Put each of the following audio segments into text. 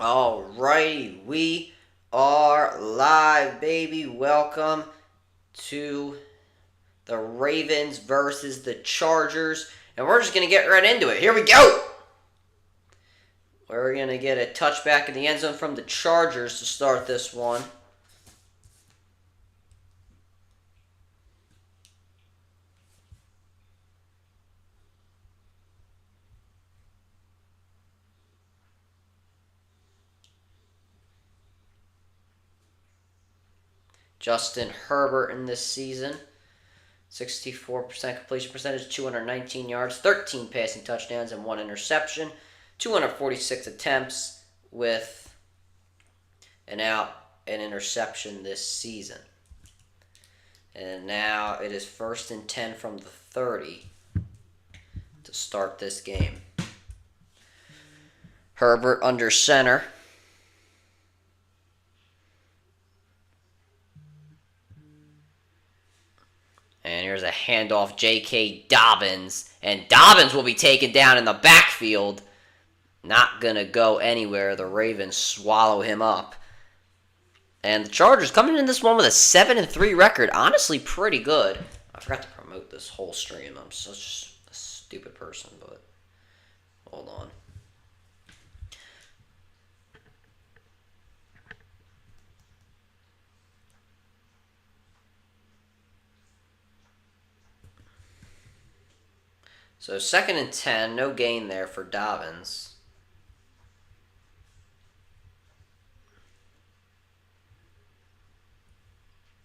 Alrighty, we are live, baby. Welcome to the Ravens versus the Chargers. And we're just going to get right into it. Here we go! We're going to get a touchback in the end zone from the Chargers to start this one. Justin Herbert in this season. 64% completion percentage, 219 yards, 13 passing touchdowns, and 1 interception. 246 attempts with an interception this season. And now it is 1st and 10 from the 30 to start this game. Herbert under center. And here's a handoff, J.K. Dobbins. And Dobbins will be taken down in the backfield. Not going to go anywhere. The Ravens swallow him up. And the Chargers coming in this one with a 7-3 record. Honestly, pretty good. I forgot to promote this whole stream. I'm such a stupid person, but hold on. So 2nd and 10, no gain there for Dobbins.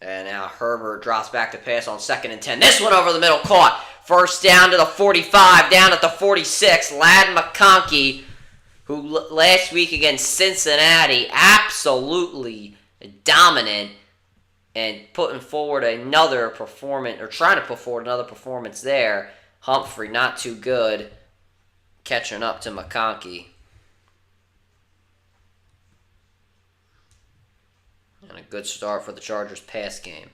And now Herbert drops back to pass on 2nd and 10. This one over the middle caught. First down to the 45, down at the 46. Ladd McConkey, who last week against Cincinnati, absolutely dominant and putting forward another performance, or trying to put forward another performance there. Humphrey, not too good, catching up to McConkey. And a good start for the Chargers pass game.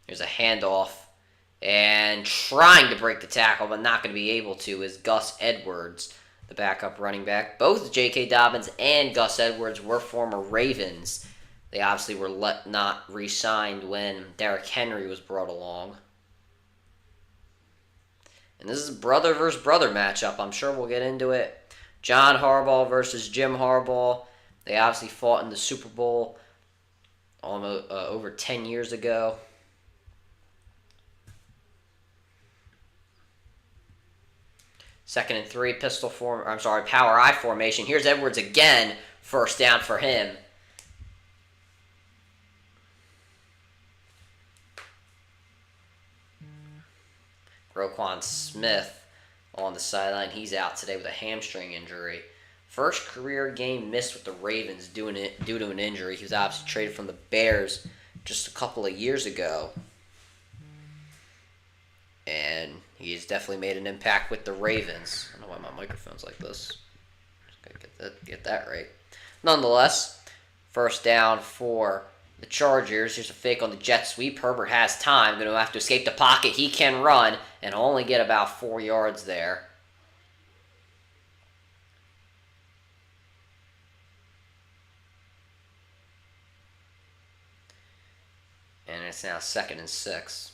Here's a handoff. And trying to break the tackle, but not going to be able to, is Gus Edwards, the backup running back. Both J.K. Dobbins and Gus Edwards were former Ravens. They obviously were not re-signed when Derrick Henry was brought along. And this is a brother versus brother matchup. I'm sure we'll get into it. John Harbaugh versus Jim Harbaugh. They obviously fought in the Super Bowl almost over 10 years ago. Second and 3, power I formation. Here's Edwards again. First down for him. Roquan Smith on the sideline. He's out today with a hamstring injury. First career game missed with the Ravens due to an injury. He was obviously traded from the Bears just a couple of years ago. And he's definitely made an impact with the Ravens. I don't know why my microphone's like this. Just gotta get that right. Nonetheless, first down for the Chargers. Here's a fake on the jet sweep. Herbert has time. Going to have to escape the pocket. He can run and only get about 4 yards there. And it's now 2nd and 6.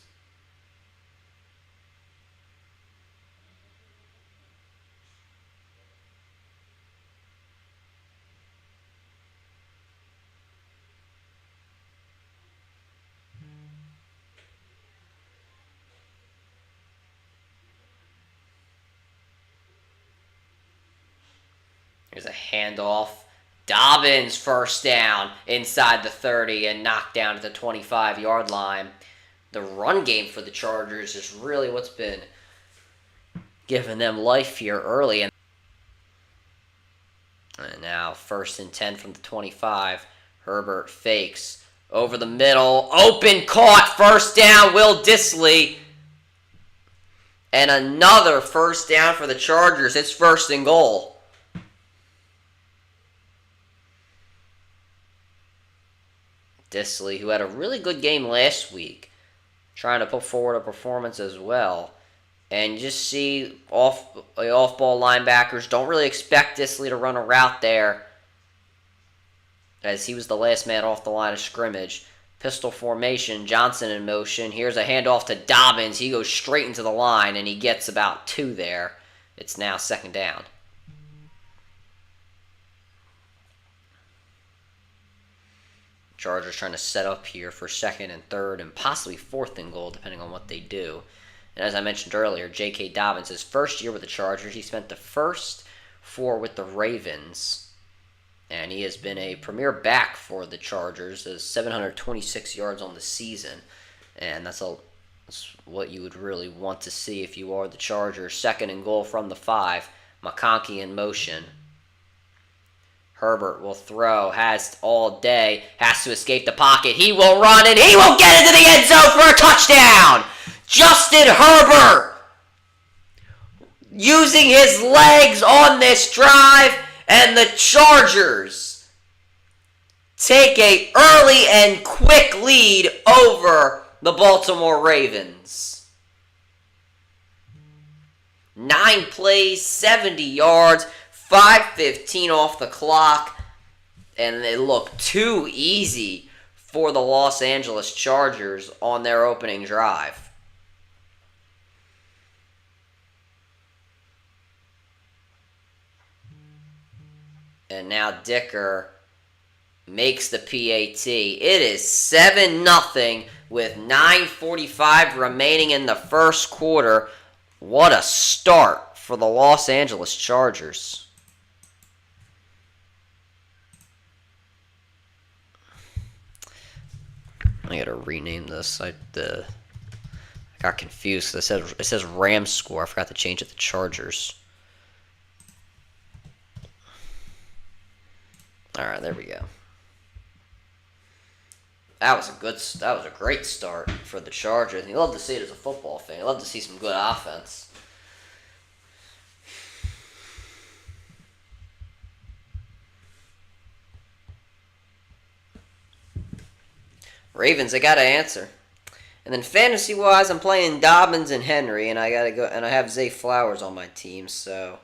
Here's a handoff. Dobbins first down inside the 30 and knocked down at the 25-yard line. The run game for the Chargers is really what's been giving them life here early. And now 1st and 10 from the 25. Herbert fakes over the middle. Open, caught, first down, Will Dissly. And another first down for the Chargers. It's 1st and goal. Dissly, who had a really good game last week, trying to put forward a performance as well. And you just see off-ball linebackers don't really expect Disley to run a route there, as he was the last man off the line of scrimmage. Pistol formation, Johnson in motion. Here's a handoff to Dobbins. He goes straight into the line, and he gets about 2 there. It's now 2nd down. Chargers trying to set up here for 2nd and 3rd and possibly 4th and goal, depending on what they do. And as I mentioned earlier, J.K. Dobbins, his first year with the Chargers, he spent the first 4 with the Ravens. And he has been a premier back for the Chargers, has 726 yards on the season. And that's what you would really want to see if you are the Chargers. 2nd and goal from the 5. McConkey in motion. Herbert will throw, has all day, has to escape the pocket. He will run, and he will get into the end zone for a touchdown! Justin Herbert! Using his legs on this drive, and the Chargers take a early and quick lead over the Baltimore Ravens. 9 plays, 70 yards, 5:15 off the clock, and it looked too easy for the Los Angeles Chargers on their opening drive. And now Dicker makes the PAT. It is 7-0 with 9:45 remaining in the first quarter. What a start for the Los Angeles Chargers. I gotta rename this. I got confused. It says Rams score. I forgot to change it to Chargers. All right, there we go. That was a great start for the Chargers. You love to see it as a football fan. You love to see some good offense. Ravens, I gotta answer. And then fantasy-wise, I'm playing Dobbins and Henry, and I gotta go. And I have Zay Flowers on my team, so.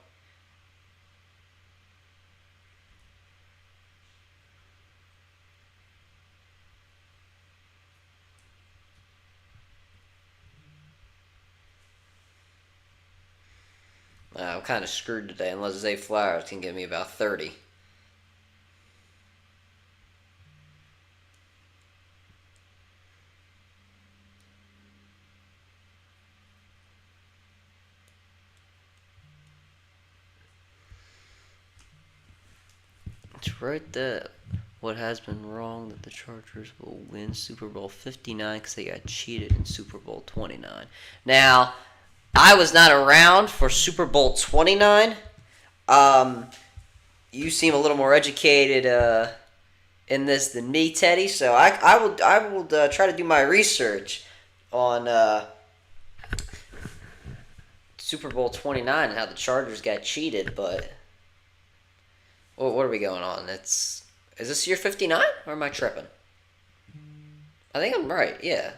I'm kind of screwed today, unless Zay Flowers can give me about 30. It's right there. What has been wrong that the Chargers will win Super Bowl 59 because they got cheated in Super Bowl 29. Now, I was not around for Super Bowl 29. You seem a little more educated in this than me, Teddy. So I will try to do my research on Super Bowl 29 and how the Chargers got cheated. But what are we going on? Is this year 59 or am I tripping? I think I'm right. Yeah.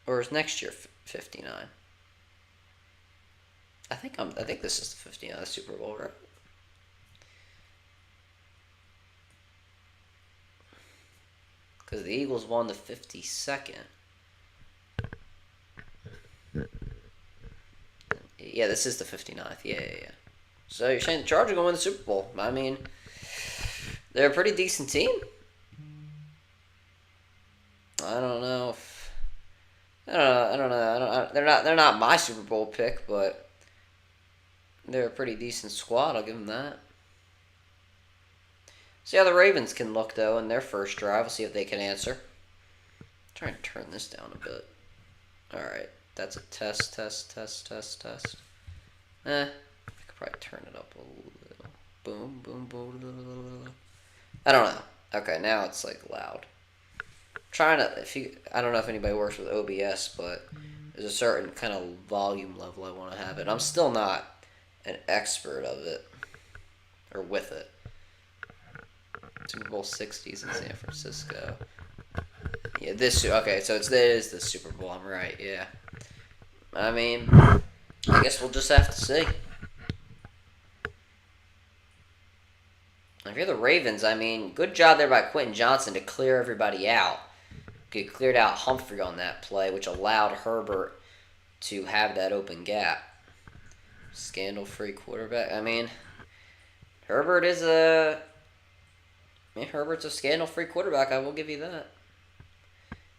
Or is next year 59? I think this is the 59th Super Bowl, right? Because the Eagles won the 52nd. Yeah, this is the 59th. Yeah. So you're saying the Chargers are going to win the Super Bowl? I mean, they're a pretty decent team. I don't know. They're not my Super Bowl pick, but they're a pretty decent squad. I'll give them that. See how the Ravens can look though in their first drive. We'll see if they can answer. Try and turn this down a bit. All right, that's a test. I could probably turn it up a little. Boom. I don't know. Okay, now it's like loud. I don't know if anybody works with OBS, but there's a certain kind of volume level I want to have it. I'm still not an expert of it or with it. Super Bowl 60s in San Francisco. Yeah, okay, so it is the Super Bowl. I'm right. Yeah. I mean, I guess we'll just have to see. If you're the Ravens, I mean, good job there by Quentin Johnson to clear everybody out. He cleared out Humphrey on that play, which allowed Herbert to have that open gap. Scandal-free quarterback. I mean, Herbert's a scandal-free quarterback. I will give you that.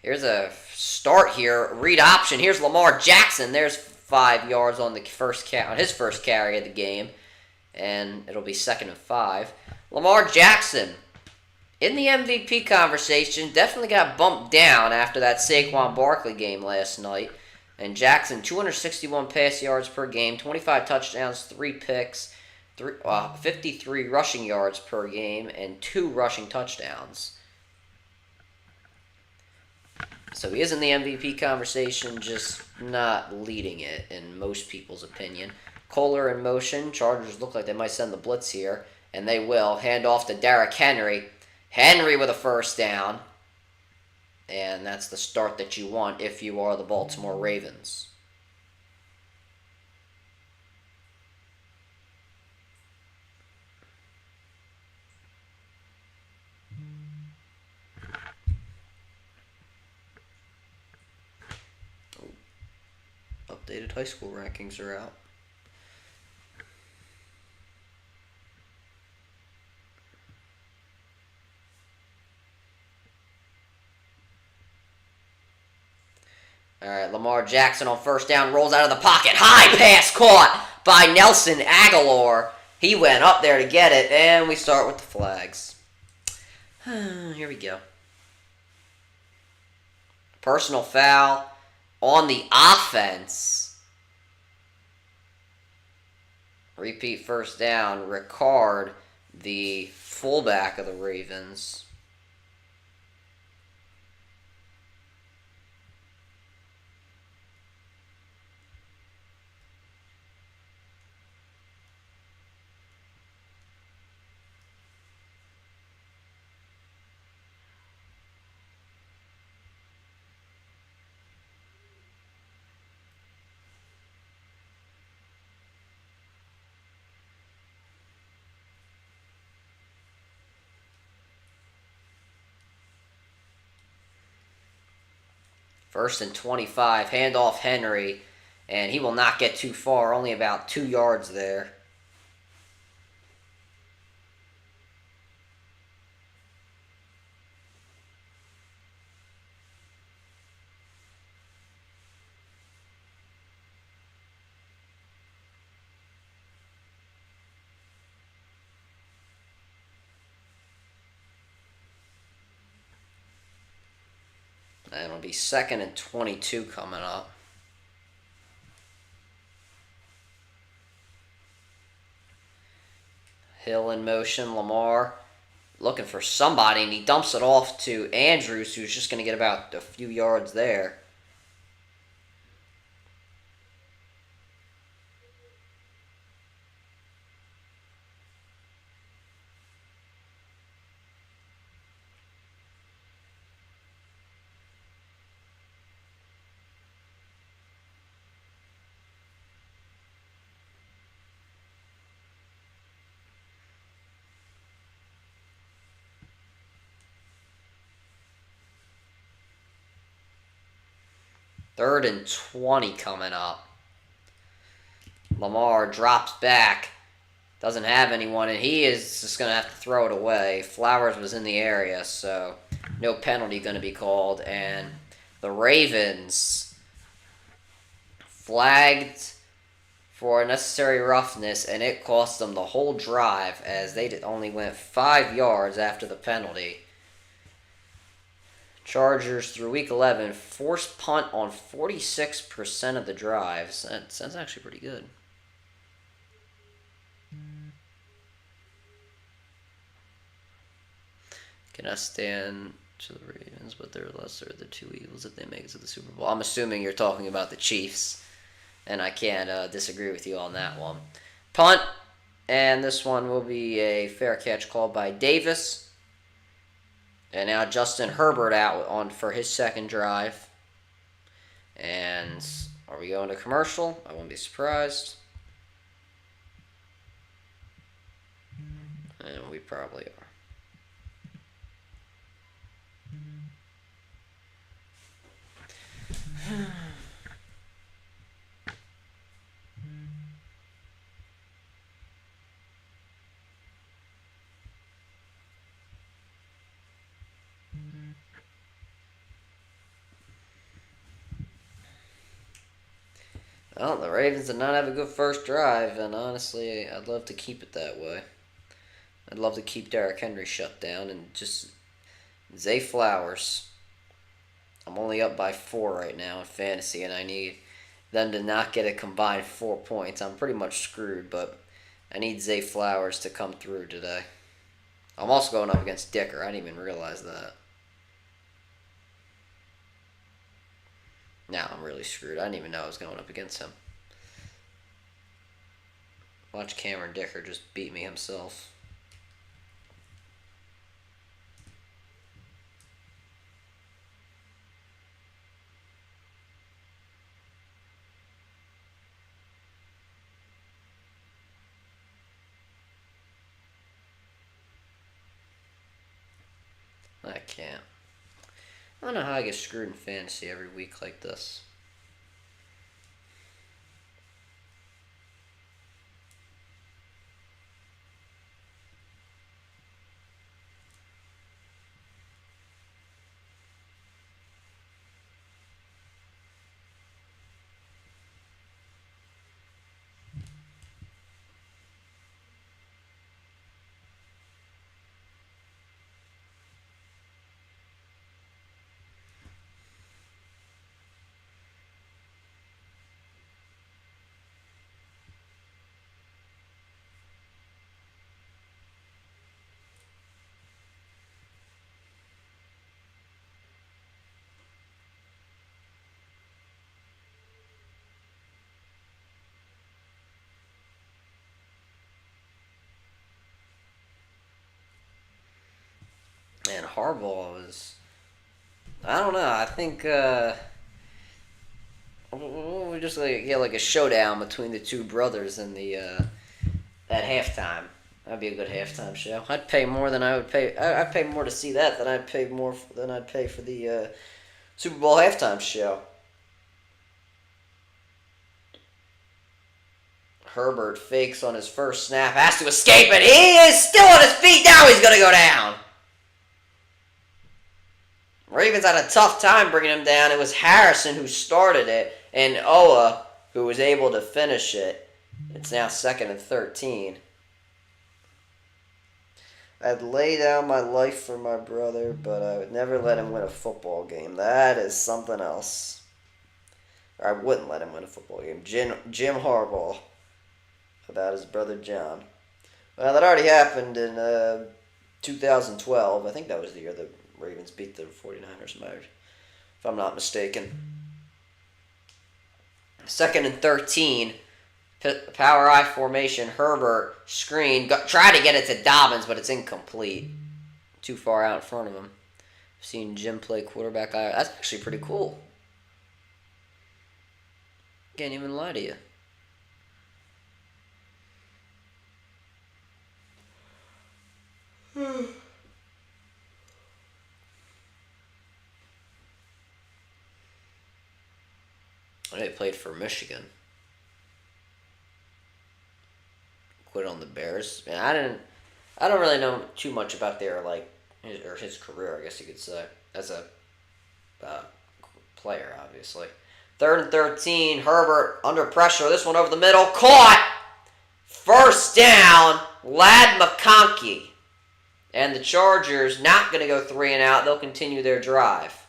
Here's a start here. Read option. Here's Lamar Jackson. There's 5 yards on his first carry of the game, and it'll be 2nd and 5. Lamar Jackson, in the MVP conversation, definitely got bumped down after that Saquon Barkley game last night. And Jackson, 261 pass yards per game, 25 touchdowns, 3 picks, 53 rushing yards per game, and 2 rushing touchdowns. So he is in the MVP conversation, just not leading it in most people's opinion. Kohler in motion. Chargers look like they might send the blitz here, and they will. Hand off to Derrick Henry. Henry with a first down. And that's the start that you want if you are the Baltimore Ravens. Updated high school rankings are out. All right, Lamar Jackson on first down, rolls out of the pocket. High pass caught by Nelson Aguilar. He went up there to get it, and we start with the flags. Here we go. Personal foul on the offense. Repeat first down. Ricard, the fullback of the Ravens. First and 25, handoff Henry, and he will not get too far, only about 2 yards there. And it'll be 2nd and 22 coming up. Hill in motion. Lamar looking for somebody, and he dumps it off to Andrews, who's just going to get about a few yards there. Third and 20 coming up. Lamar drops back. Doesn't have anyone, and he is just going to have to throw it away. Flowers was in the area, so no penalty going to be called. And the Ravens flagged for unnecessary roughness, and it cost them the whole drive as they only went 5 yards after the penalty. Chargers through week 11 forced punt on 46% of the drives. That's actually pretty good. Cannot stand to the Ravens, but they're lesser of the 2 Eagles if they make it to the Super Bowl. I'm assuming you're talking about the Chiefs, and I can't disagree with you on that one. Punt, and this one will be a fair catch called by Davis. And now Justin Herbert out for his second drive. And Are we going to commercial? I wouldn't be surprised. And we probably are. Well, the Ravens did not have a good first drive, and honestly, I'd love to keep it that way. I'd love to keep Derrick Henry shut down and just Zay Flowers. I'm only up by 4 right now in fantasy, and I need them to not get a combined 4 points. I'm pretty much screwed, but I need Zay Flowers to come through today. I'm also going up against Dicker. I didn't even realize that. Now I'm really screwed. I didn't even know I was going up against him. Watch Cameron Dicker just beat me himself. I can't. I don't know how I get screwed in fantasy every week like this. Man, Harbaugh is... I don't know. I think we just get like a showdown between the two brothers in the at halftime. That'd be a good halftime show. I'd pay more than I would pay. I'd pay more to see that than I'd pay for the Super Bowl halftime show. Herbert fakes on his first snap, has to escape, and he is still on his feet. Now he's gonna go down. Ravens had a tough time bringing him down. It was Harrison who started it, and Owa who was able to finish it. It's now 2nd and 13. I'd lay down my life for my brother, but I would never let him win a football game. That is something else. Or I wouldn't let him win a football game. Jim Harbaugh about his brother John. Well, that already happened in 2012. I think that was the year the Ravens beat the 49ers, if I'm not mistaken. 2nd and 13. Power I formation. Herbert screen. Try to get it to Dobbins, but it's incomplete. Too far out in front of him. I've seen Jim play quarterback. That's actually pretty cool. Can't even lie to you. They played for Michigan. Quit on the Bears. Man, I don't really know too much about their his career, I guess you could say, as a player, obviously. 3rd and 13. Herbert under pressure. This one over the middle. Caught. First down. Ladd McConkey. And the Chargers not going to go 3 and out. They'll continue their drive.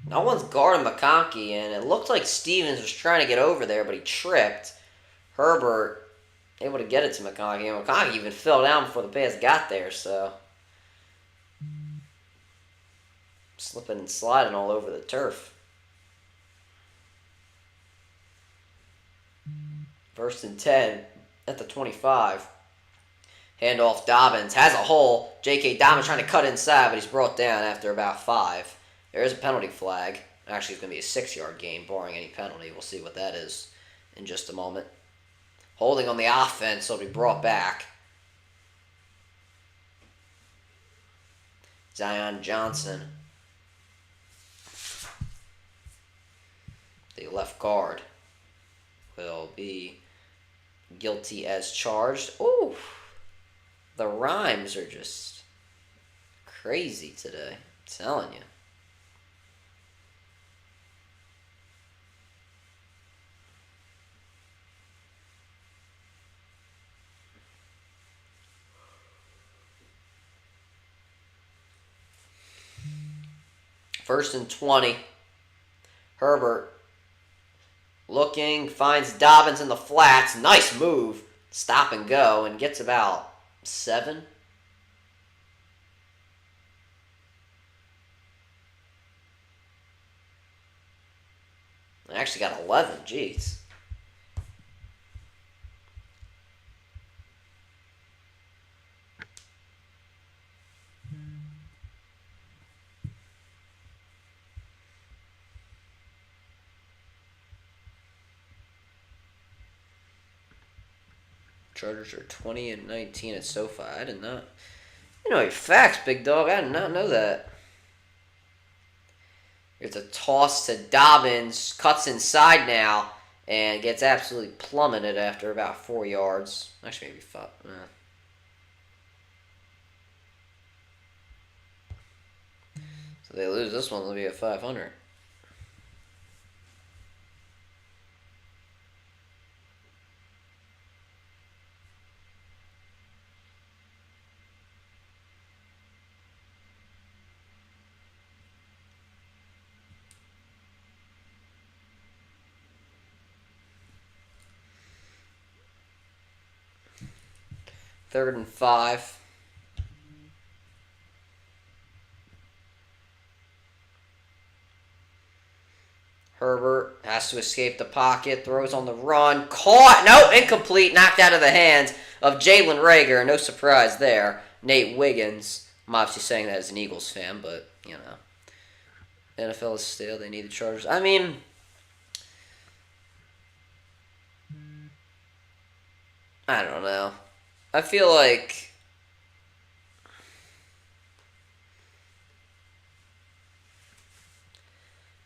No one's guarding McConkey, and it looked like Stevens was trying to get over there, but he tripped. Herbert able to get it to McConkey, and McConkey even fell down before the pass got there, so... slipping and sliding all over the turf. 1st and 10 at the 25. Handoff Dobbins. Has a hole. J.K. Dobbins trying to cut inside, but he's brought down after about 5. There is a penalty flag. Actually, it's going to be a 6-yard gain, barring any penalty. We'll see what that is in just a moment. Holding on the offense, will be brought back. Zion Johnson, the left guard, will be guilty as charged. Ooh, the rhymes are just crazy today. I'm telling you. First and 20. Herbert looking, finds Dobbins in the flats. Nice move. Stop and go, and gets about 7. I actually got 11. Jeez. Chargers are 20-19 at SoFi. I did not. You know your facts, big dog. I did not know that. It's a toss to Dobbins. Cuts inside now and gets absolutely plummeted after about 4 yards. Actually, maybe 5. So they lose this one. They'll be at 500. Third and 5. Herbert has to escape the pocket, throws on the run, caught, nope, incomplete, knocked out of the hands of Jalen Reagor. No surprise there. Nate Wiggins. I'm obviously saying that as an Eagles fan, but, you know. NFL is stale. They need the Chargers. I mean, I don't know. I feel like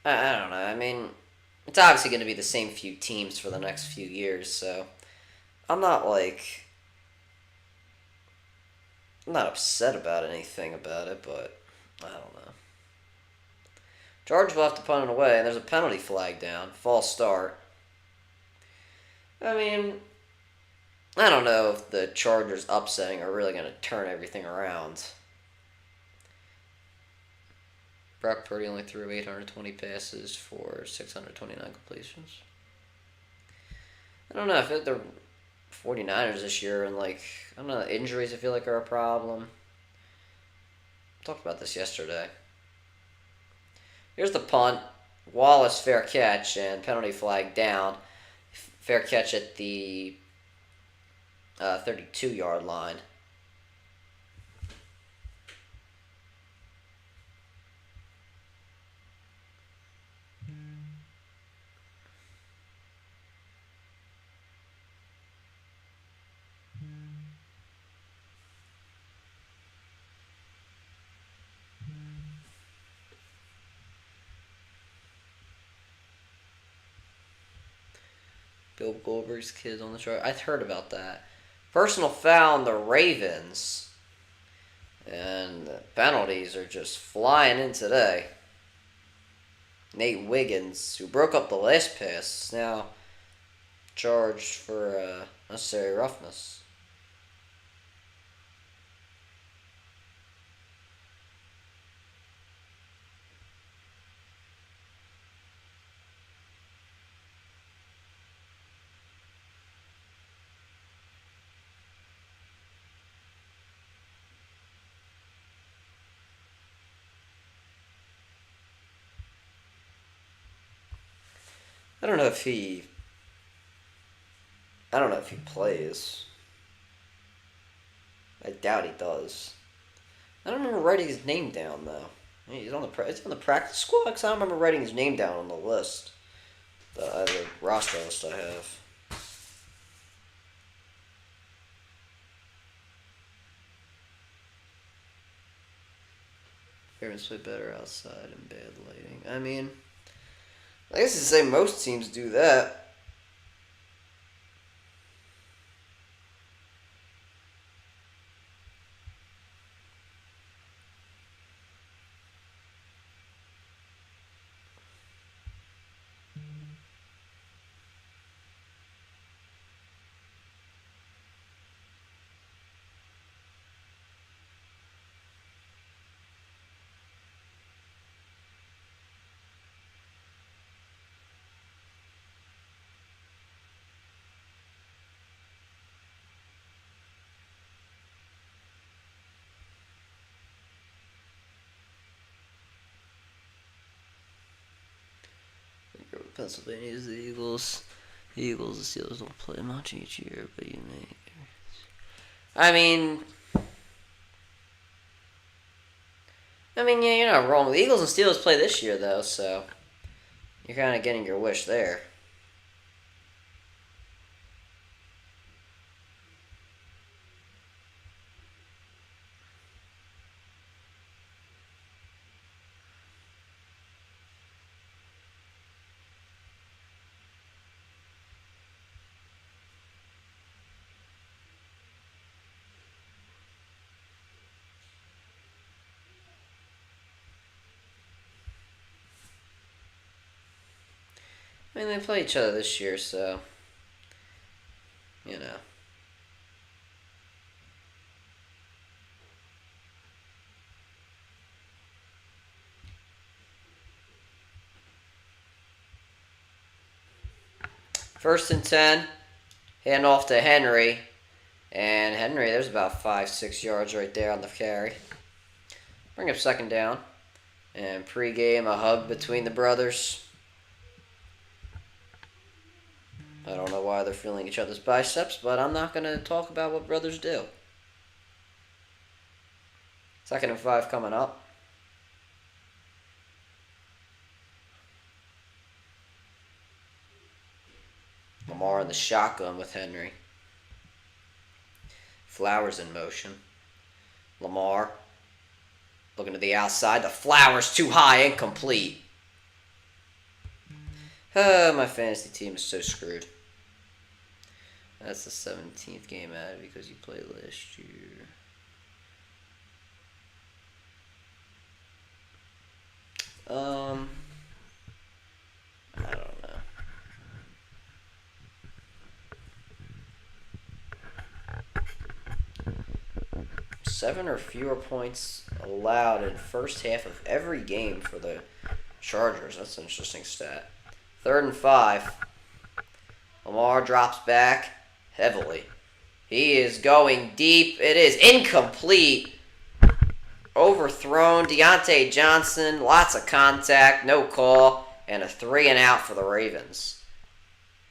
I don't know. I mean, it's obviously going to be the same few teams for the next few years, so I'm not I'm not upset about anything about it, but I don't know. Chargers will have to punt it away, and there's a penalty flag down. False start. I mean, I don't know if the Chargers upsetting are really going to turn everything around. Brock Purdy only threw 820 passes for 629 completions. I don't know. I feel like the 49ers this year, and I don't know, injuries I feel like are a problem. I talked about this yesterday. Here's the punt. Wallace, fair catch, and penalty flag down. Fair catch at the 32-yard line. Bill Goldberg's kids on the chart. I heard about that. Personal foul on the Ravens. And the penalties are just flying in today. Nate Wiggins, who broke up the last pass, is now charged for unnecessary roughness. I don't know if he plays. I doubt he does. I don't remember writing his name down, though. He's on the practice squad because I don't remember writing his name down on the list. The roster list I have. Ravens play better outside in bad lighting. I mean, I guess to say most teams do that. Pennsylvania's the Eagles. The Eagles, the Steelers don't play much each year, but you may. I mean, yeah, you're not wrong. The Eagles and Steelers play this year, though, so you're kind of getting your wish there. I mean, they play each other this year, so, you know. First and 10, hand off to Henry. And Henry, there's about 5-6 yards right there on the carry. Bring up second down. And pregame, a hug between the brothers. I don't know why they're feeling each other's biceps, but I'm not going to talk about what brothers do. 2nd and 5 coming up. Lamar in the shotgun with Henry. Flowers in motion. Lamar looking to the outside. The Flowers too high, incomplete. My fantasy team is so screwed. That's the 17th game added because you played last year. I don't know. Seven or fewer points allowed in first half of every game for the Chargers. That's an interesting stat. 3rd and 5. Lamar drops back heavily. He is going deep. It is incomplete. Overthrown. Deontay Johnson. Lots of contact. No call. And a 3 and out for the Ravens.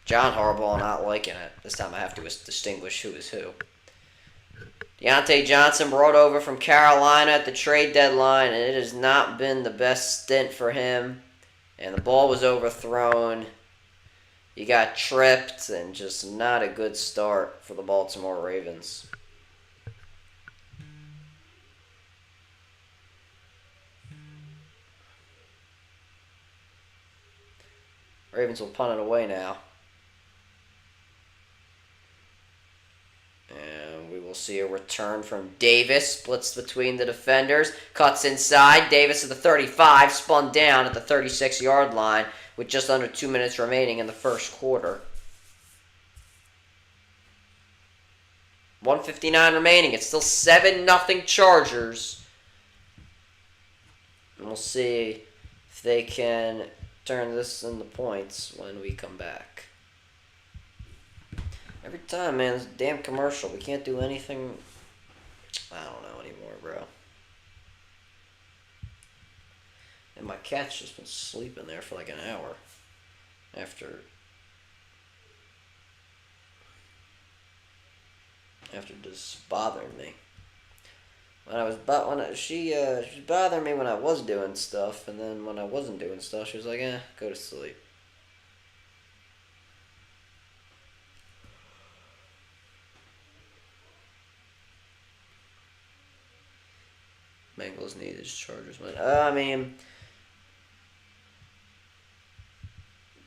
John Harbaugh not liking it. This time I have to distinguish who is who. Deontay Johnson brought over from Carolina at the trade deadline, and it has not been the best stint for him. And the ball was overthrown. He got tripped, and just not a good start for the Baltimore Ravens. Ravens will punt it away now. And we will see a return from Davis. Splits between the defenders. Cuts inside. Davis at the 35. Spun down at the 36-yard line with just under 2 minutes remaining in the first quarter. 1:59 remaining. It's still 7-0 Chargers. And we'll see if they can turn this into points when we come back. Every time, man, this damn commercial. We can't do anything. I don't know anymore, bro. And my cat's just been sleeping there for like an hour after just bothering me. When I was she was bothering me when I was doing stuff, and then when I wasn't doing stuff, she was like, go to sleep. Bengals need his Chargers win. I mean,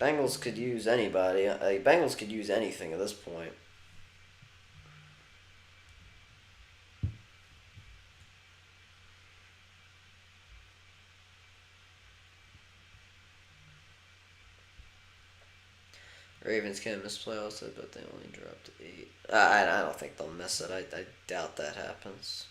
Bengals could use anybody. Bengals could use anything at this point. Ravens can't miss playoffs, but they only dropped 8. I don't think they'll miss it. I doubt that happens.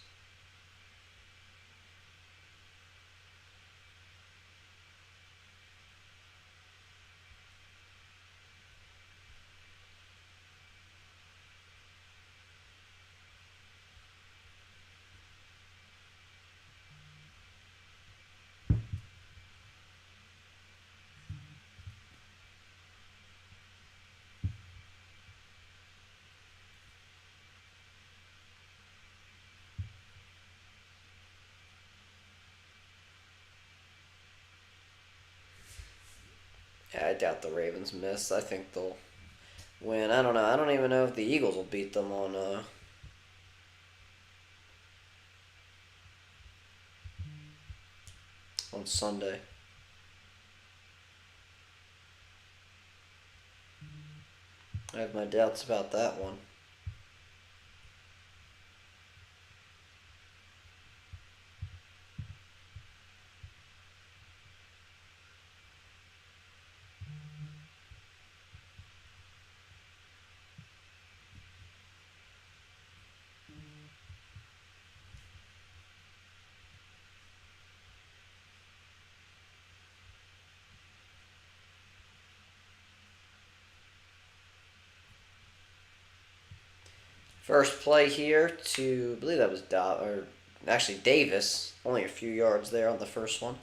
Yeah, I doubt the Ravens miss. I think they'll win. I don't know. I don't even know if the Eagles will beat them on Sunday. I have my doubts about that one. First play here to, I believe that was actually Davis. Only a few yards there on the first one.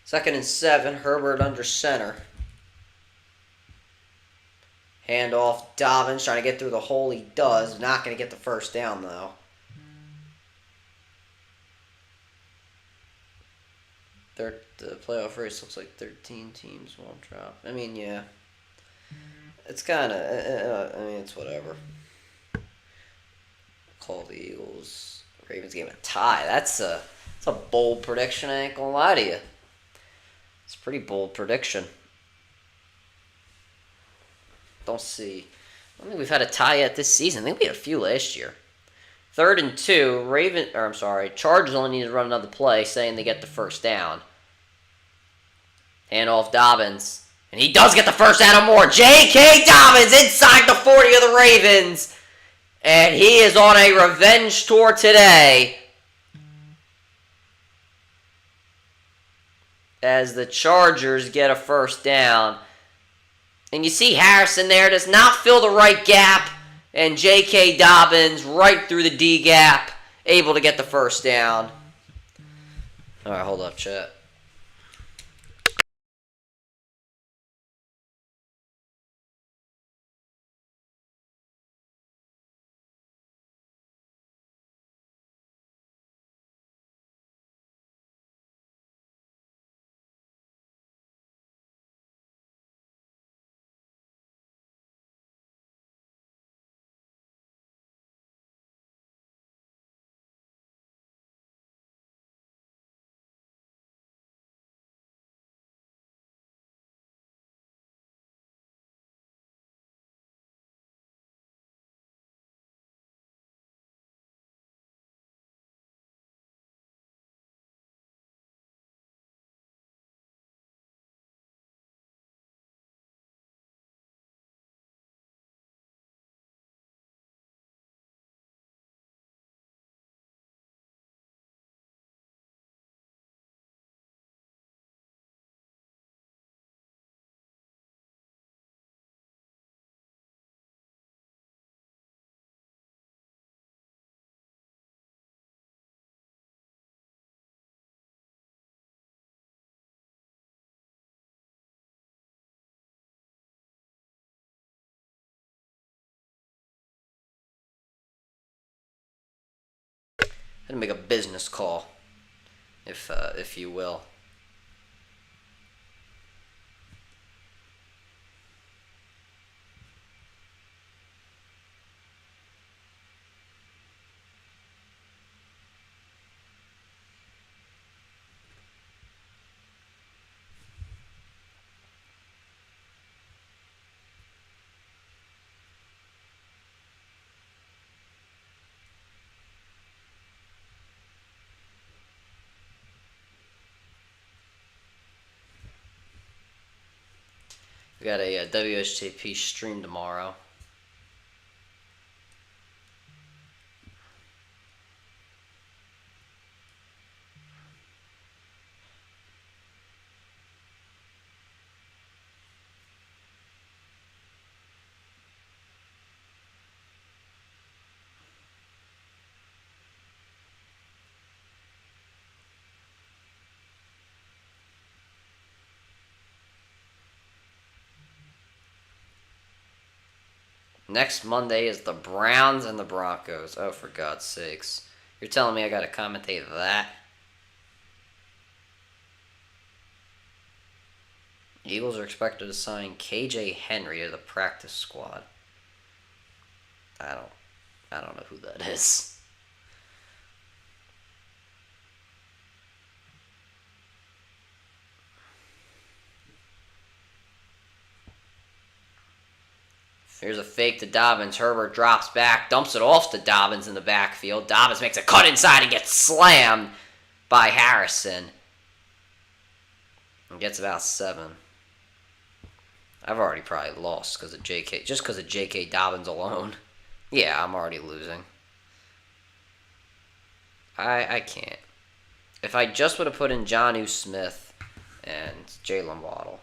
Second and 7, Herbert under center. Hand off, Dobbins trying to get through the hole. He does. Not going to get the first down, though. The playoff race looks like 13 teams won't drop. I mean, yeah. It's kind of, I mean, it's whatever. Call the Eagles Ravens game a tie. That's a bold prediction. I ain't gonna lie to you. It's a pretty bold prediction. Don't see. I don't think we've had a tie yet this season. I think we had a few last year. 3rd and 2. Chargers only need to run another play, saying they get the first down. Hand off Dobbins. And he does get the first down or more. J.K. Dobbins inside the 40 of the Ravens. And he is on a revenge tour today. As the Chargers get a first down. And you see Harrison there does not fill the right gap. And J.K. Dobbins right through the D gap. Able to get the first down. Alright, hold up, chat. Gonna make a business call, if you will. We got a WHTP stream tomorrow. Next Monday is the Browns and the Broncos. Oh, for God's sakes. You're telling me I got to commentate that? Eagles are expected to sign KJ Henry to the practice squad. I don't know who that is. Here's a fake to Dobbins. Herbert drops back, dumps it off to Dobbins in the backfield. Dobbins makes a cut inside and gets slammed by Harrison. And gets about 7. I've already probably lost because of J.K. Just because of J.K. Dobbins alone. Yeah, I'm already losing. I can't. If I just would have put in Jonnu Smith and Jalen Waddle.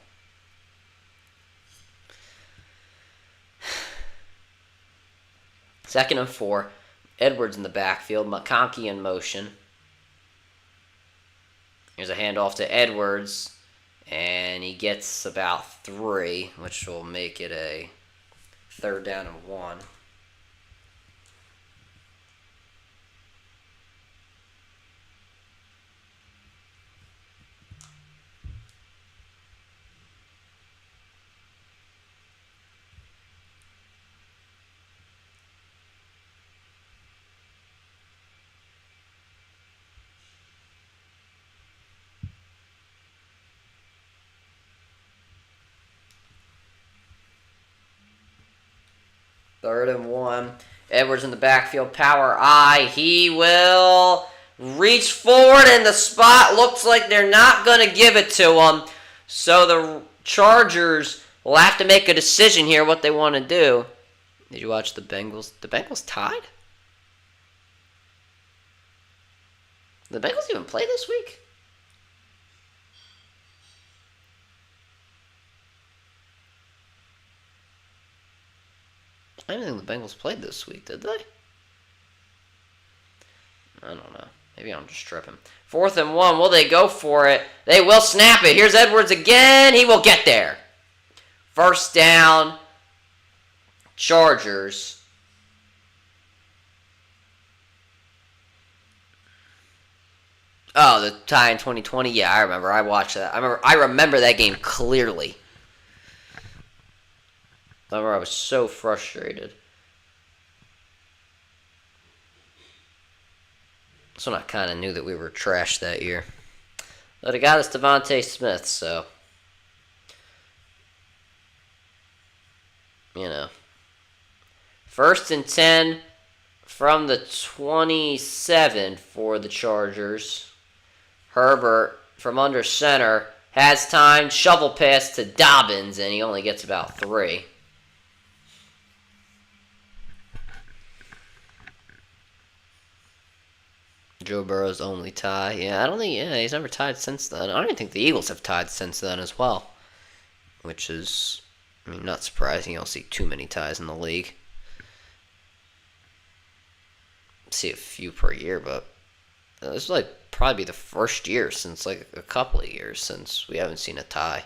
Second and 4. Edwards in the backfield. McConkey in motion. Here's a handoff to Edwards. And he gets about 3, which will make it a 3rd down and 1. Third and 1. Edwards in the backfield. Power I. He will reach forward, and the spot looks like they're not going to give it to him. So the Chargers will have to make a decision here what they want to do. Did you watch the Bengals? The Bengals tied? Did the Bengals even play this week? I didn't think the Bengals played this week, did they? I don't know. Maybe I'm just tripping. 4th and 1. Will they go for it? They will snap it. Here's Edwards again. He will get there. First down. Chargers. Oh, the tie in 2020? Yeah, I remember. I watched that. I remember that game clearly. I remember I was so frustrated. That's when I kind of knew that we were trash that year. But it got us Devontae Smith, so. You know. 1st and 10 from the 27 for the Chargers. Herbert from under center has time. Shovel pass to Dobbins, and he only gets about 3. Joe Burrow's only tie. Yeah, I don't think, he's never tied since then. I don't even think the Eagles have tied since then as well. Which is, not surprising. You don't see too many ties in the league. See a few per year, but this is probably the first year since a couple of years since we haven't seen a tie.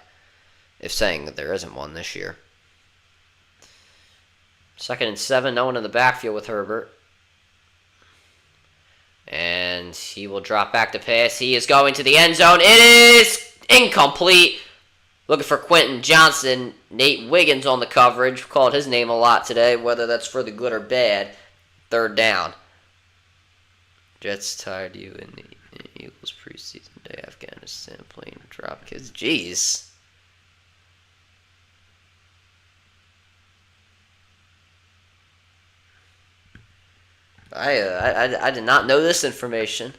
If saying that there isn't one this year. 2nd and 7, no one in the backfield with Herbert. And he will drop back to pass. He is going to the end zone. It is incomplete. Looking for Quentin Johnson. Nate Wiggins on the coverage. Called his name a lot today, whether that's for the good or bad. Third down. Jets tired you in the Eagles preseason day. Afghanistan playing drop kids. Jeez. I did not know this information.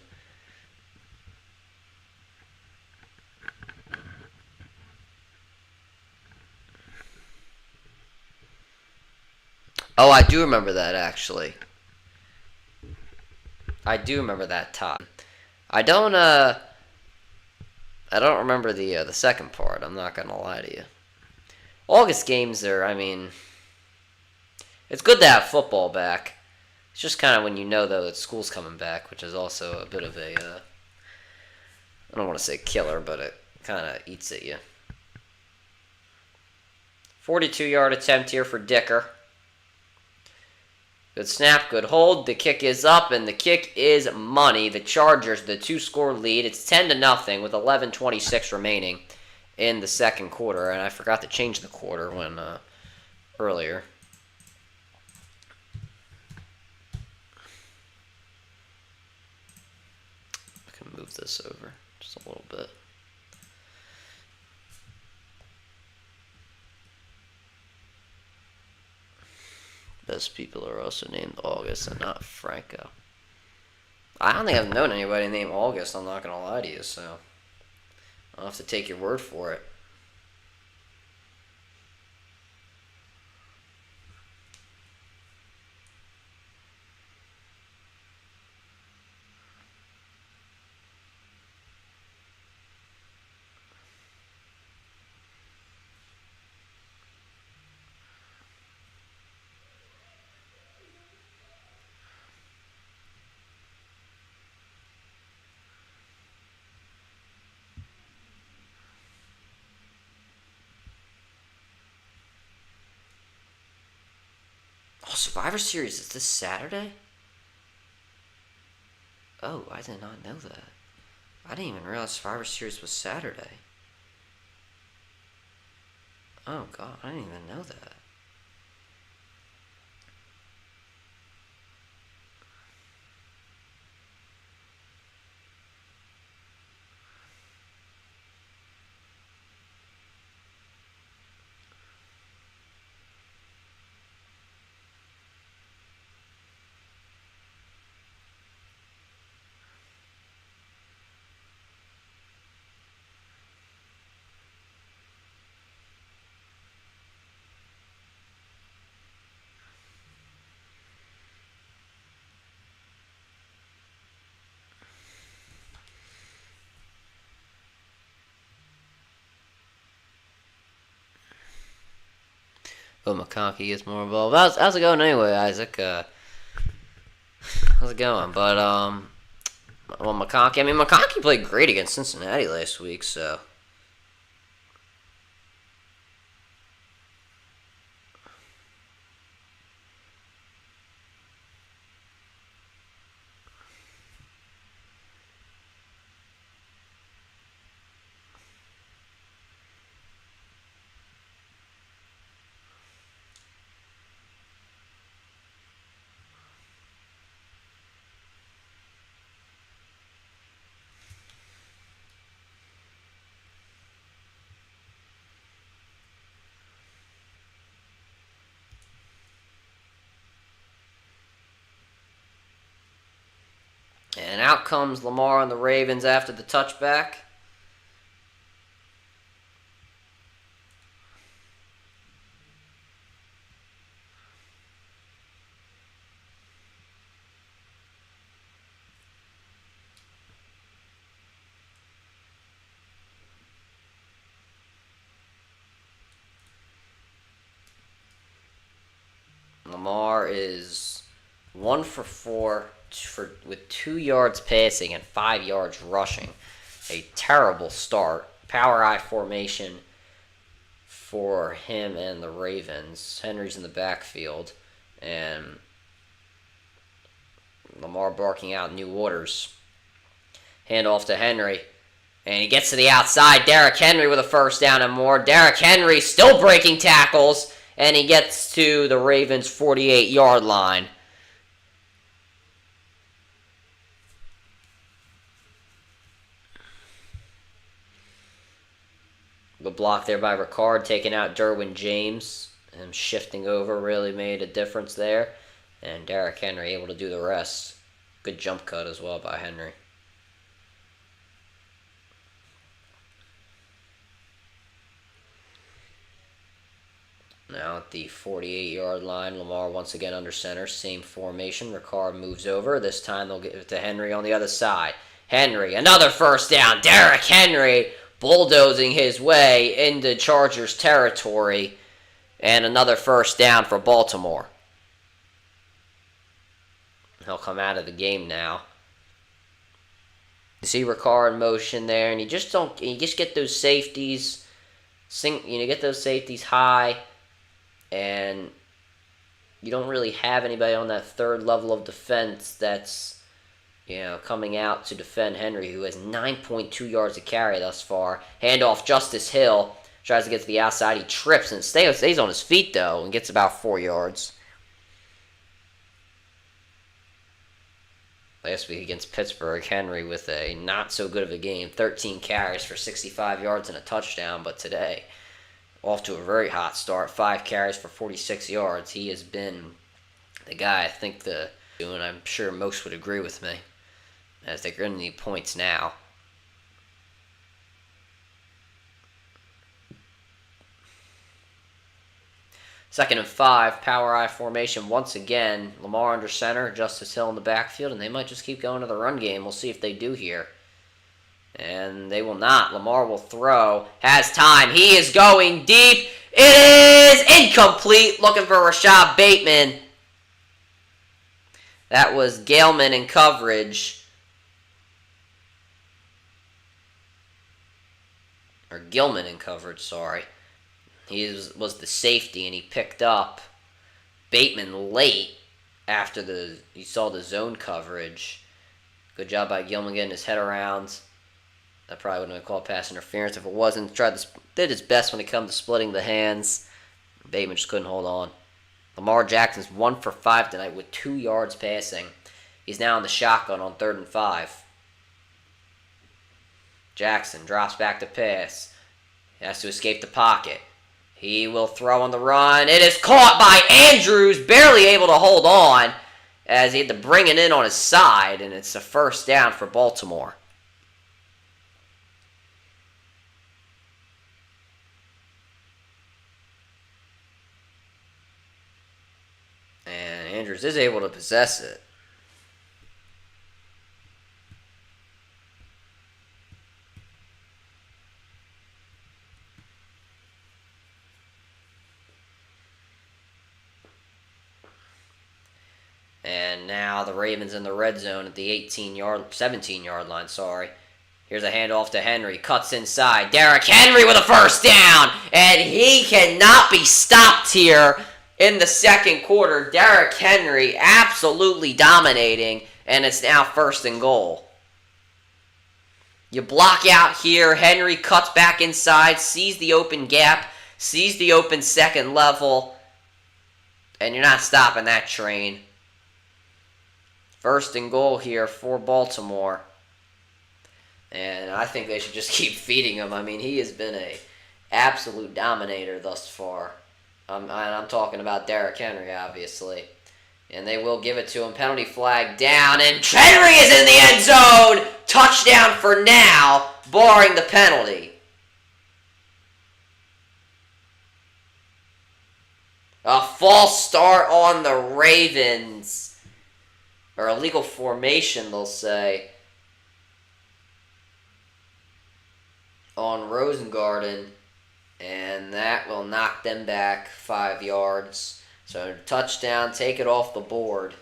Oh, I do remember that, actually. I do remember that time. I don't remember the second part. I'm not gonna lie to you. August games are, I mean, it's good to have football back. It's just kind of when you know, though, that school's coming back, which is also a bit of a, I don't want to say killer, but it kind of eats at you. 42-yard attempt here for Dicker. Good snap, good hold. The kick is up, and the kick is money. The Chargers, the 2-score lead. It's 10-0 with 11:26 remaining in the second quarter, and I forgot to change the quarter when earlier. Move this over just a little bit. Best people are also named August and not Franco. I don't think I've known anybody named August, I'm not going to lie to you, so I'll have to take your word for it. Oh, Survivor Series is this Saturday? Oh, I did not know that. I didn't even realize Survivor Series was Saturday. Oh, God, I didn't even know that. But McConkey gets more involved. How's it going anyway, Isaac? How's it going? But, well, McConkey played great against Cincinnati last week, so. And out comes Lamar and the Ravens after the touchback. Lamar is 1 for 4 with 2 yards passing and 5 yards rushing. A terrible start. Power I formation for him and the Ravens. Henry's in the backfield. And Lamar barking out new orders. Handoff to Henry. And he gets to the outside. Derrick Henry with a first down and more. Derrick Henry still breaking tackles. And he gets to the Ravens' 48-yard line. The block there by Ricard, taking out Derwin James. And shifting over really made a difference there. And Derrick Henry able to do the rest. Good jump cut as well by Henry. Now at the 48-yard line, Lamar once again under center. Same formation. Ricard moves over. This time they'll get it to Henry on the other side. Henry, another first down. Derrick Henry bulldozing his way into Chargers territory. And another first down for Baltimore. He'll come out of the game now. You see Ricard in motion there, and you just get those safeties. Get those safeties high. And you don't really have anybody on that third level of defense that's, coming out to defend Henry, who has 9.2 yards of carry thus far. Handoff, Justice Hill tries to get to the outside. He trips and stays on his feet, though, and gets about 4 yards. Last week against Pittsburgh, Henry with a not so good of a game. 13 carries for 65 yards and a touchdown, but today off to a very hot start. 5 carries for 46 yards. He has been the guy I think and I'm sure most would agree with me, as they're going to need points now. Second and 5, power I formation once again. Lamar under center, Justice Hill in the backfield, and they might just keep going to the run game. We'll see if they do here. And they will not. Lamar will throw. Has time. He is going deep. It is incomplete. Looking for Rashad Bateman. That was Galeman in coverage. Or Gilman in coverage, sorry. He was the safety, and he picked up Bateman late after you saw the zone coverage. Good job by Gilman getting his head around. That probably wouldn't have been called pass interference if it wasn't. Did his best when it comes to splitting the hands. Bateman just couldn't hold on. Lamar Jackson's 1 for 5 tonight with 2 yards passing. He's now in the shotgun on 3rd and 5. Jackson drops back to pass. He has to escape the pocket. He will throw on the run. It is caught by Andrews, barely able to hold on, as he had to bring it in on his side, and it's a first down for Baltimore. And Andrews is able to possess it. And now the Ravens in the red zone at the 17-yard line, sorry. Here's a handoff to Henry. Cuts inside. Derrick Henry with a first down. And he cannot be stopped here in the second quarter. Derrick Henry absolutely dominating. And it's now 1st and goal. You block out here. Henry cuts back inside. Sees the open gap. Sees the open second level. And you're not stopping that train. 1st and goal here for Baltimore. And I think they should just keep feeding him. I mean, he has been an absolute dominator thus far. I'm talking about Derrick Henry, obviously. And they will give it to him. Penalty flag down. And Henry is in the end zone. Touchdown for now, barring the penalty. A false start on the Ravens. Or illegal formation, they'll say, on Rosengarten, and that will knock them back 5 yards. So touchdown, take it off the board.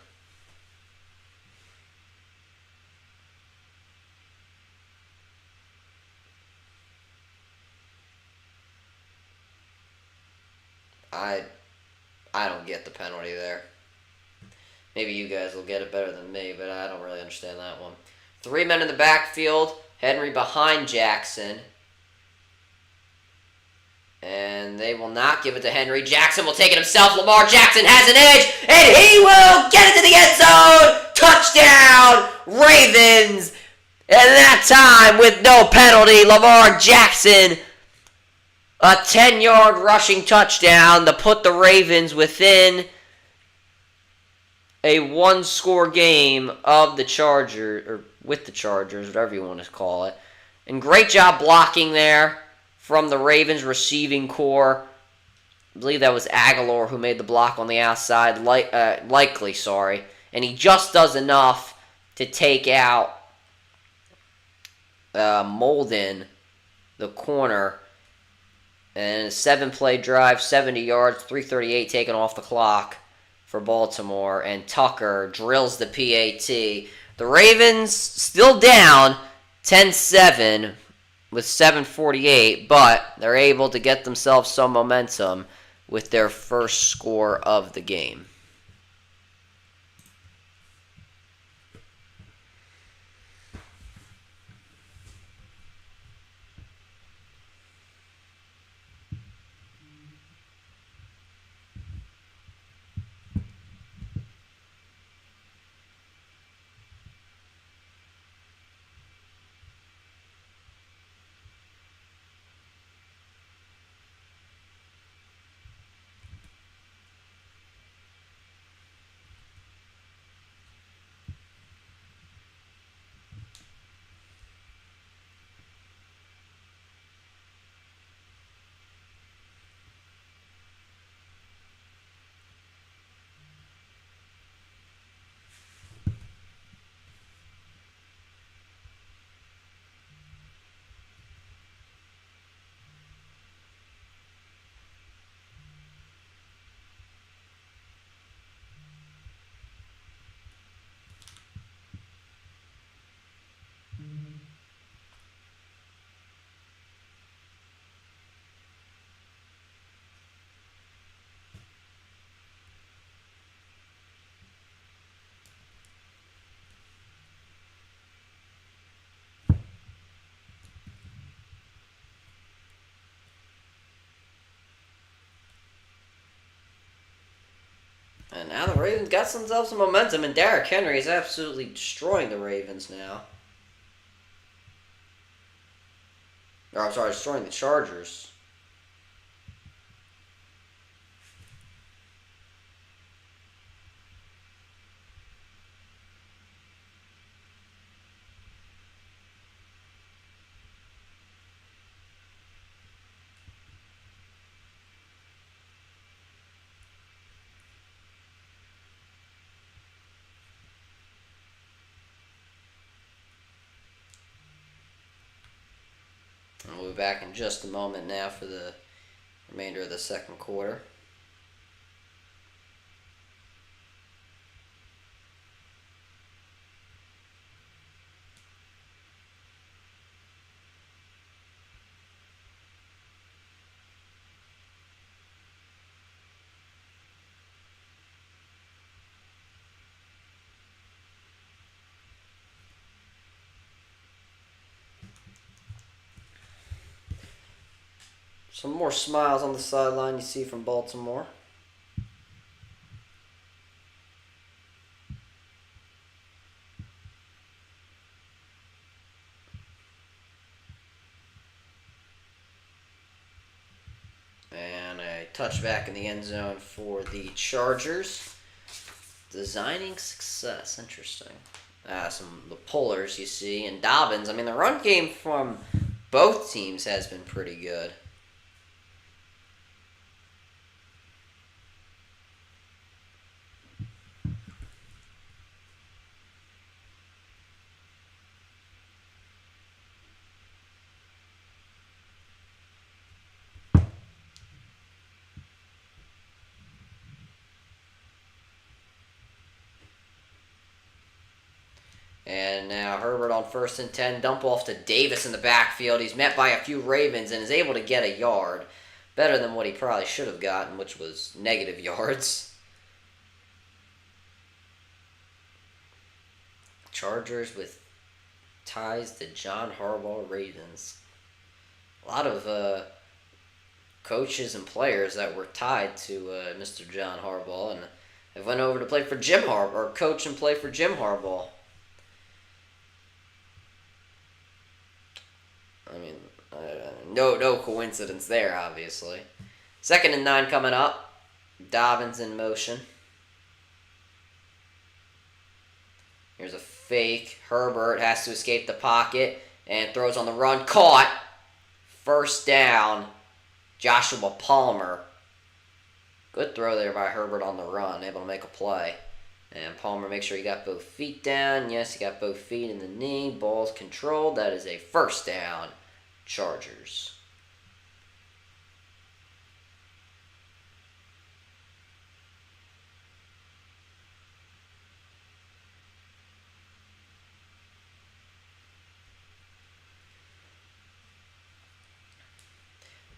I don't get the penalty there. Maybe you guys will get it better than me, but I don't really understand that one. 3 men in the backfield. Henry behind Jackson. And they will not give it to Henry. Jackson will take it himself. Lamar Jackson has an edge, and he will get it to the end zone. Touchdown, Ravens. And that time, with no penalty, Lamar Jackson, a 10-yard rushing touchdown to put the Ravens within a one-score game of the Chargers, or with the Chargers, whatever you want to call it. And great job blocking there from the Ravens receiving core. I believe that was Aguilar who made the block on the outside, likely, sorry. And he just does enough to take out Molden, the corner. And a 7-play drive, 70 yards, 3:38 taken off the clock for Baltimore. And Tucker drills the PAT. The Ravens still down 10-7 with 7:48, but they're able to get themselves some momentum with their first score of the game. And now the Ravens got themselves some momentum, and Derrick Henry is absolutely destroying the Ravens now. Or, I'm sorry, destroying the Chargers. And we'll be back in just a moment now for the remainder of the second quarter. Some more smiles on the sideline you see from Baltimore. And a touchback in the end zone for the Chargers. Designing success. Interesting. The pullers you see. And Dobbins. I mean, the run game from both teams has been pretty good. And now Herbert on 1st and 10. Dump off to Davis in the backfield. He's met by a few Ravens and is able to get a yard. Better than what he probably should have gotten, which was negative yards. Chargers with ties to John Harbaugh Ravens. A lot of coaches and players that were tied to Mr. John Harbaugh and have went over to play for Jim Harbaugh, or coach and play for Jim Harbaugh. I mean, no coincidence there, obviously. 2nd and 9 coming up. Dobbins in motion. Here's a fake. Herbert has to escape the pocket and throws on the run. Caught. 1st down. Joshua Palmer. Good throw there by Herbert on the run. Able to make a play. And Palmer makes sure he got both feet down. Yes, he got both feet in the knee. Ball's controlled. That is a 1st down. Chargers.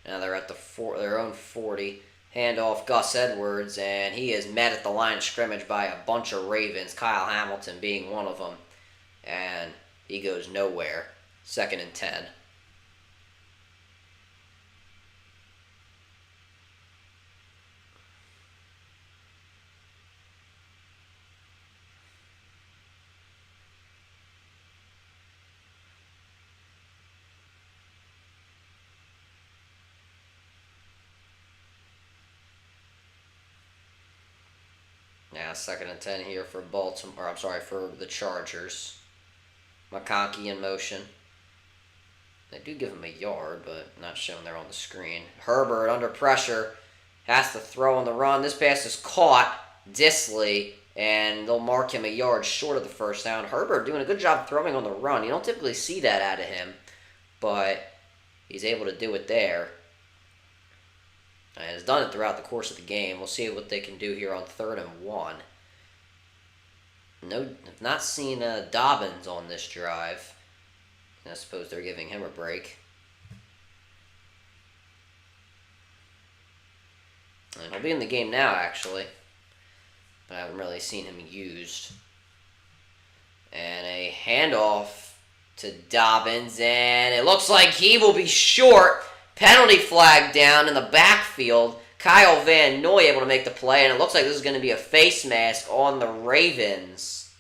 Now they're at their own 40. Handoff, Gus Edwards, and he is met at the line of scrimmage by a bunch of Ravens, Kyle Hamilton being one of them. And he goes nowhere. 2nd and 10. Now 2nd and 10 here for for the Chargers. McConkey in motion. They do give him a yard, but not shown there on the screen. Herbert under pressure. Has to throw on the run. This pass is caught. Disley. And they'll mark him a yard short of the 1st down. Herbert doing a good job throwing on the run. You don't typically see that out of him. But he's able to do it there. And has done it throughout the course of the game. We'll see what they can do here on 3rd and 1. No, I've not seen Dobbins on this drive. I suppose they're giving him a break. And he'll be in the game now, actually. But I haven't really seen him used. And a handoff to Dobbins. And it looks like he will be short. Penalty flag down in the backfield. Kyle Van Noy able to make the play, and it looks like this is going to be a face mask on the Ravens,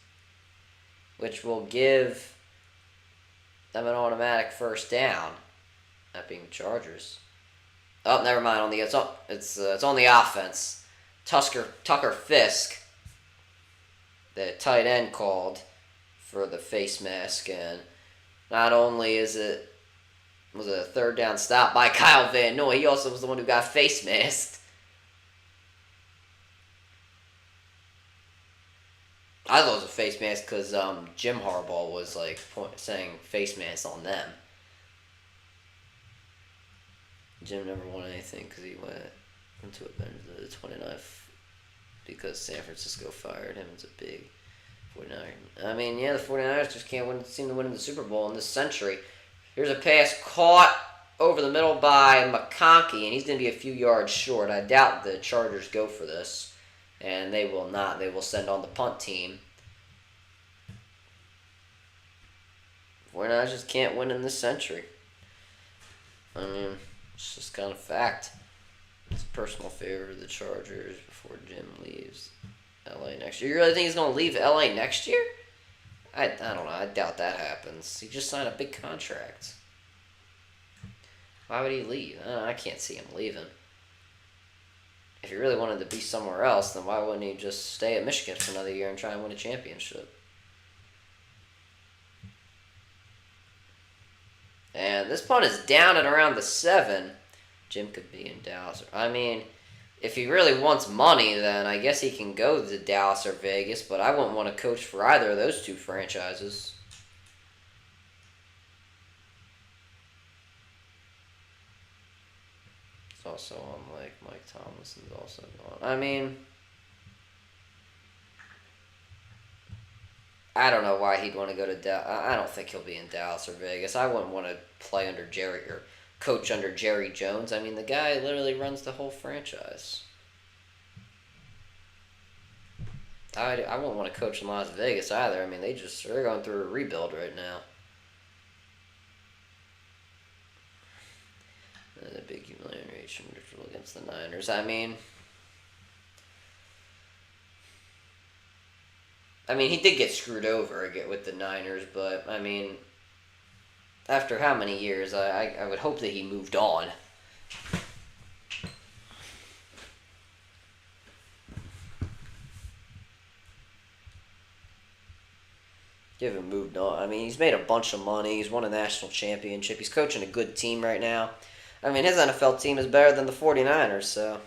which will give them an automatic 1st down. That being the Chargers. Oh, never mind. It's on the offense. Tucker Fisk, the tight end, called for the face mask, and not only was it a 3rd down stop by Kyle Van Noy, he also was the one who got face masked. I thought it was a face mask because Jim Harbaugh was saying face mask on them. Jim never won anything because he went to the 29th because San Francisco fired him. It's a big 49er. I mean, yeah, the 49ers just can't seem to win in the Super Bowl in this century. Here's a pass caught over the middle by McConkey, and he's going to be a few yards short. I doubt the Chargers go for this, and they will not. They will send on the punt team. 49ers just can't win in this century. I mean, it's just kind of fact. It's a personal favor of the Chargers before Jim leaves LA next year. You really think he's going to leave LA next year? I don't know. I doubt that happens. He just signed a big contract. Why would he leave? I can't see him leaving. If he really wanted to be somewhere else, then why wouldn't he just stay at Michigan for another year and try and win a championship? And this punt is down at around the 7. Jim could be in Dallas. I mean, if he really wants money, then I guess he can go to Dallas or Vegas, but I wouldn't want to coach for either of those two franchises. It's also on, Mike Tomlinson's also gone. I mean, I don't know why he'd want to go to Dallas. I don't think he'll be in Dallas or Vegas. I wouldn't want to play under Jerry or coach under Jerry Jones. I mean, the guy literally runs the whole franchise. I wouldn't want to coach in Las Vegas either. I mean, they're going through a rebuild right now. The big humiliation against the Niners. I mean, he did get screwed over again with the Niners, but I mean, after how many years? I would hope that he moved on. Give him moved on. I mean, he's made a bunch of money. He's won a national championship. He's coaching a good team right now. I mean, his NFL team is better than the 49ers, so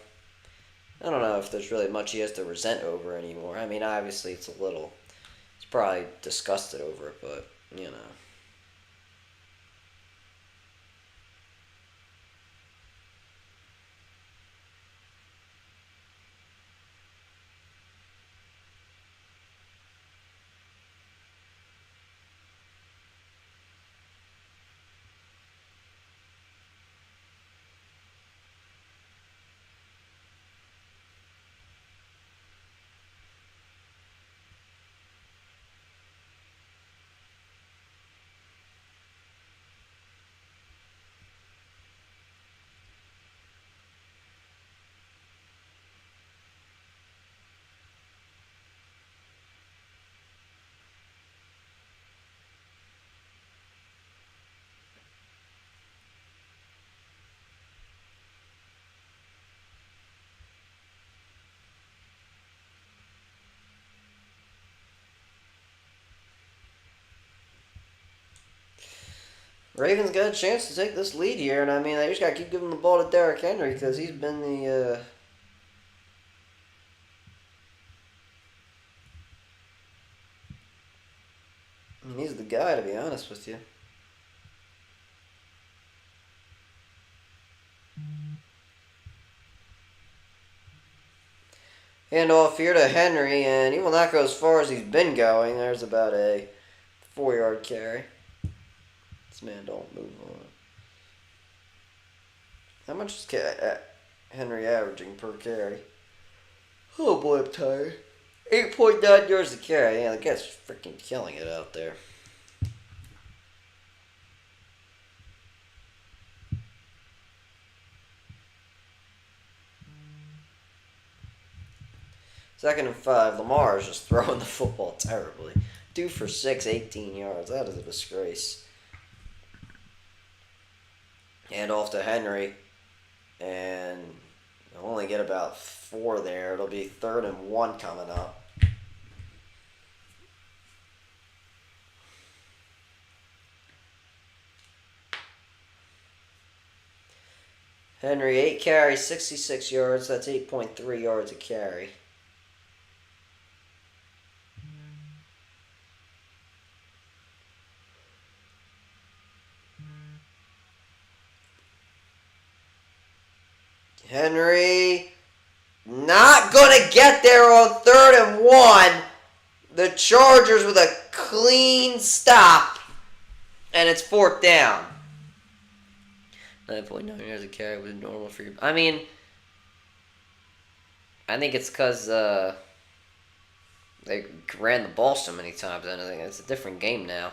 I don't know if there's really much he has to resent over anymore. I mean, obviously, he's probably disgusted over it, but, you know. Ravens got a chance to take this lead here, and I mean, they just got to keep giving the ball to Derrick Henry because he's been he's the guy, to be honest with you. Hand off here to Henry, and he will not go as far as he's been going. There's about a 4-yard carry. This man don't move on. How much is Henry averaging per carry? Oh boy, I'm tired. 8.9 yards a carry. Yeah, the guy's freaking killing it out there. Second and 5. Lamar is just throwing the football terribly. 2 for 6, 18 yards. That is a disgrace. Hand off to Henry. And they'll only get about 4 there. It'll be 3rd and 1 coming up. Henry, 8 carries, 66 yards. That's 8.3 yards a carry. Henry, not going to get there on 3rd and 1. The Chargers with a clean stop. And it's 4th down. 9.9 yards a carry was normal for you. I mean, I think it's because they ran the ball so many times. I think it's a different game now.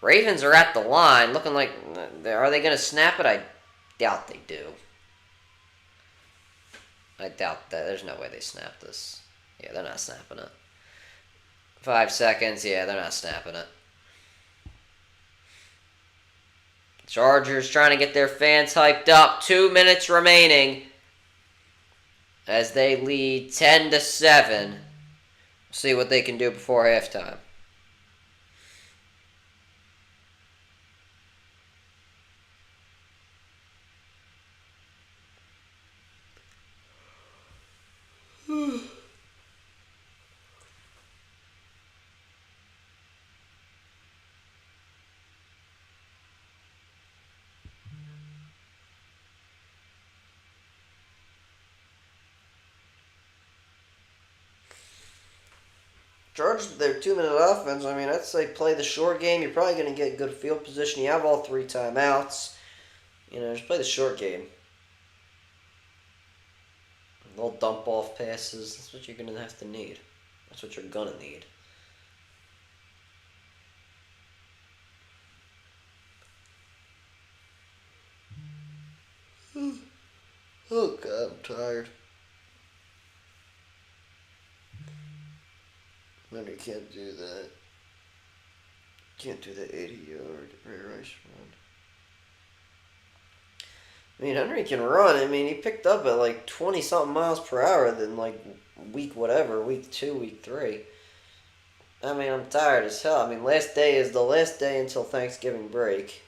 Ravens are at the line, looking like, are they going to snap it? I doubt they do. I doubt that. There's no way they snap this. Yeah, they're not snapping it. 5 seconds. Yeah, they're not snapping it. Chargers trying to get their fans hyped up. 2 minutes remaining as they lead 10-7. See what they can do before halftime. Chargers with their 2-minute offense, I mean, I'd say play the short game. You're probably going to get good field position. You have all 3 timeouts. You know, just play the short game. Little dump-off passes. That's what you're going to have to need. That's what you're gonna need. Oh God, I'm tired. Man, you can't do that. Can't do the 80-yard Ray Rice run. I mean, Henry can run. I mean, he picked up at like 20-something miles per hour than like week 2, week 3. I mean, I'm tired as hell. I mean, last day is the last day until Thanksgiving break.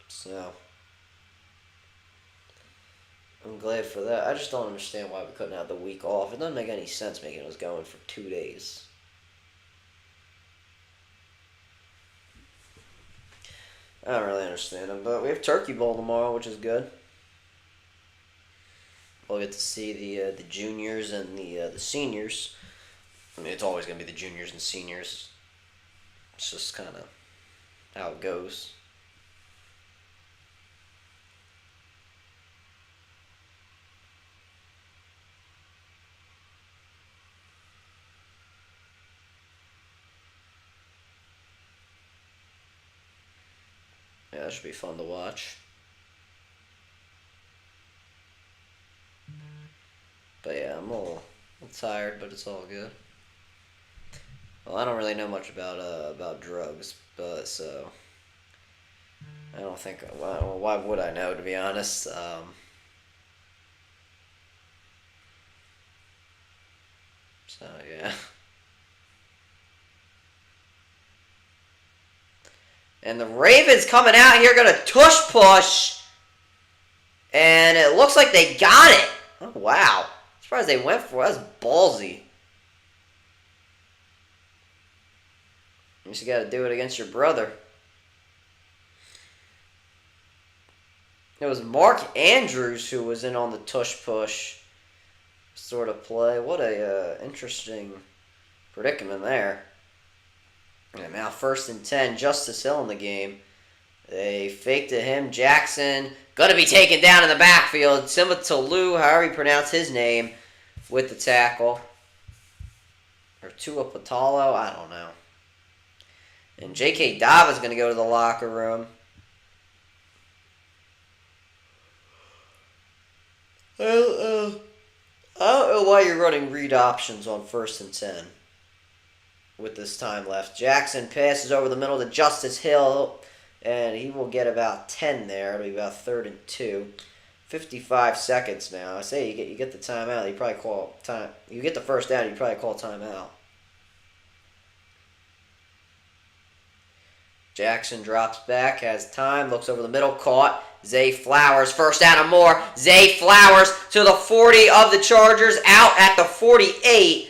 So, I'm glad for that. I just don't understand why we couldn't have the week off. It doesn't make any sense making us going for 2 days. I don't really understand them, but we have Turkey Bowl tomorrow, which is good. We'll get to see the juniors and the seniors. I mean, it's always going to be the juniors and seniors. It's just kind of how it goes. Yeah, that should be fun to watch. But yeah, I'm tired, but it's all good. Well, I don't really know much about drugs, but so I don't think. Well, why would I know? To be honest, so yeah. And the Ravens coming out here going to tush push, and it looks like they got it. Oh wow! Surprised they went for it. That's ballsy. You just got to do it against your brother. It was Mark Andrews who was in on the tush push sort of play. What a interesting predicament there. And now 1st and 10, Justice Hill in the game. They faked to him. Jackson going to be taken down in the backfield. Simatolu, however you pronounce his name, with the tackle. Or Tua Patalo, I don't know. And J.K. Dobbins going to go to the locker room. I don't know why you're running read options on 1st and 10 with this time left. Jackson passes over the middle to Justice Hill, and he will get about 10 there. It'll be about 3rd and 2. 55 seconds now. I say you get the timeout. You probably call time. You get the first down. You probably call timeout. Jackson drops back, has time, looks over the middle, caught. Zay Flowers, first down and more. Zay Flowers to the 40 of the Chargers, out at the 48.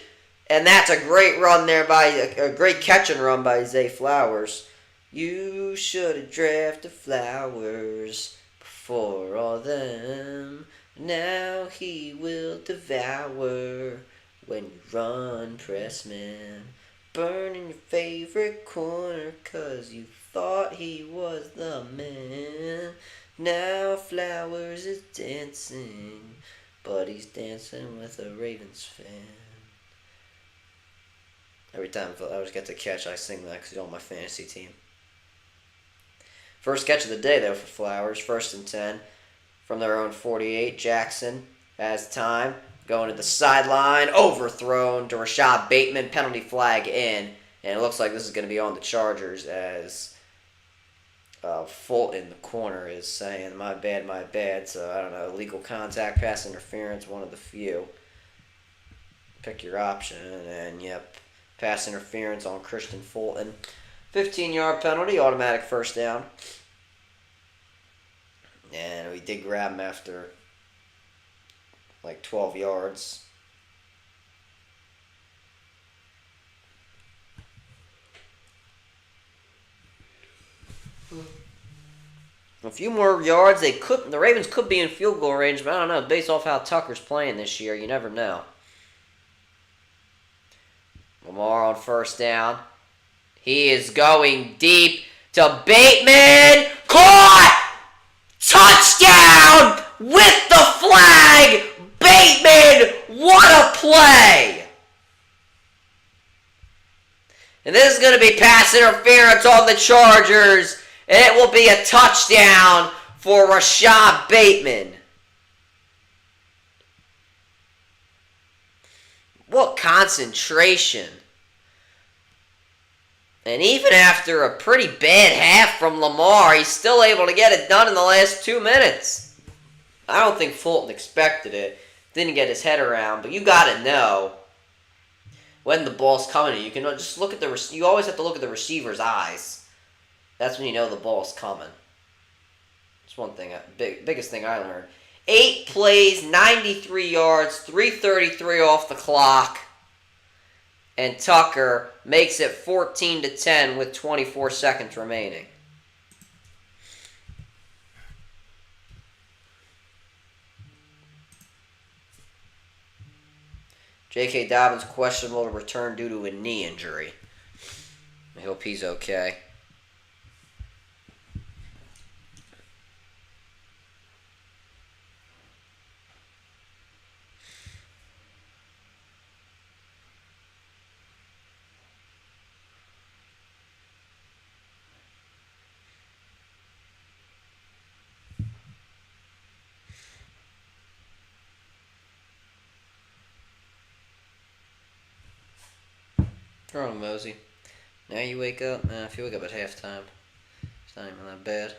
And that's a great run there by, a great catch and run by Zay Flowers. You should have drafted Flowers before all them. Now he will devour when you run, press man. Burning your favorite corner 'cause you thought he was the man. Now Flowers is dancing, but he's dancing with a Ravens fan. Every time Flowers gets a catch, I sing that because he's on my fantasy team. First catch of the day, though, for Flowers. 1st and 10 from their own 48. Jackson has time. Going to the sideline. Overthrown to Rashad Bateman. Penalty flag in. And it looks like this is going to be on the Chargers as Fulton, the corner, is saying, my bad, my bad. So, I don't know, illegal contact, pass interference, one of the few. Pick your option. And, yep, pass interference on Christian Fulton. 15-yard penalty, automatic first down. And we did grab him after like 12 yards. A few more yards. The Ravens could be in field goal range, but I don't know. Based off how Tucker's playing this year, you never know. Lamar on first down. He is going deep to Bateman. Caught! Touchdown! With the flag! Bateman! What a play! to be pass interference on the Chargers. And it will be a touchdown for Rashad Bateman. What concentration. And even after a pretty bad half from Lamar, he's still able to get it done in the last 2 minutes. I don't think Fulton expected it. Didn't get his head around, but you got to know when the ball's coming. You can just look at you always have to look at the receiver's eyes. That's when you know the ball's coming. That's one thing, biggest thing I learned. 8 plays, 93 yards, 3:33 off the clock. And Tucker makes it 14-10 with 24 seconds remaining. J.K. Dobbins questionable to return due to a knee injury. I hope he's okay. What's wrong, Mosey? Now you wake up? Nah, if you wake up at halftime, it's not even that bad.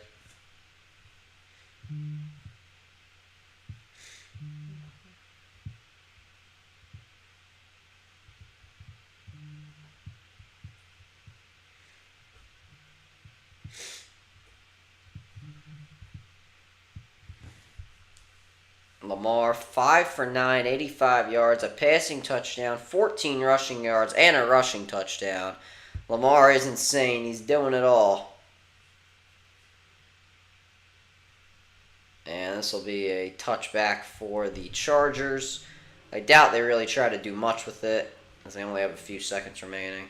Lamar, 5 for 9, 85 yards, a passing touchdown, 14 rushing yards, and a rushing touchdown. Lamar is insane. He's doing it all. And this will be a touchback for the Chargers. I doubt they really try to do much with it, as they only have a few seconds remaining.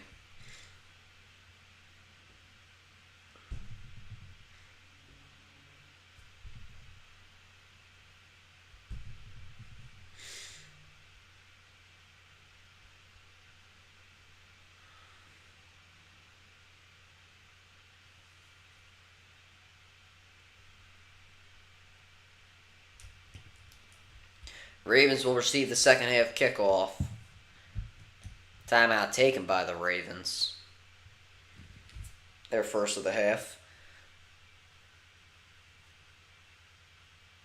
Ravens will receive the second half kickoff. Timeout taken by the Ravens. Their first of the half.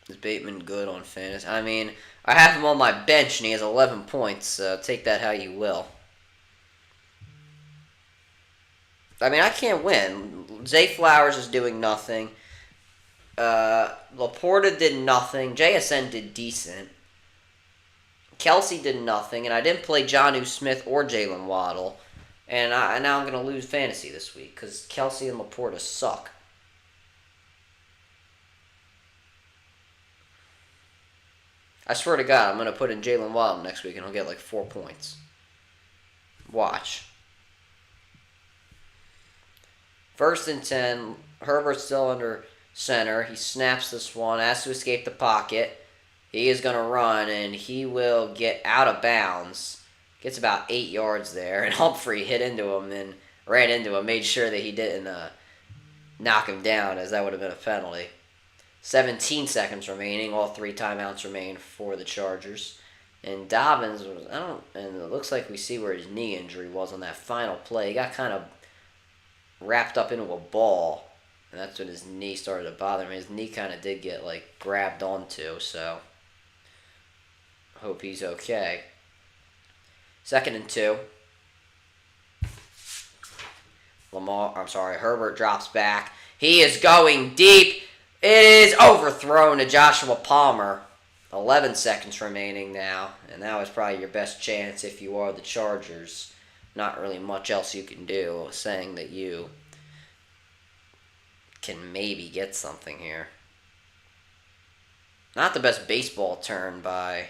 Is Bateman good on fantasy? I mean, I have him on my bench and he has 11 points. Take that how you will. I mean, I can't win. Zay Flowers is doing nothing. Laporta did nothing. JSN did decent. Kelsey did nothing, and I didn't play Jonnu Smith or Jalen Waddle, and now I'm going to lose fantasy this week because Kelsey and Laporta suck. I swear to God, I'm going to put in Jalen Waddle next week, and he'll get like 4 points. Watch. 1st and 10. Herbert's still under center. He snaps this one, has to escape the pocket. He is going to run, and he will get out of bounds. Gets about 8 yards there, and Humphrey hit into him and ran into him. Made sure that he didn't knock him down, as that would have been a penalty. 17 seconds remaining. All 3 timeouts remain for the Chargers. And Dobbins, and it looks like we see where his knee injury was on that final play. He got kind of wrapped up into a ball, and that's when his knee started to bother him. His knee kind of did get, grabbed onto, so hope he's okay. 2nd and 2. Herbert drops back. He is going deep. It is overthrown to Joshua Palmer. 11 seconds remaining now, and that was probably your best chance if you are the Chargers. Not really much else you can do, saying that you can maybe get something here. Not the best baseball turn by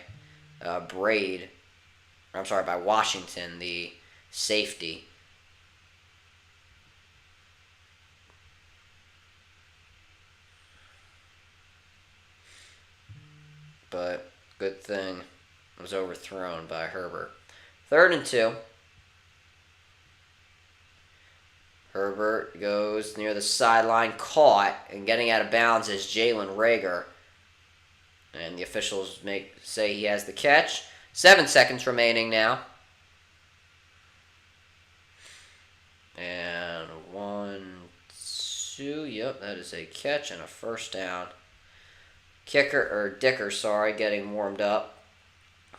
by Washington, the safety. But good thing it was overthrown by Herbert. 3rd and 2. Herbert goes near the sideline, caught, and getting out of bounds is Jalen Reagor. And the officials say he has the catch. 7 seconds remaining now. And 1, 2. Yep, that is a catch and a first down. Dicker, getting warmed up.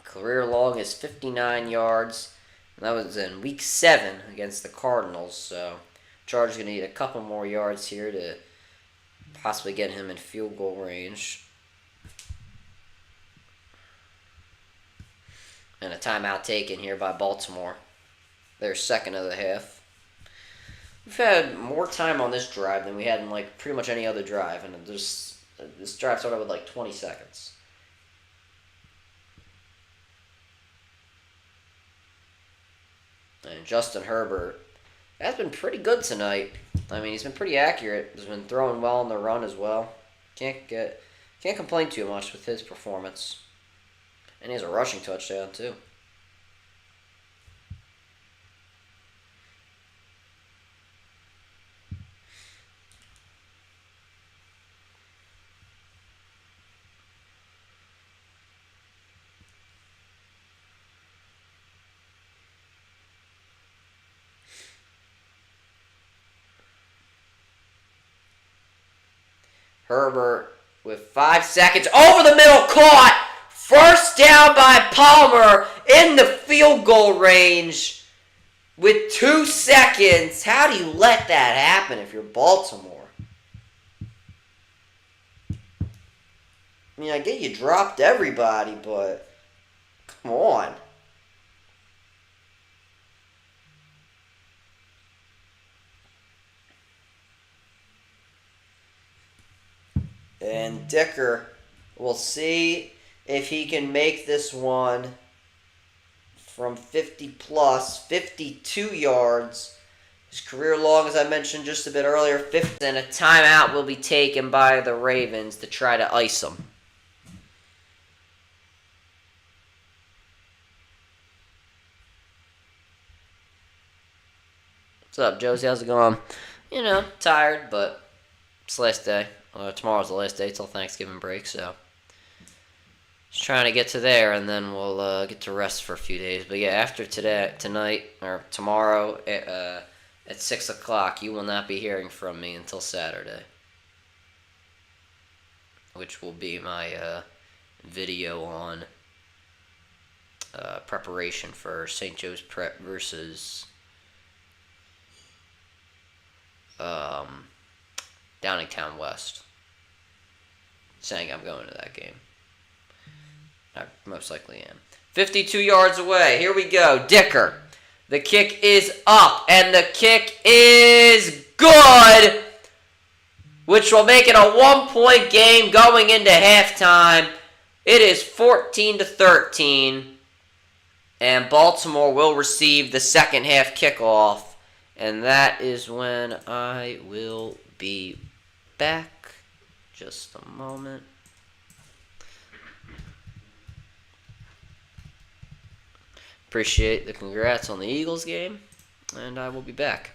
Career long is 59 yards. And that was in week 7 against the Cardinals. So Chargers going to need a couple more yards here to possibly get him in field goal range. And a timeout taken here by Baltimore. Their second of the half. We've had more time on this drive than we had in pretty much any other drive. And this drive started with 20 seconds. And Justin Herbert has been pretty good tonight. I mean, he's been pretty accurate. He's been throwing well on the run as well. Can't complain too much with his performance. And he has a rushing touchdown, too. Herbert with 5 seconds over the middle, caught. First down by Palmer in the field goal range with 2 seconds. How do you let that happen if you're Baltimore? I mean, I get you dropped everybody, but come on. And Dicker, we'll see if he can make this one from 50 plus, 52 yards. His career long, as I mentioned just a bit earlier, 50. And a timeout will be taken by the Ravens to try to ice him. What's up, Josie? How's it going? Tired, but it's the last day. Tomorrow's the last day till Thanksgiving break, so just trying to get to there, and then we'll get to rest for a few days. But yeah, after tonight, or tomorrow at 6 o'clock, you will not be hearing from me until Saturday, which will be my video on preparation for St. Joe's Prep versus Downingtown West. Saying I'm going to that game. I most likely am. 52 yards away. Here we go. Dicker. The kick is up, and the kick is good, which will make it a 1-point game going into halftime. It is 14-13, and Baltimore will receive the second half kickoff, and that is when I will be back. Just a moment. Appreciate the congrats on the Eagles game, and I will be back.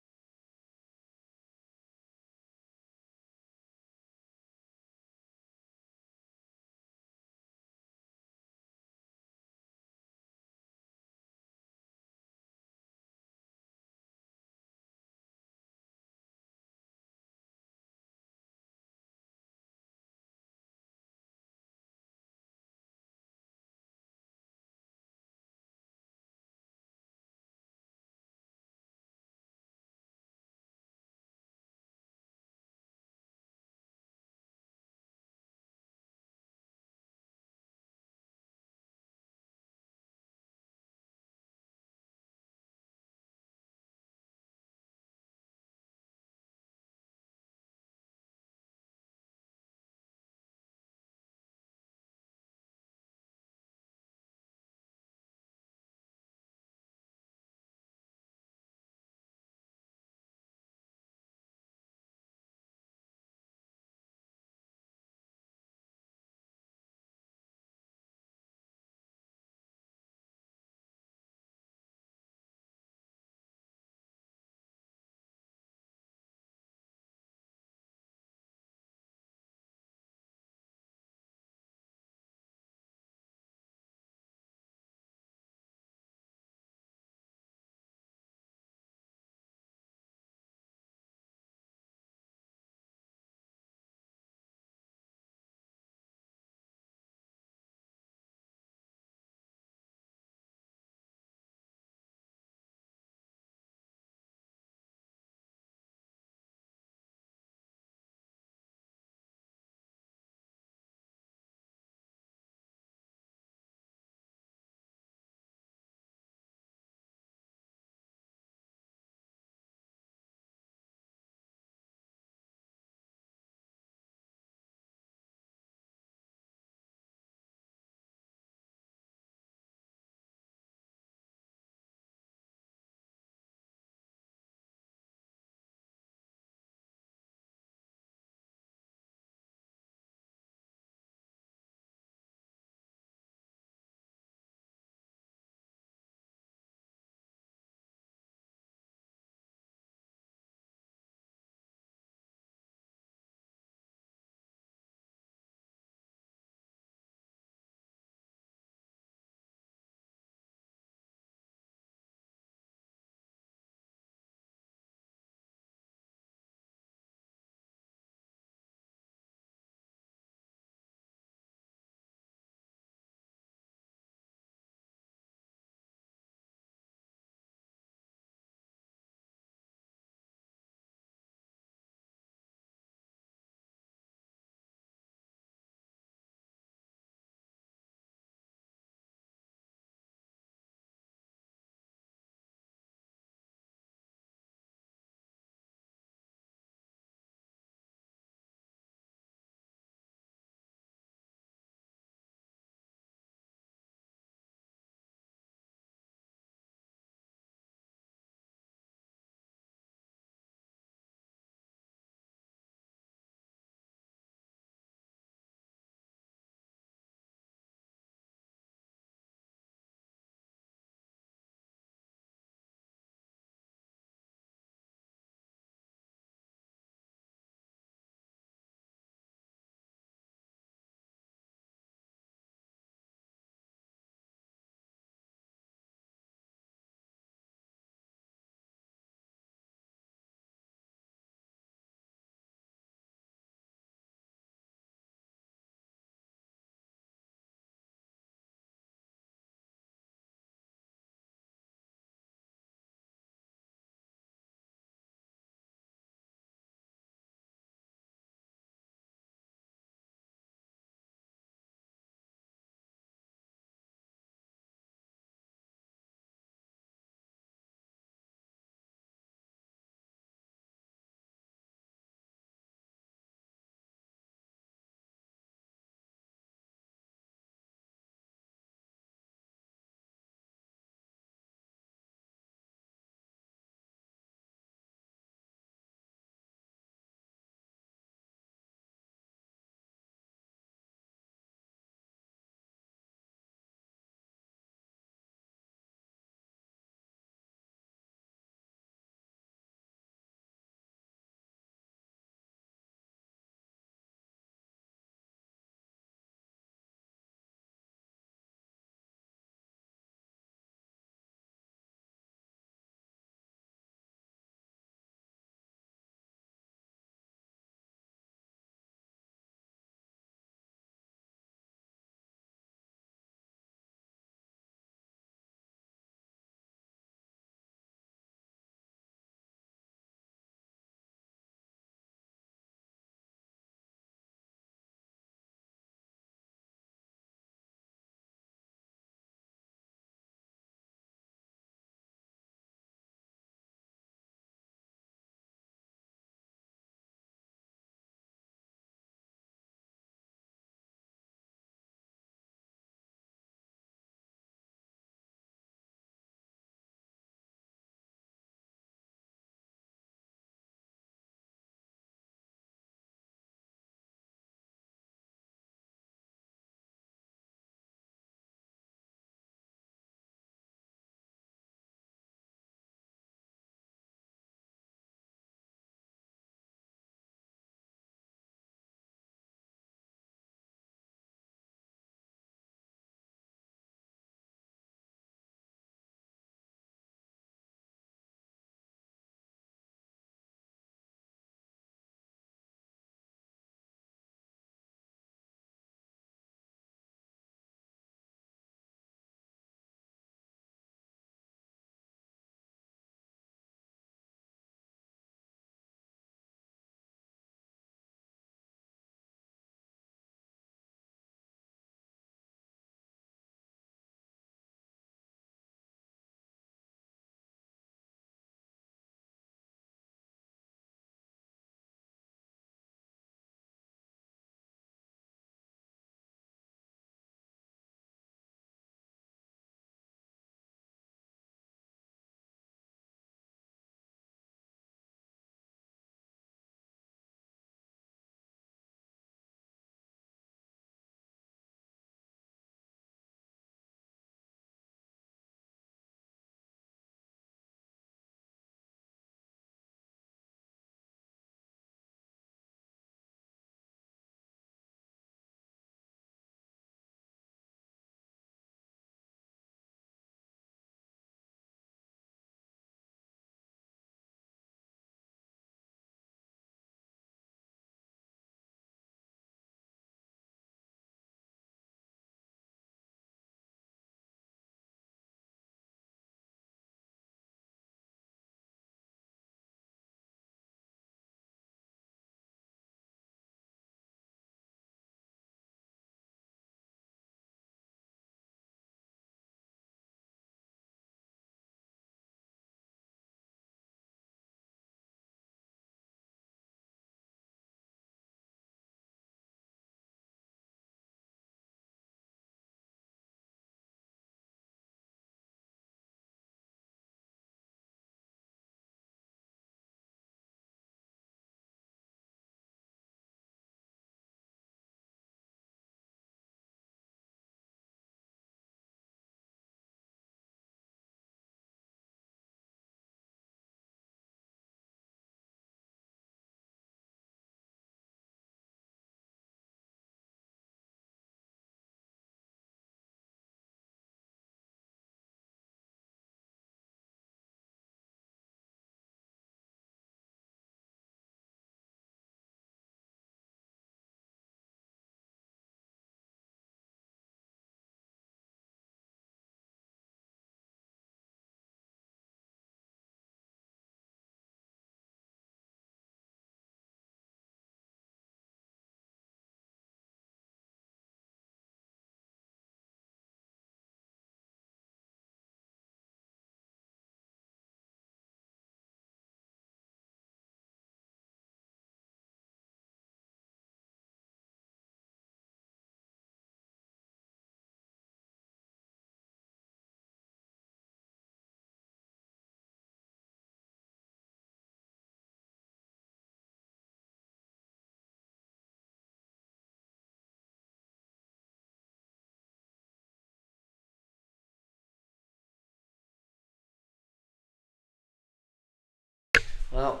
Well,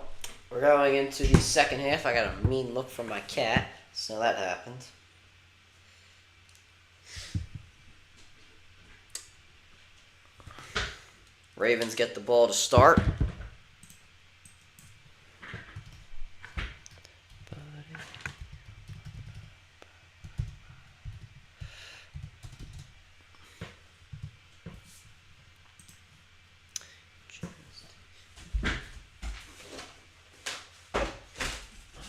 we're going into the second half. I got a mean look from my cat, so that happened. Ravens get the ball to start.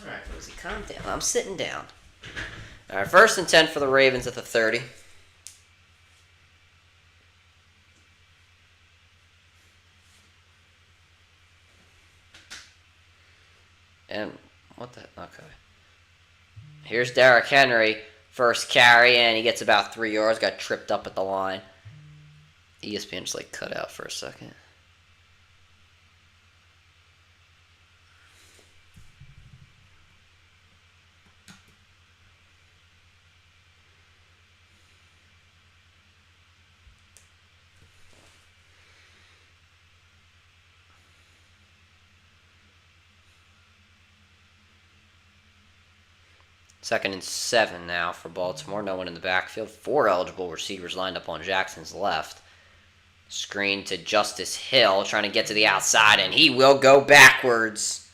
Alright, Rosie, calm down. I'm sitting down. Alright, 1st and 10 for the Ravens at the 30. And what the? Okay. Here's Derrick Henry, first carry, and he gets about 3 yards. Got tripped up at the line. ESPN just like cut out for a second. Second and 7 now for Baltimore. No one in the backfield. 4 eligible receivers lined up on Jackson's left. Screen to Justice Hill, trying to get to the outside, and he will go backwards.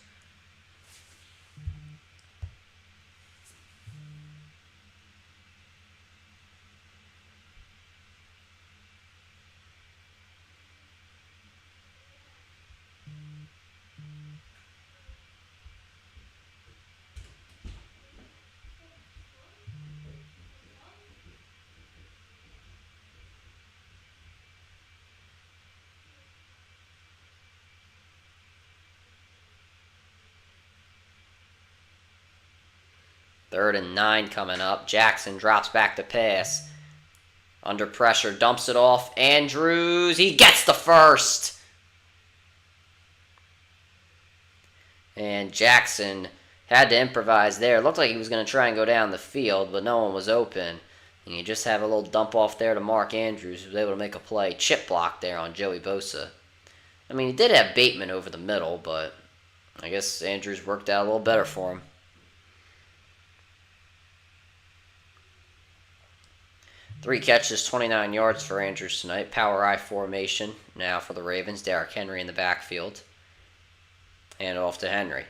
Third and 9 coming up. Jackson drops back to pass. Under pressure, dumps it off. Andrews, he gets the first. And Jackson had to improvise there. It looked like he was going to try and go down the field, but no one was open. And you just have a little dump off there to Mark Andrews, who was able to make a play. Chip block there on Joey Bosa. I mean, he did have Bateman over the middle, but I guess Andrews worked out a little better for him. 3 catches, 29 yards for Andrews tonight. Power I formation now for the Ravens. Derrick Henry in the backfield. And off to Henry.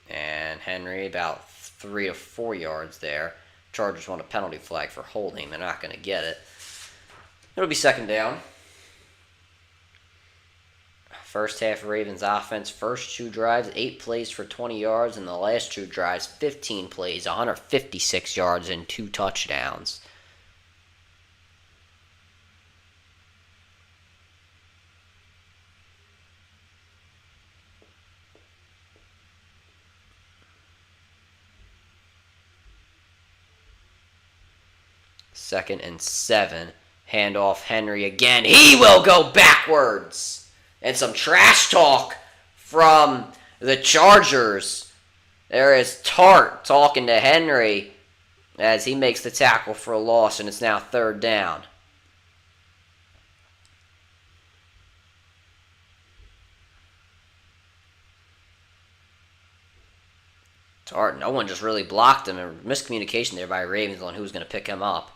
And Henry about 3 to 4 yards there. Chargers want a penalty flag for holding. They're not going to get it. It'll be second down. First half of Ravens offense. First 2 drives, 8 plays for 20 yards. And the last 2 drives, 15 plays, 156 yards and 2 touchdowns. Second and 7. Handoff Henry again. He will go backwards. And some trash talk from the Chargers. There is Tart talking to Henry as he makes the tackle for a loss, and it's now 3rd down. Tart, no one just really blocked him. A miscommunication there by Ravens on who was going to pick him up.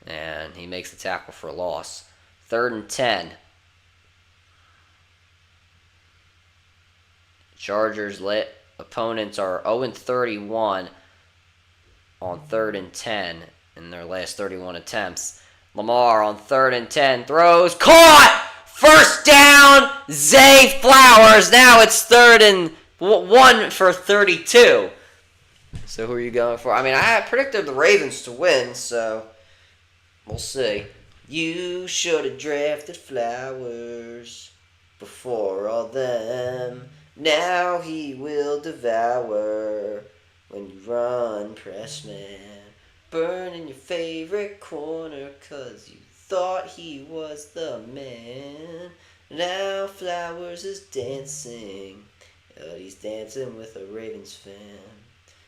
And he makes the tackle for a loss. 3rd and 10. Chargers opponents are 0-31 on 3rd and 10 in their last 31 attempts. Lamar on 3rd and 10 throws. Caught! First down, Zay Flowers. Now it's 3rd and 1 for 32. So who are you going for? I mean, I predicted the Ravens to win, so we'll see. You should have drafted Flowers before all them. Now he will devour when you run press man. Burn in your favorite corner 'cause you thought he was the man. Now Flowers is dancing. But he's dancing with a Ravens fan.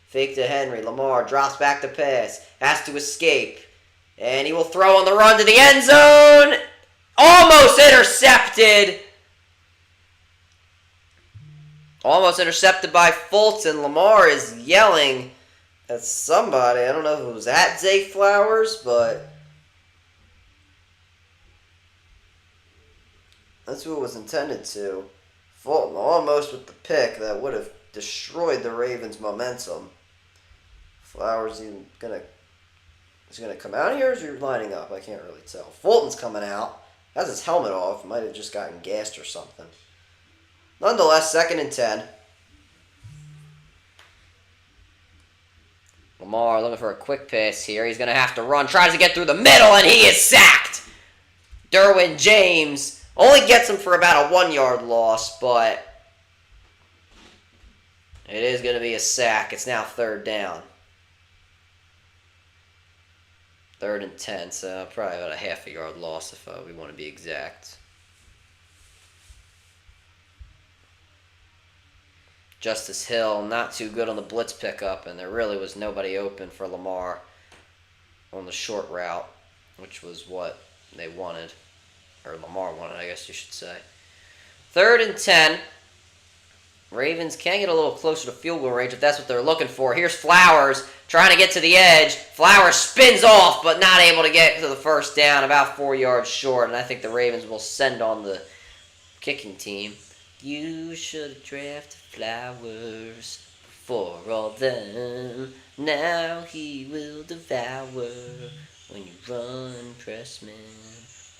Fake to Henry. Lamar drops back to pass. Has to escape. And he will throw on the run to the end zone. Almost intercepted. Almost intercepted by Fulton. Lamar is yelling at somebody. I don't know if it was at Zay Flowers, but that's who it was intended to. Fulton almost with the pick that would have destroyed the Ravens' momentum. Flowers even is gonna come out here, or is he lining up? I can't really tell. Fulton's coming out. Has his helmet off. Might have just gotten gassed or something. Nonetheless, 2nd and 10. Lamar looking for a quick pass here. He's going to have to run. Tries to get through the middle, and he is sacked. Derwin James only gets him for about a 1-yard loss, but it is going to be a sack. It's now 3rd down. 3rd and 10, so probably about a half-a-yard loss if we want to be exact. Justice Hill, not too good on the blitz pickup, and there really was nobody open for Lamar on the short route, which was what they wanted, or Lamar wanted, I guess you should say. 3rd and 10. Ravens can get a little closer to field goal range if that's what they're looking for. Here's Flowers trying to get to the edge. Flowers spins off, but not able to get to the 1st down, about 4 yards short, and I think the Ravens will send on the kicking team. You should have drafted Flowers before all them. Now he will devour when you run, press man.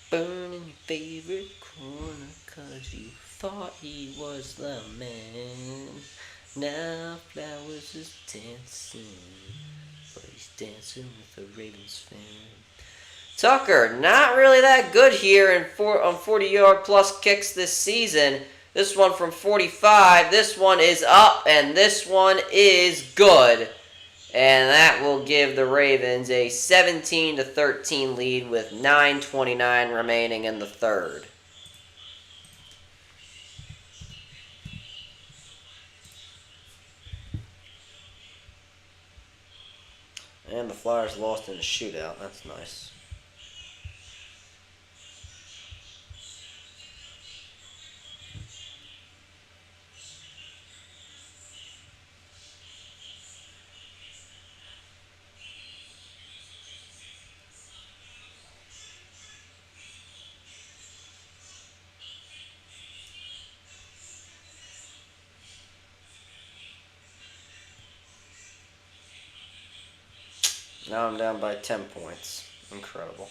Burn in your favorite corner 'cause you thought he was the man. Now Flowers is dancing, but he's dancing with a Ravens fan. Tucker, not really that good here on 40-yard plus kicks this season. This one from 45. This one is up, and this one is good. And that will give the Ravens a 17-13 lead with 9:29 remaining in the 3rd. And the Flyers lost in a shootout. That's nice. Now I'm down by 10 points. Incredible.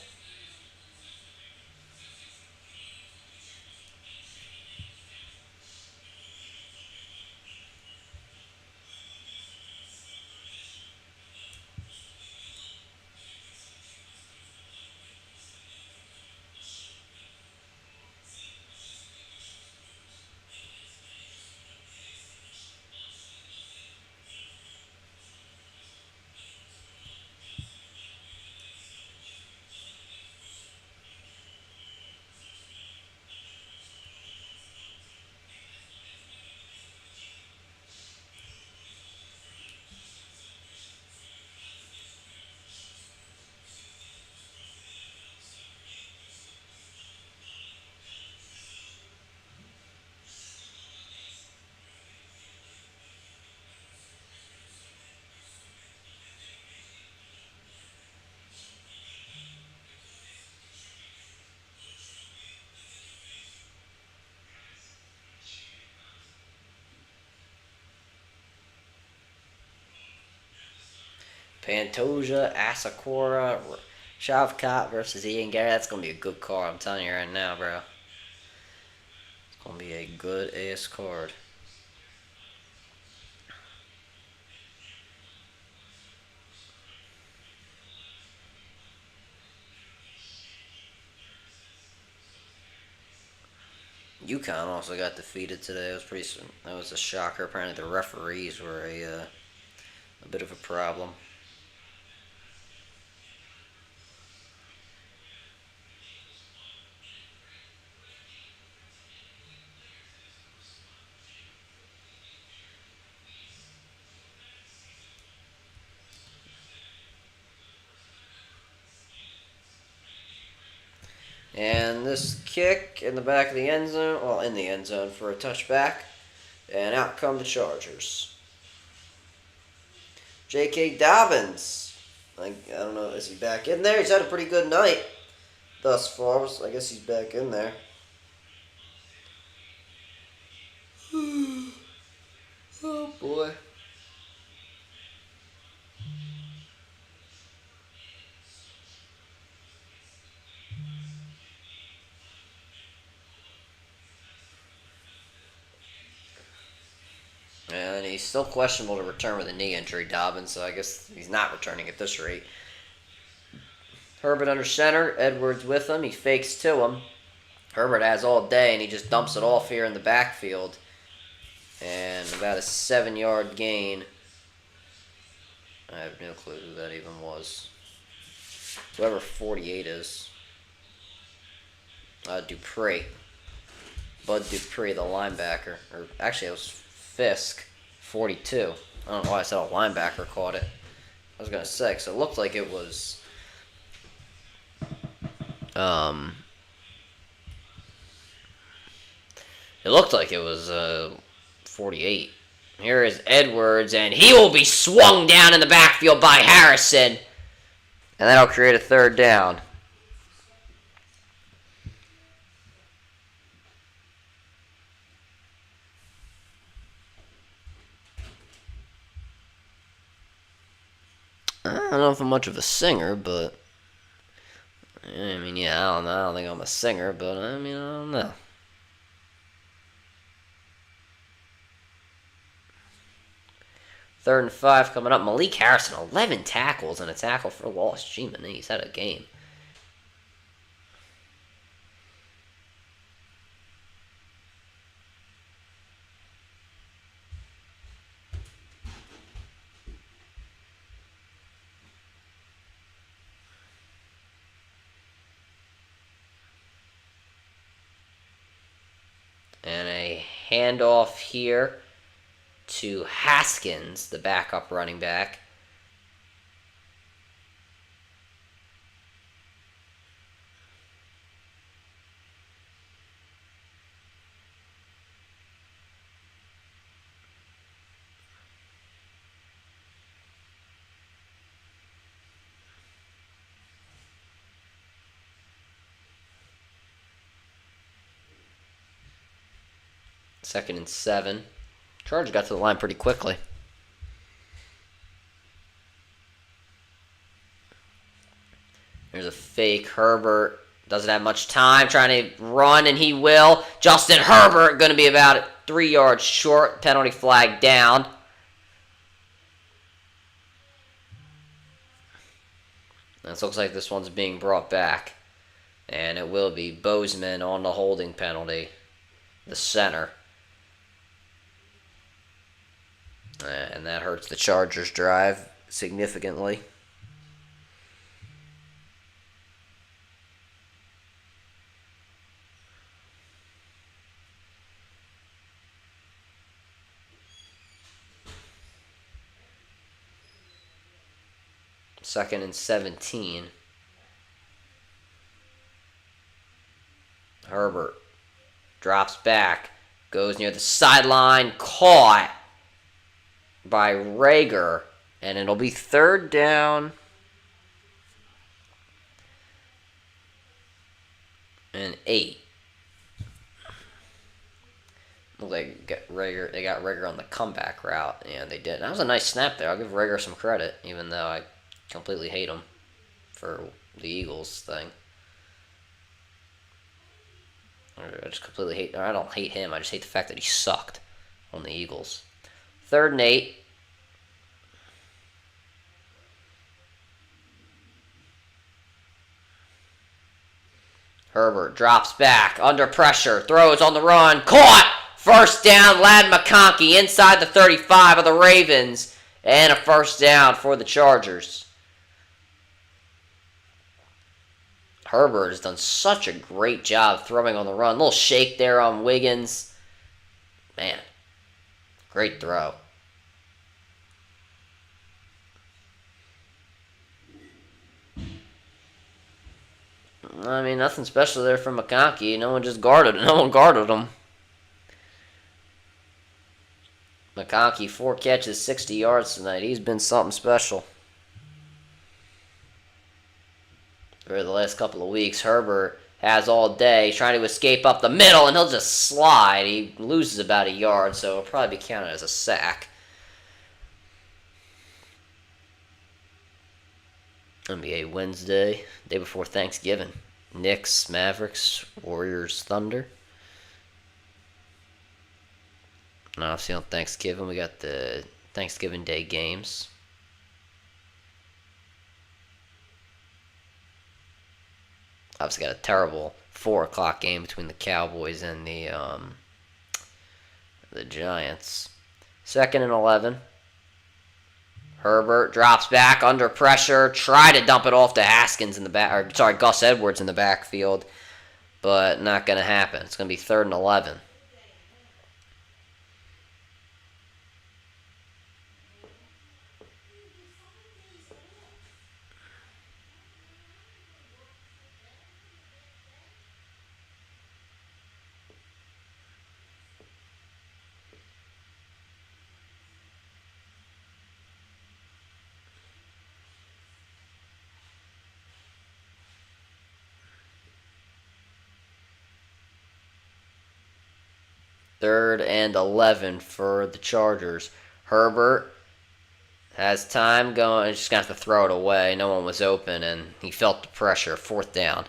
Pantoja, Asakura, Shavkat versus Ian Gary. That's going to be a good card. I'm telling you right now, bro. It's going to be a good-ass card. UConn also got defeated today. It was that was a shocker. Apparently the referees were a bit of a problem. And this kick in the back of the end zone, well, in the end zone for a touchback, And out come the Chargers. J.K. Dobbins. I don't know, is he back in there? He's had a pretty good night thus far, so I guess he's back in there. Oh, boy. And he's still questionable to return with a knee injury, Dobbins, so I guess he's not returning at this rate. Herbert under center, Edwards with him, he fakes to him. Herbert has all day, and he just dumps it off here in the backfield. And about a 7-yard gain. I have no clue who that even was. Whoever 48 is. Dupree. Bud Dupree, the linebacker. Or actually, it was Fisk, 42. I don't know why I said a linebacker caught it. I was going to say, because it looked like it was... It looked like it was 48. Here is Edwards, and he will be swung down in the backfield by Harrison. And that'll create a third down. I don't know if I'm much of a singer, but... I mean, yeah, I don't know. I don't think I'm a singer, but I mean, I don't know. Third and 5 coming up. Malik Harrison, 11 tackles and a tackle for loss. Gee, man, he's had a game. And a handoff here to Haskins, the backup running back. Second and 7. Chargers got to the line pretty quickly. There's a fake. Herbert doesn't have much time, trying to run, and he will. Justin Herbert going to be about 3 yards short. Penalty flag down. This looks like this one's being brought back. And it will be Bozeman on the holding penalty. The center. And that hurts the Chargers' drive significantly. Second and 17. Herbert drops back, goes near the sideline, caught by Rager, and it'll be third down and 8. Well, they got Rager on the comeback route, and they did. That was a nice snap there. I'll give Rager some credit, even though I completely hate him for the Eagles thing. I just completely hate. I don't hate him. I just hate the fact that he sucked on the Eagles. Third and 8. Herbert drops back, under pressure, throws on the run, caught! First down, Ladd McConkey inside the 35 of the Ravens, and a first down for the Chargers. Herbert has done such a great job throwing on the run. A little shake there on Wiggins. Man, great throw. I mean, nothing special there from McConkey. No one guarded him. McConkey, 4 catches, 60 yards tonight. He's been something special. For the last couple of weeks, Herbert has all day trying to escape up the middle, and he'll just slide. He loses about a yard, so it'll probably be counted as a sack. NBA Wednesday, day before Thanksgiving. Knicks, Mavericks, Warriors, Thunder. And obviously on Thanksgiving, we got the Thanksgiving Day games. Obviously got a terrible 4 o'clock game between the Cowboys and the Giants. 2nd and 11. Herbert drops back under pressure. Try to dump it off to Haskins in the back, or sorry, Gus Edwards in the backfield, but not going to happen. It's going to be 3rd and 11. Third and 11 for the Chargers. Herbert has time going. He's just going to have to throw it away. No one was open, and he felt the pressure. 4th down.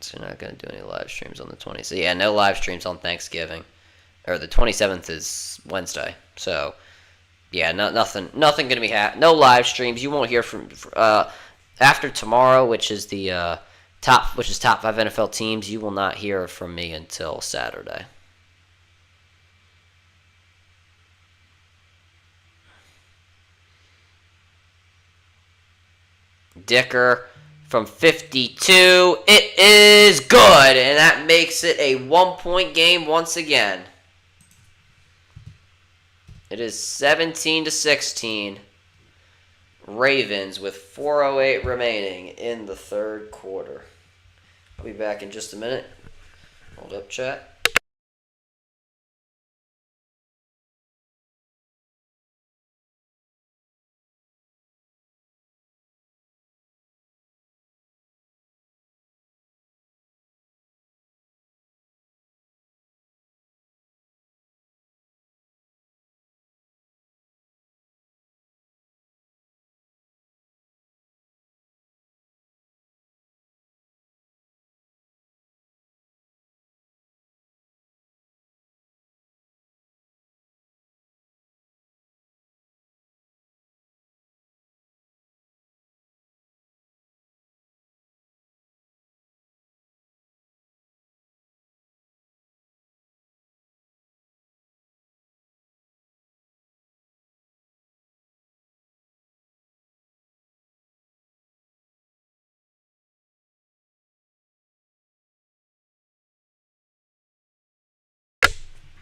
So you're not going to do any live streams on the 20th. So, yeah, no live streams on Thanksgiving. Or the 27th is Wednesday. So, yeah, nothing going to be no live streams. You won't hear from after tomorrow, which is the top 5 NFL teams. You will not hear from me until Saturday. Dicker from 52. It is good, and that makes it a 1-point game once again. It is 17-16. Ravens with 4:08 remaining in the 3rd quarter. I'll be back in just a minute. Hold up, chat.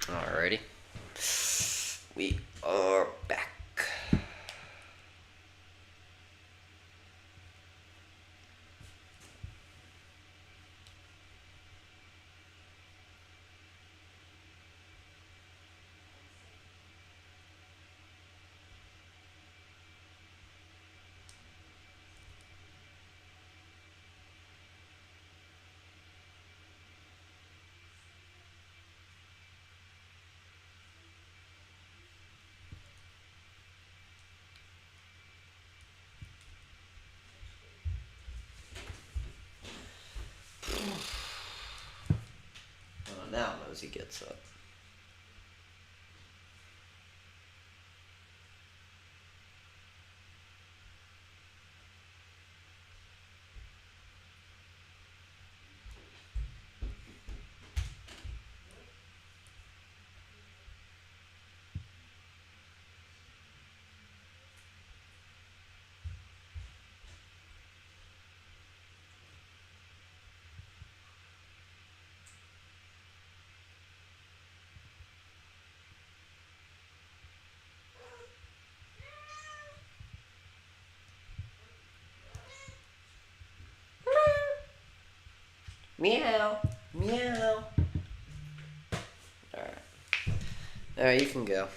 Alrighty. We are back. Now knows he gets up. Meow, meow. Alright, you can go.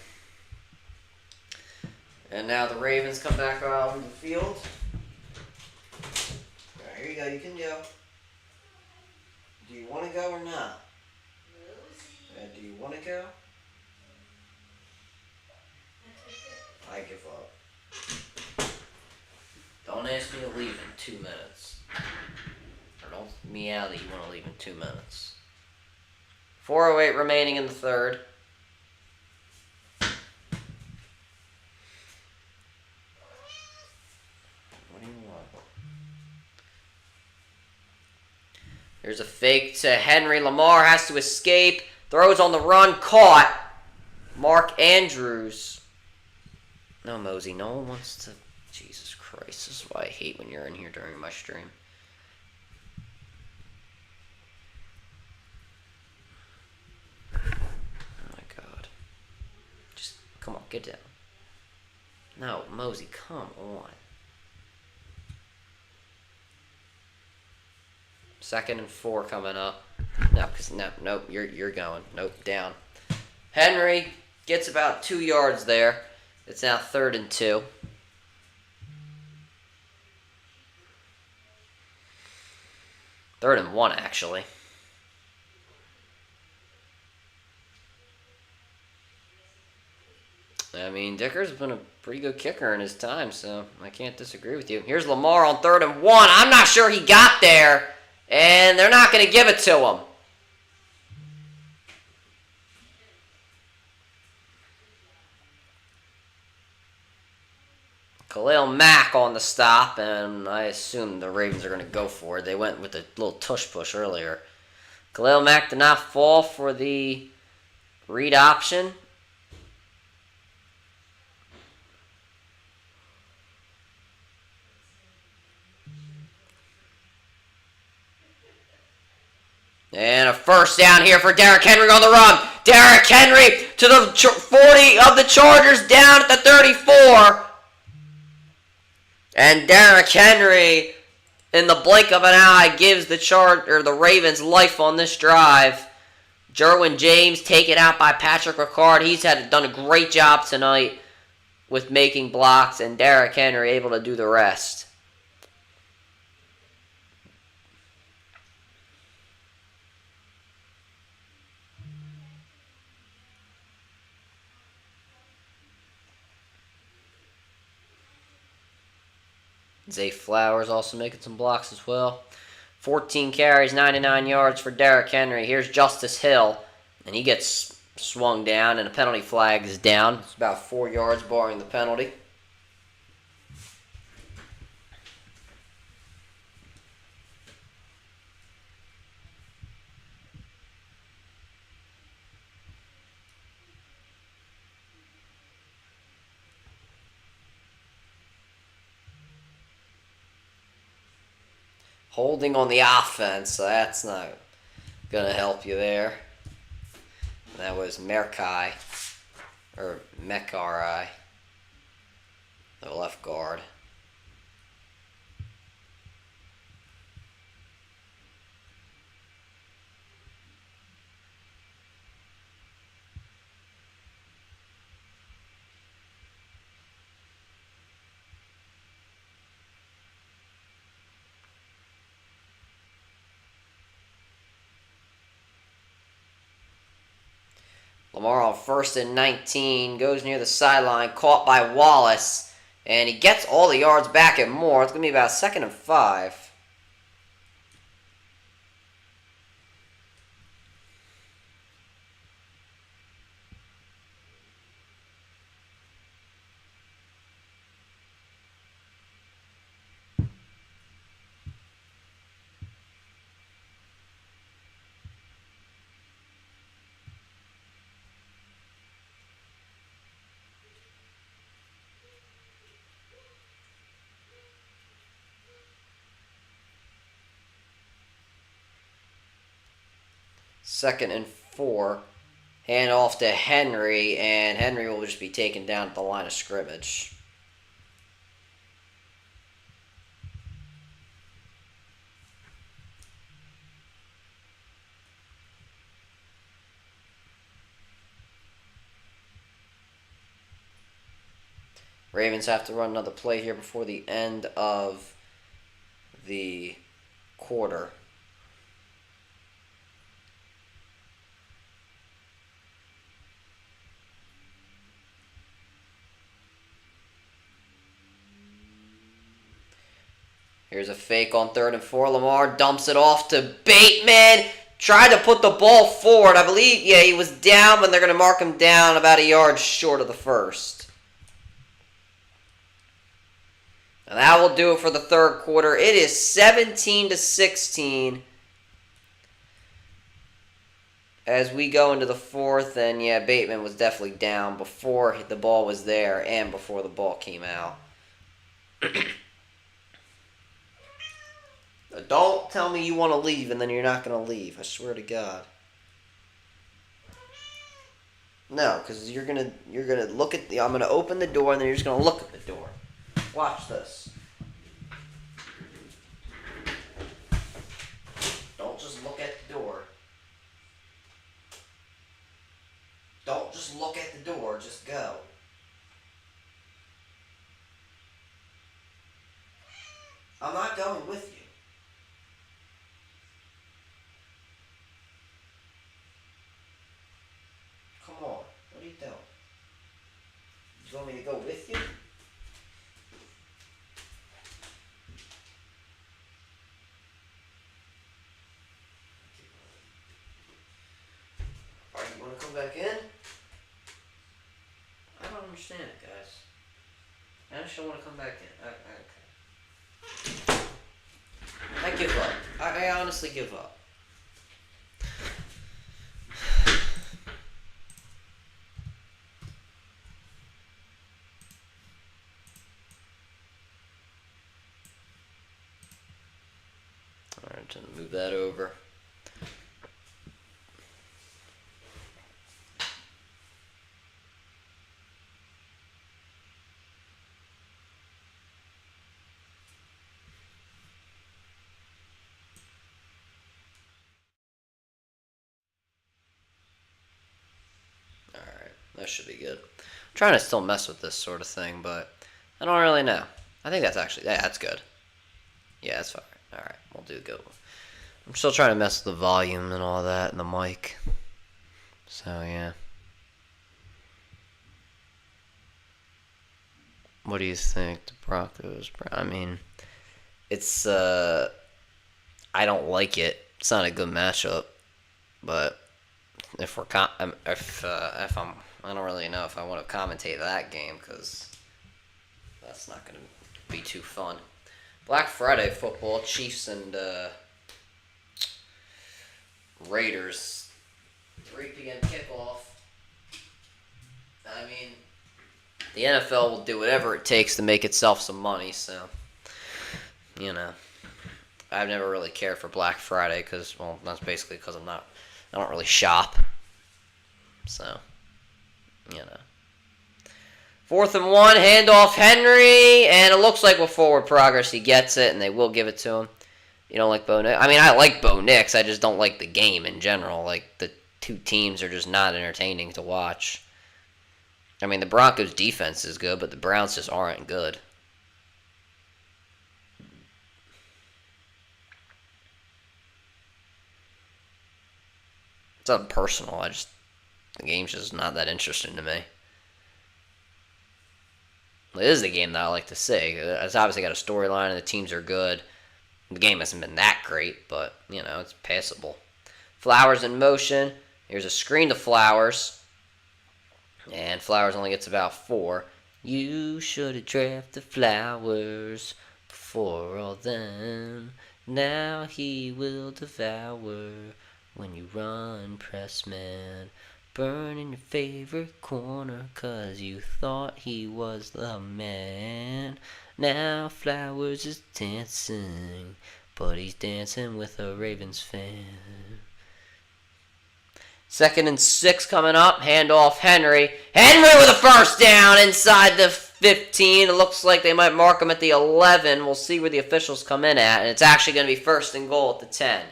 And now the Ravens come back out on the field. Alright, here you go. You can go. Do you want to go or not? Do you want to go? I give up. Don't ask me to leave in 2 minutes. Or don't meow that you want to leave in 2 minutes. 4:08 remaining in the third. What do you want? There's a fake to Henry. Lamar has to escape. Throws on the run. Caught. Mark Andrews. No, Mosey. No one wants to... Jesus Christ. This is why I hate when you're in here during my stream. Oh my God. Just, come on, get down. No, Mosey, come on. 2nd and 4 coming up. No, because nope, you're going. Nope, down. Henry gets about 2 yards there. It's now 3rd and 2. Third and 1, actually. I mean, Dicker's been a pretty good kicker in his time, so I can't disagree with you. Here's Lamar on 3rd and 1. I'm not sure he got there, and they're not going to give it to him. Khalil Mack on the stop, and I assume the Ravens are going to go for it. They went with a little tush-push earlier. Khalil Mack did not fall for the read option. And a first down here for Derrick Henry on the run. Derrick Henry to the 40 of the Chargers, down at the 34. And Derrick Henry, in the blink of an eye, gives the Ravens life on this drive. Jerwin James taken out by Patrick Ricard. He's done a great job tonight with making blocks, and Derrick Henry able to do the rest. Zay Flowers also making some blocks as well. 14 carries, 99 yards for Derrick Henry. Here's Justice Hill, and he gets swung down, and a penalty flag is down. It's about 4 yards barring the penalty. Holding on the offense, so that's not going to help you there. That was Merkai, or Mekari, the left guard. Lamar on 1st and 19, goes near the sideline, caught by Wallace, and he gets all the yards back and more. It's going to be about 2nd and 5. Second and 4. Hand off to Henry, and Henry will just be taken down at the line of scrimmage. Ravens have to run another play here before the end of the quarter. Here's a fake on 3rd and 4. Lamar dumps it off to Bateman. Tried to put the ball forward. I believe, yeah, he was down, but they're going to mark him down about a yard short of the first. And that will do it for the third quarter. It is 17-16 as we go into the fourth. And, yeah, Bateman was definitely down before the ball was there and before the ball came out. Don't tell me you want to leave and then you're not going to leave. I swear to God. No, because you're gonna look at the. I'm gonna open the door and then you're just gonna look at the door. Watch this. Don't just look at the door. Don't just look at the door. Just go. I'm not going with you. Come on. What are you doing? You want me to go with you? Alright, you want to come back in? I don't understand it, guys. I just don't want to come back in. Okay. I give up. I honestly give up. Alright, just move that over. That should be good. I'm trying to still mess with this sort of thing, but I don't really know. I think that's actually, yeah, that's good. Yeah, that's fine. Alright, we'll do good. I'm still trying to mess with the volume and all that and the mic. So, yeah. What do you think? The Broncos, I mean, it's, I don't like it. It's not a good matchup, but if we're, if I'm, I don't really know if I want to commentate that game because that's not going to be too fun. Black Friday football, Chiefs and Raiders, 3 p.m. kickoff. I mean, the NFL will do whatever it takes to make itself some money, so, you know. I've never really cared for Black Friday because, well, that's basically because I don't really shop. So, you know. 4th and 1, handoff Henry, and it looks like with forward progress he gets it, and they will give it to him. You don't like Bo Nix? I mean, I like Bo Nix, I just don't like the game in general. Like, the two teams are just not entertaining to watch. I mean, the Broncos' defense is good, but the Browns just aren't good. It's not personal, the game's just not that interesting to me. It is the game that I like to see. It's obviously got a storyline and the teams are good. The game hasn't been that great, but, you know, it's passable. Flowers in motion. Here's a screen to Flowers. And Flowers only gets about 4. You should have drafted Flowers before all then. Now he will devour when you run, press man. Burn in your favorite corner 'cause you thought he was the man. Now Flowers is dancing, but he's dancing with a Ravens fan. 2nd and 6 coming up. Handoff Henry. Henry with a first down inside the 15. It looks like they might mark him at the 11. We'll see where the officials come in at. And it's actually going to be 1st and goal at the 10.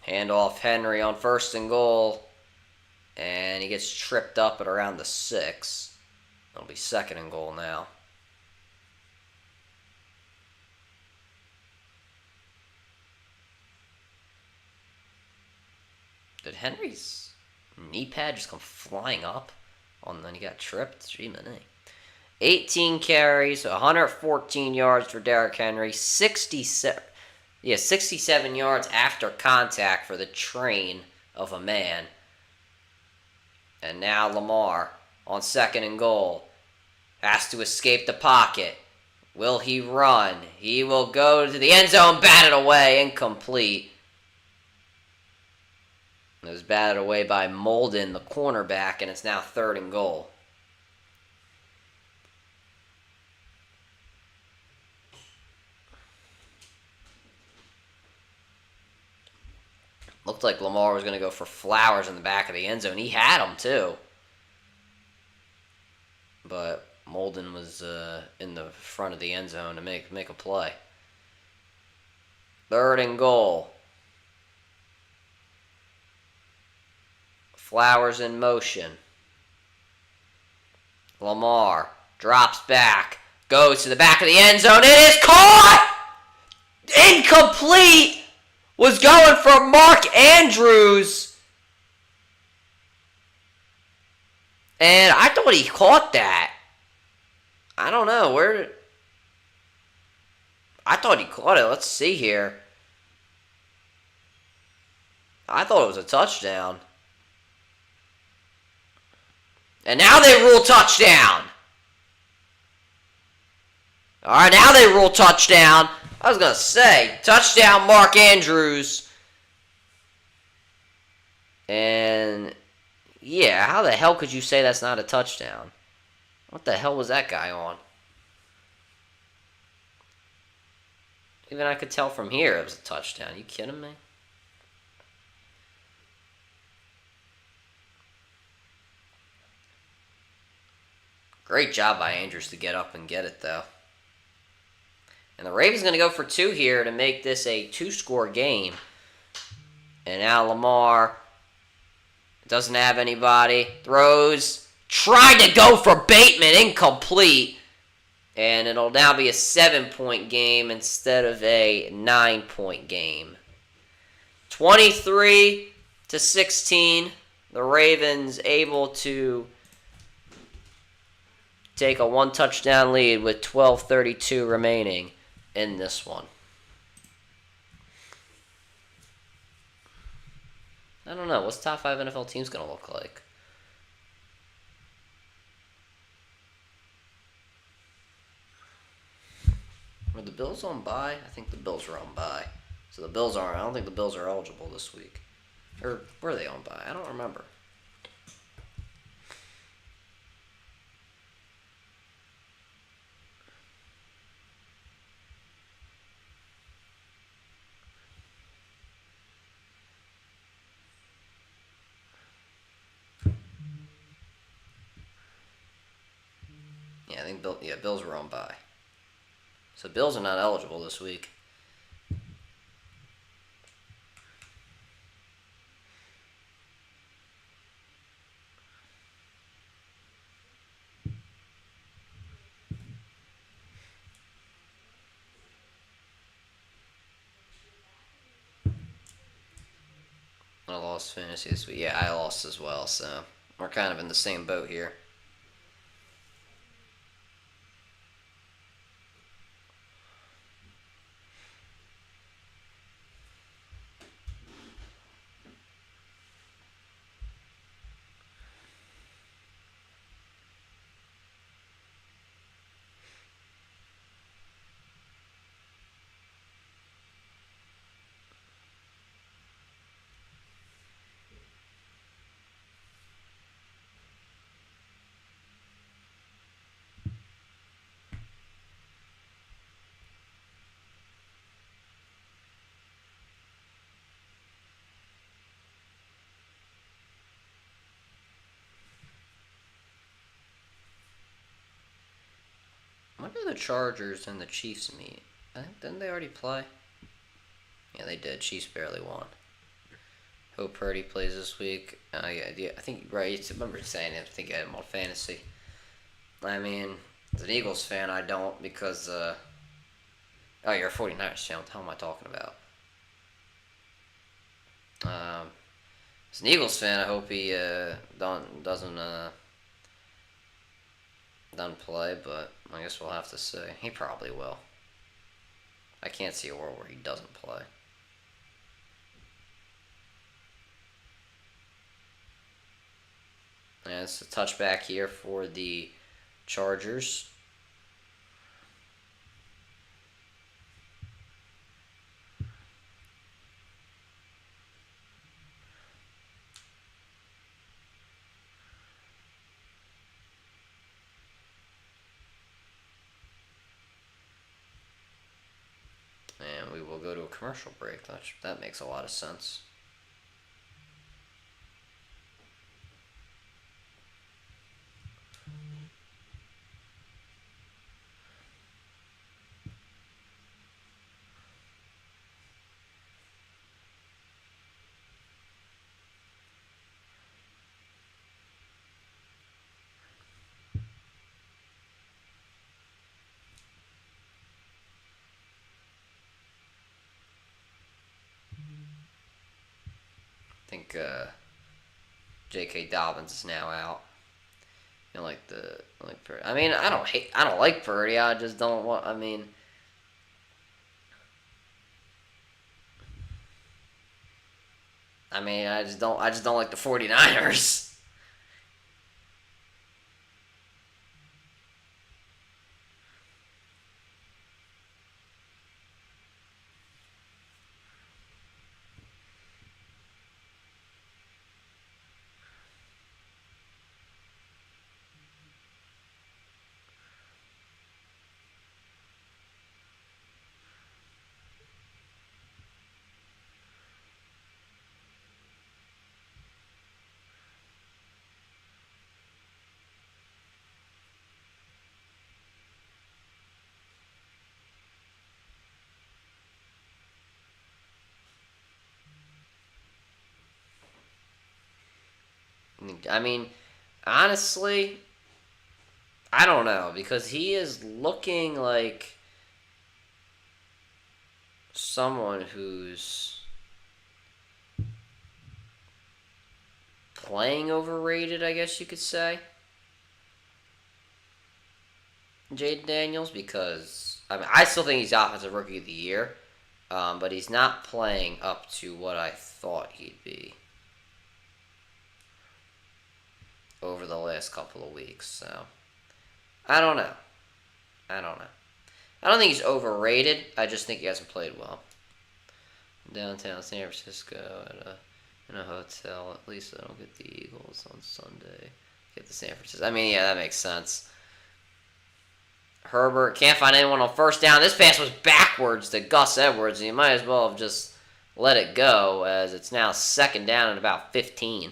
Handoff Henry on 1st and goal. And he gets tripped up at around the 6. It'll be 2nd and goal now. Did Henry's knee pad just come flying up? And then he got tripped? Gee, man. 18 carries, 114 yards for Derrick Henry, 67 yards after contact for the train of a man. And now Lamar on 2nd and goal has to escape the pocket. Will he run? He will go to the end zone, batted away, incomplete. It was batted away by Molden, the cornerback, and it's now 3rd and goal. Looked like Lamar was going to go for Flowers in the back of the end zone. He had him, too. But Molden was in the front of the end zone to make a play. 3rd and goal. Flowers in motion. Lamar drops back. Goes to the back of the end zone. It is caught! Incomplete! Was going for Mark Andrews. And I thought he caught that. I don't know. I thought he caught it. Let's see here. I thought it was a touchdown. And now they rule touchdown. All right, now they rule touchdown. I was going to say, touchdown Mark Andrews. And, yeah, how the hell could you say that's not a touchdown? What the hell was that guy on? Even I could tell from here it was a touchdown. You kidding me? Great job by Andrews to get up and get it, though. And the Ravens going to go for 2 here to make this a 2-score game. And now Lamar doesn't have anybody. Throws. Tried to go for Bateman. Incomplete. And it'll now be a 7-point game instead of a 9-point game. 23-16. The Ravens able to take a 1-touchdown lead with 12:32 remaining in this one. I don't know. What's top 5 NFL teams going to look like? Are the Bills on bye? I think the Bills are on bye. So the Bills aren't. I don't think the Bills are eligible this week. Or were they on bye? I don't remember. I think Bills were on bye. So Bills are not eligible this week. I lost fantasy this week. Yeah, I lost as well, so we're kind of in the same boat here. When do the Chargers and the Chiefs meet? I think, didn't they already play? Yeah, they did. Chiefs barely won. Hope Purdy plays this week. Yeah, I think right. I remember saying it. I think I had him on fantasy. I mean, as an Eagles fan, I don't because. Oh, you're a 49ers fan. What the hell am I talking about? As an Eagles fan, I hope he doesn't play, but I guess we'll have to see. He probably will. I can't see a world where he doesn't play. And it's a touchback here for the Chargers. And we will go to a commercial break. That makes a lot of sense. I think J.K. Dobbins is now out. You know, like Purdy. I mean, I don't like Purdy. I just don't want. I mean, I just don't like the 49ers. I mean, honestly, I don't know because he is looking like someone who's playing overrated, I guess you could say. Jaden Daniels, because I still think he's Offensive Rookie of the Year, but he's not playing up to what I thought he'd be over the last couple of weeks. So I don't know. I don't think he's overrated. I just think he hasn't played well. Downtown San Francisco in a hotel. At least I don't get the Eagles on Sunday. Get the San Francisco. I mean, yeah, that makes sense. Herbert can't find anyone on first down. This pass was backwards to Gus Edwards, and you might as well have just let it go, as it's now second down and about 15.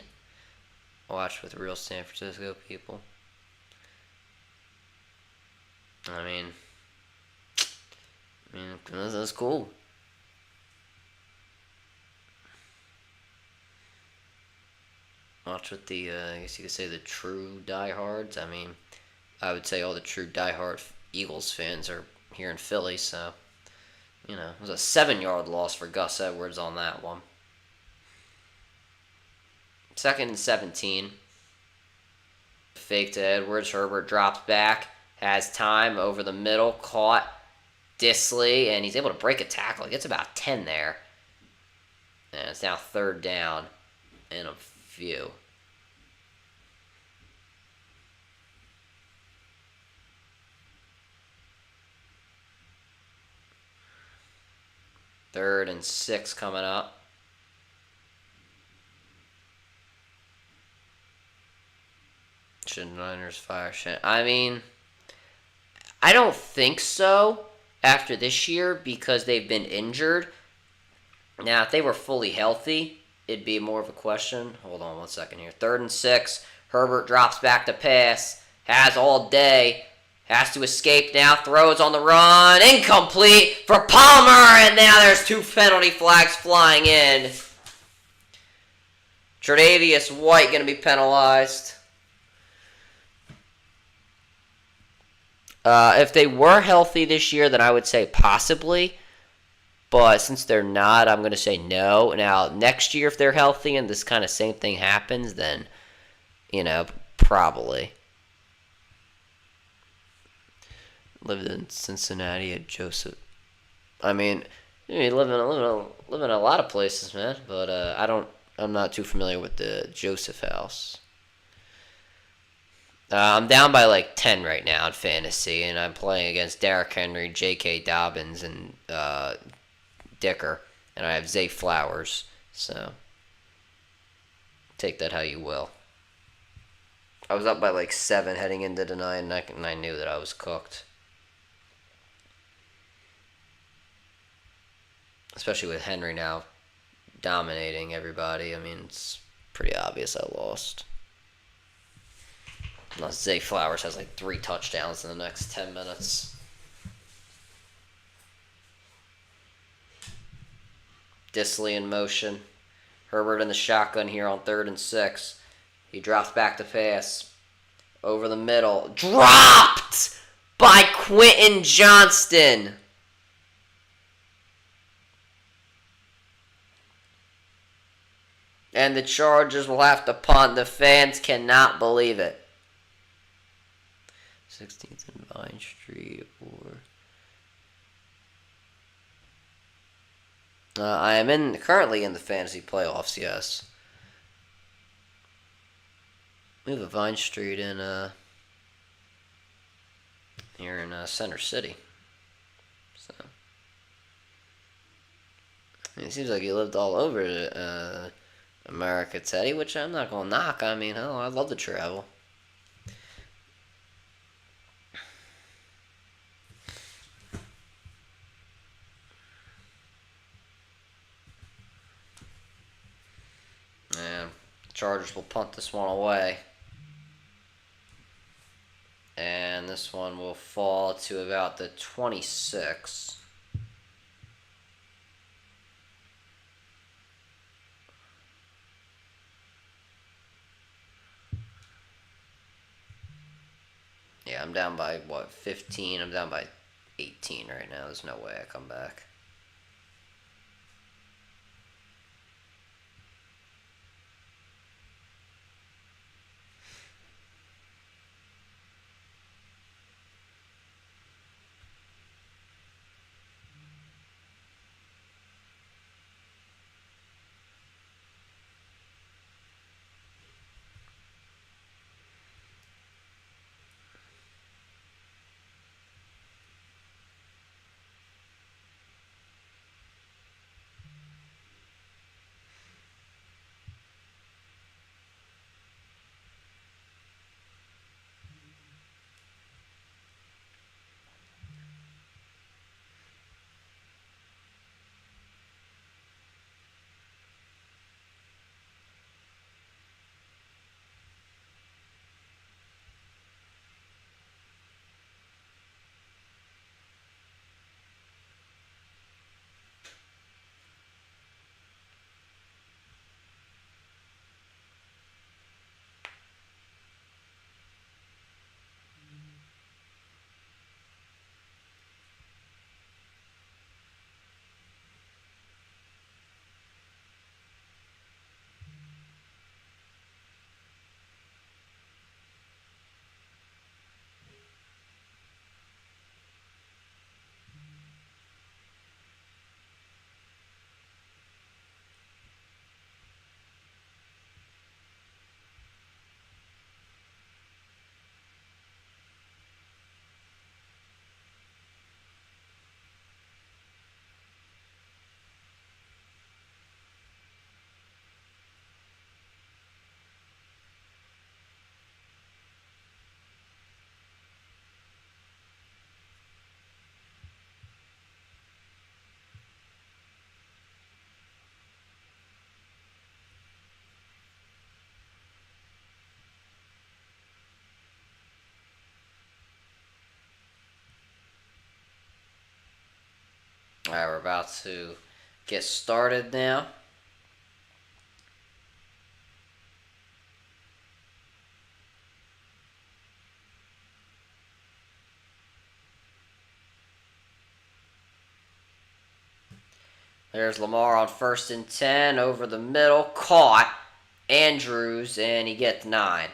Watch with real San Francisco people. I mean, that's cool. Watch with the, I guess you could say the true diehards. I mean, I would say all the true diehard Eagles fans are here in Philly, so, it was a 7-yard loss for Gus Edwards on that one. 2nd and 17. Fake to Edwards. Herbert drops back. Has time over the middle. Caught Disley, and he's able to break a tackle. He gets about 10 there. And it's now 3rd down and a few. Third and 6 coming up. Should Niners fire Shannon? I mean, I don't think so after this year because they've been injured. Now, if they were fully healthy, it'd be more of a question. Hold on 1 second here. 3rd and 6. Herbert drops back to pass. Has all day. Has to escape now. Throws on the run. Incomplete for Palmer. And now there's 2 penalty flags flying in. Tre'Davious White going to be penalized. If they were healthy this year, then I would say possibly. But since they're not, I'm going to say no. Now, next year, if they're healthy and this kind of same thing happens, then, probably. Lived in Cincinnati at Joseph. I mean, you live in a lot of places, man. But I'm not too familiar with the Joseph house. I'm down by like 10 right now in fantasy, and I'm playing against Derrick Henry, J.K. Dobbins, and Dicker, and I have Zay Flowers. So take that how you will. I was up by like 7 heading into the night, and I knew that I was cooked. Especially with Henry now dominating everybody. I mean, it's pretty obvious I lost. Unless Zay Flowers has like 3 touchdowns in the next 10 minutes. Disley in motion. Herbert in the shotgun here on 3rd and 6. He drops back to pass. Over the middle. Dropped by Quentin Johnston. And the Chargers will have to punt. The fans cannot believe it. 16th and Vine Street or... I am currently in the fantasy playoffs, yes. We have a Vine Street in here in Center City. So it seems like you lived all over America, Teddy, which I'm not gonna knock. I mean, I love to travel. And Chargers will punt this one away. And this one will fall to about the 26. Yeah, I'm down by, 15? I'm down by 18 right now. There's no way I come back. Alright, we're about to get started now. There's Lamar on 1st and 10 over the middle. Caught. Andrews, and he gets 9.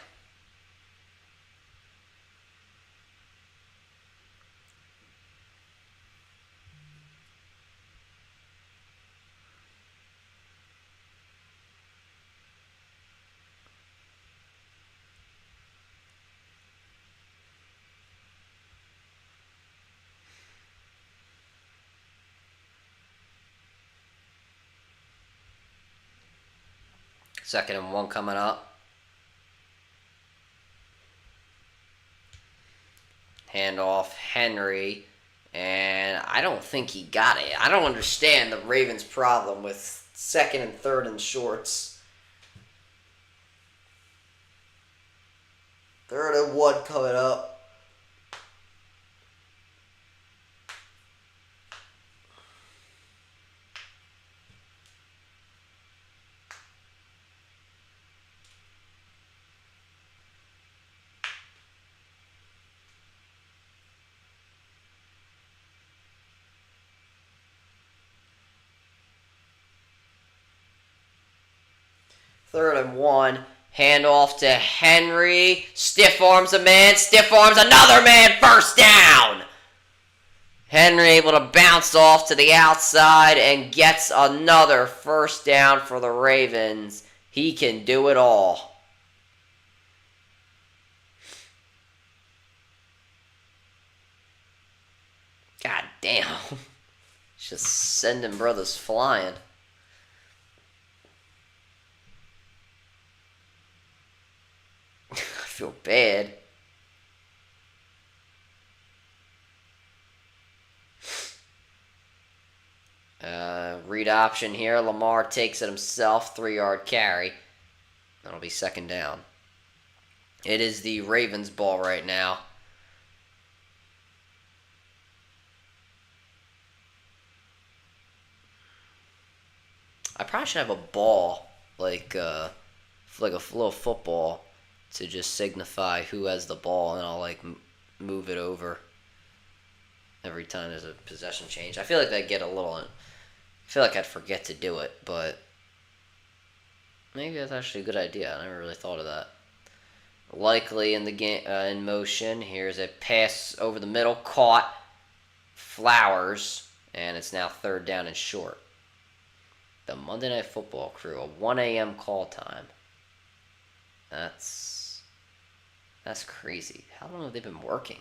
Second and 1 coming up. Handoff, Henry. And I don't think he got it. I don't understand the Ravens' problem with 2nd and 3rd and shorts. 3rd and 1 coming up. Third and 1. Handoff to Henry. Stiff arms a man. Stiff arms another man. First down. Henry able to bounce off to the outside and gets another first down for the Ravens. He can do it all. God damn. Just sending brothers flying. I feel bad. Read option here. Lamar takes it himself. 3-yard carry. That'll be 2nd down. It is the Ravens' ball right now. I probably should have a ball, like a little football, to just signify who has the ball, and I'll like move it over every time there's a possession change. I feel like I'd get a little. I feel like I'd forget to do it, but maybe that's actually a good idea. I never really thought of that. Likely in the game, in motion. Here's a pass over the middle, caught. Flowers, and it's now 3rd down and short. The Monday Night Football crew, a 1 a.m. call time. That's crazy. How long have they been working?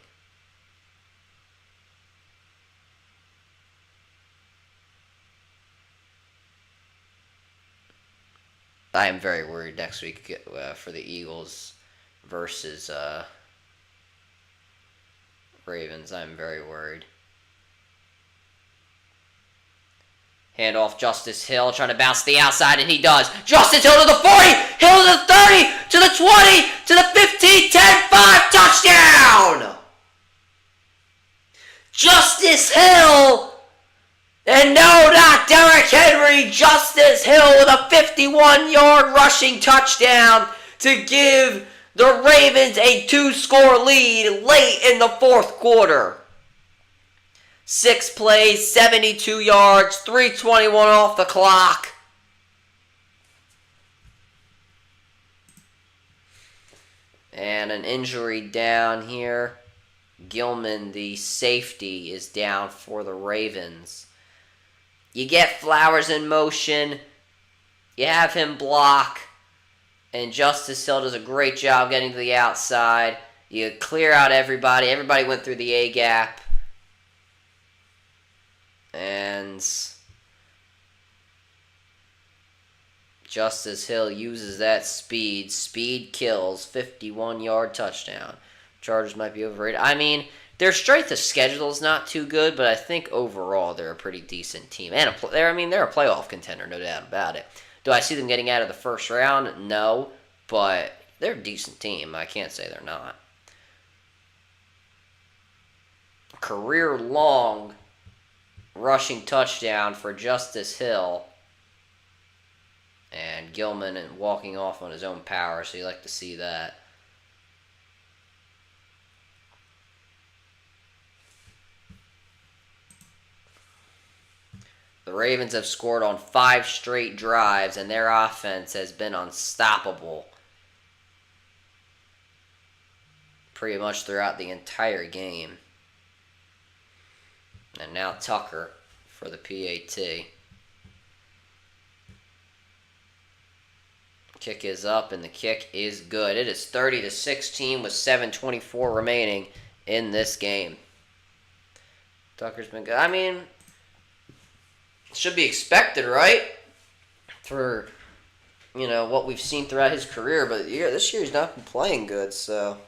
I am very worried next week for the Eagles versus Ravens. I'm very worried. Handoff, Justice Hill trying to bounce to the outside, and he does. Justice Hill to the 40, Hill to the 30, to the 20, to the 15, 10, 5, touchdown! Justice Hill! And no, not Derrick Henry, Justice Hill with a 51-yard rushing touchdown to give the Ravens a 2-score lead late in the 4th quarter. 6 plays, 72 yards, 3:21 off the clock. And an injury down here. Gilman, the safety, is down for the Ravens. You get Flowers in motion. You have him block. And Justice Hill does a great job getting to the outside. You clear out everybody. Everybody went through the A-gap. And Justice Hill uses that speed. Speed kills. 51-yard touchdown. Chargers might be overrated. I mean, their strength of schedule is not too good, but I think overall they're a pretty decent team. And they're a playoff contender, no doubt about it. Do I see them getting out of the first round? No, but they're a decent team. I can't say they're not. Career-long rushing touchdown for Justice Hill. And Gilman and walking off on his own power, so you like to see that. The Ravens have scored on 5 straight drives, and their offense has been unstoppable pretty much throughout the entire game. And now Tucker for the PAT. Kick is up, and the kick is good. It is 30-16 with 7:24 remaining in this game. Tucker's been good. I mean, should be expected, right? For, what we've seen throughout his career. But this year he's not been playing good, so.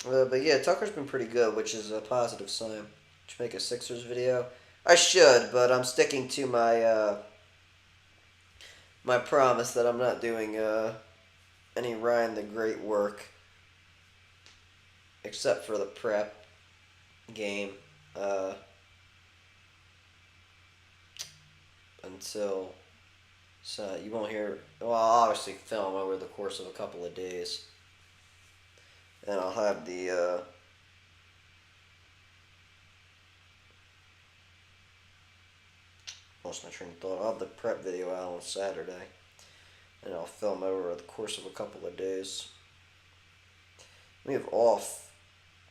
But yeah, Tucker's been pretty good, which is a positive sign. Should make a Sixers video. I should, but I'm sticking to my my promise that I'm not doing any Ryan the Great work, except for the prep game, until so you won't hear. Well, I'll obviously film over the course of a couple of days. And I'll have the, lost my train of thought. I'll have the prep video out on Saturday. And I'll film over the course of a couple of days. We have off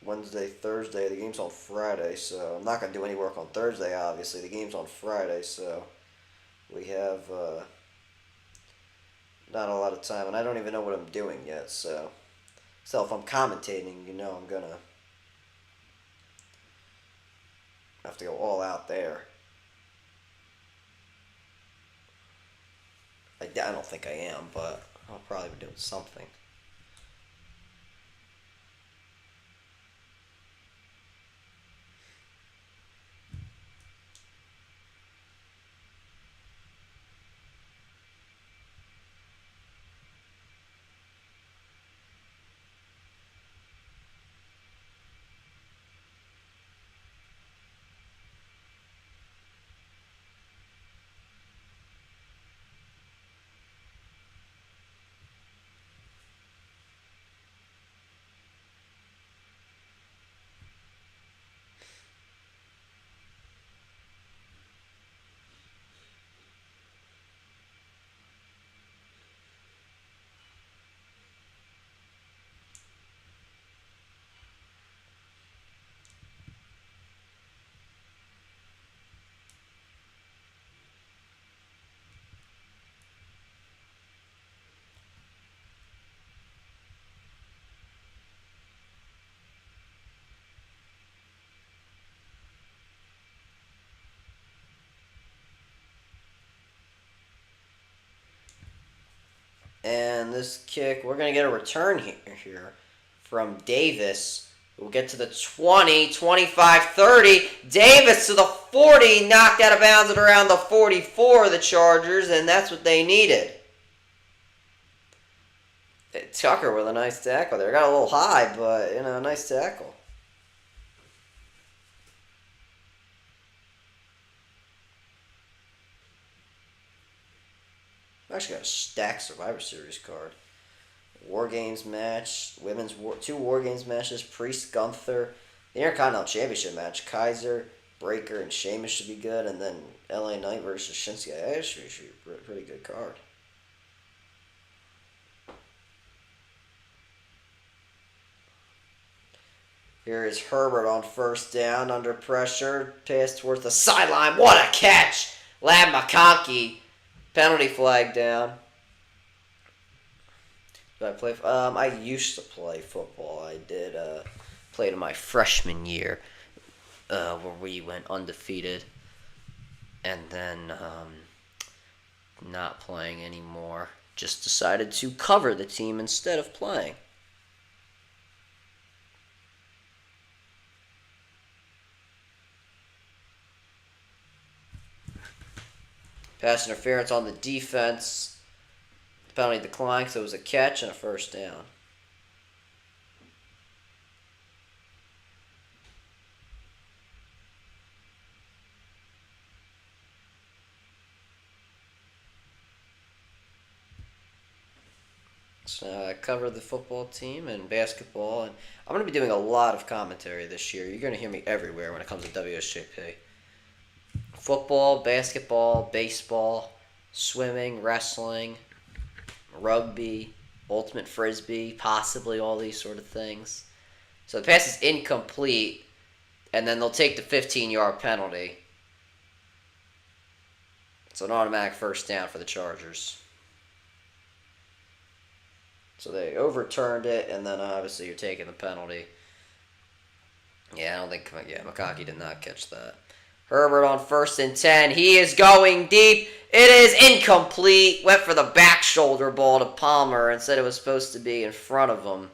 Wednesday, Thursday. The game's on Friday, so I'm not going to do any work on Thursday, obviously. The game's on Friday, so we have, not a lot of time. And I don't even know what I'm doing yet, so. So if I'm commentating, I'm going to have to go all out there. I don't think I am, but I'll probably be doing something. And this kick, we're going to get a return here from Davis. We'll get to the 20, 25, 30. Davis to the 40, knocked out of bounds at around the 44 of the Chargers, and that's what they needed. Tucker with a nice tackle there. Got a little high, but, nice tackle. I've actually got a stacked Survivor Series card. War Games match, two War Games matches, Priest, Gunther, the Intercontinental Championship match, Kaiser, Breaker, and Sheamus should be good, and then LA Knight versus Shinsuke. That should be a pretty good card. Here is Herbert on first down, under pressure, pass towards the sideline. What a catch! Lamar Jackson. Penalty flag down. Did I play? I used to play football. I did played in my freshman year, where we went undefeated, and then not playing anymore. Just decided to cover the team instead of playing. Pass interference on the defense. The penalty declined, so it was a catch and a first down. So I cover the football team and basketball, and I'm going to be doing a lot of commentary this year. You're going to hear me everywhere when it comes to WSJP. Football, basketball, baseball, swimming, wrestling, rugby, ultimate frisbee, possibly all these sort of things. So the pass is incomplete, and then they'll take the 15-yard penalty. It's an automatic first down for the Chargers. So they overturned it, and then obviously you're taking the penalty. Yeah, I don't think... Yeah, McConkey did not catch that. Herbert on 1st and 10. He is going deep. It is incomplete. Went for the back shoulder ball to Palmer and said it was supposed to be in front of him.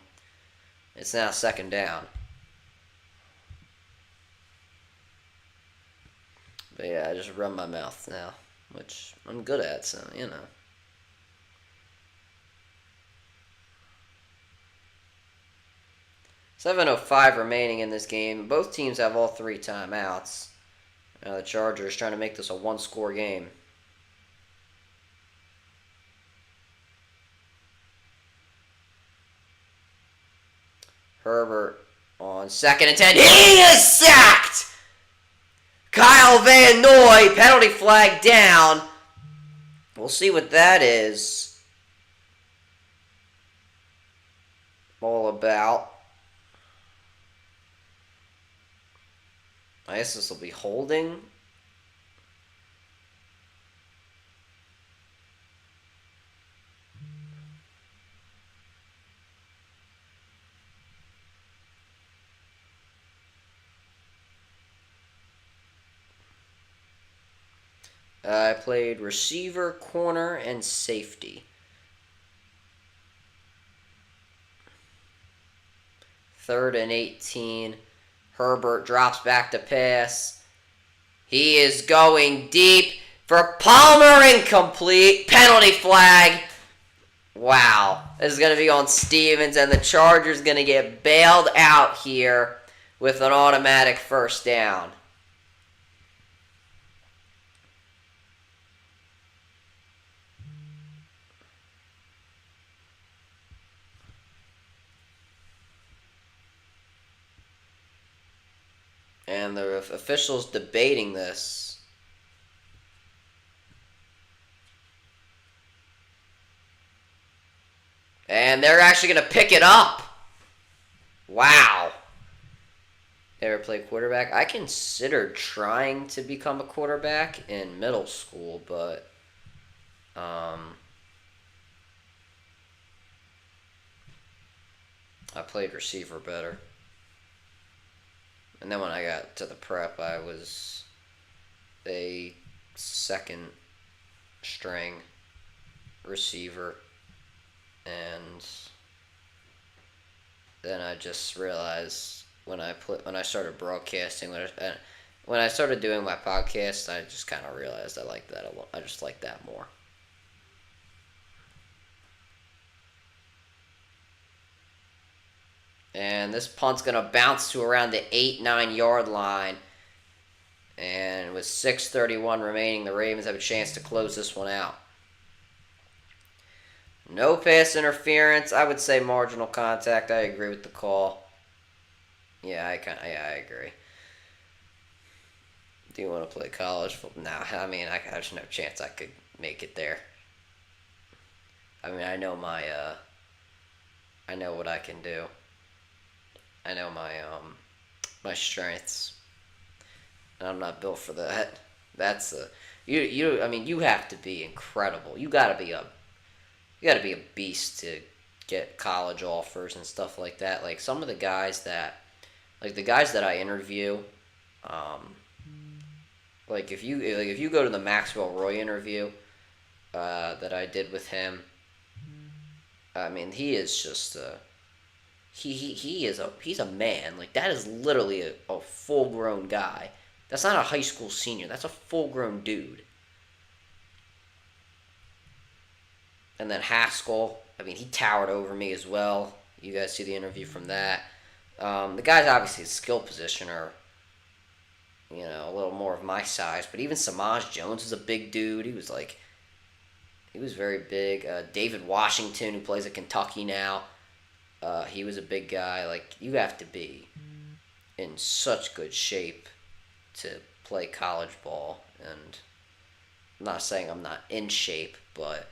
It's now 2nd down. But yeah, I just run my mouth now, which I'm good at, so, you know. .7:05 remaining in this game. Both teams have all 3 timeouts. Now the Chargers trying to make this a one-score game. Herbert on 2nd and 10. He is sacked! Kyle Van Noy, penalty flag down. We'll see what that is all about. I guess this will be holding. I played receiver, corner, and safety. 3rd and 18. Herbert drops back to pass. He is going deep for Palmer, incomplete. Penalty flag. Wow. This is going to be on Stevens, and the Chargers going to get bailed out here with an automatic first down. And the officials debating this. And they're actually going to pick it up. Wow. Ever played quarterback? I considered trying to become a quarterback in middle school, but I played receiver better. And then when I got to the prep, I was a 2nd string receiver. And then I just realized when I started broadcasting, when I started doing my podcast, I just kind of realized I like that a lot. I just like that more. And this punt's going to bounce to around the 8-9 yard line. And with 6:31 remaining, the Ravens have a chance to close this one out. No pass interference. I would say marginal contact. I agree with the call. Yeah, I agree. Do you want to play college football? No, I mean, there's no chance I could make it there. I mean, I know what I can do. I know my strengths, and I'm not built for that. That's I mean, you have to be incredible. You gotta be a beast to get college offers and stuff like that. Like some of the guys that I interview, like if you go to the Maxwell Roy interview that I did with him, I mean, he is just he's a man. Like, that is literally a full-grown guy. That's not a high school senior. That's a full-grown dude. And then Haskell, I mean, he towered over me as well. You guys see the interview from that. The guy's obviously a skill positioner, a little more of my size. But even Samaj Jones is a big dude. He was like, He was very big. David Washington, who plays at Kentucky now, he was a big guy. Like, you have to be in such good shape to play college ball. And I'm not saying I'm not in shape, but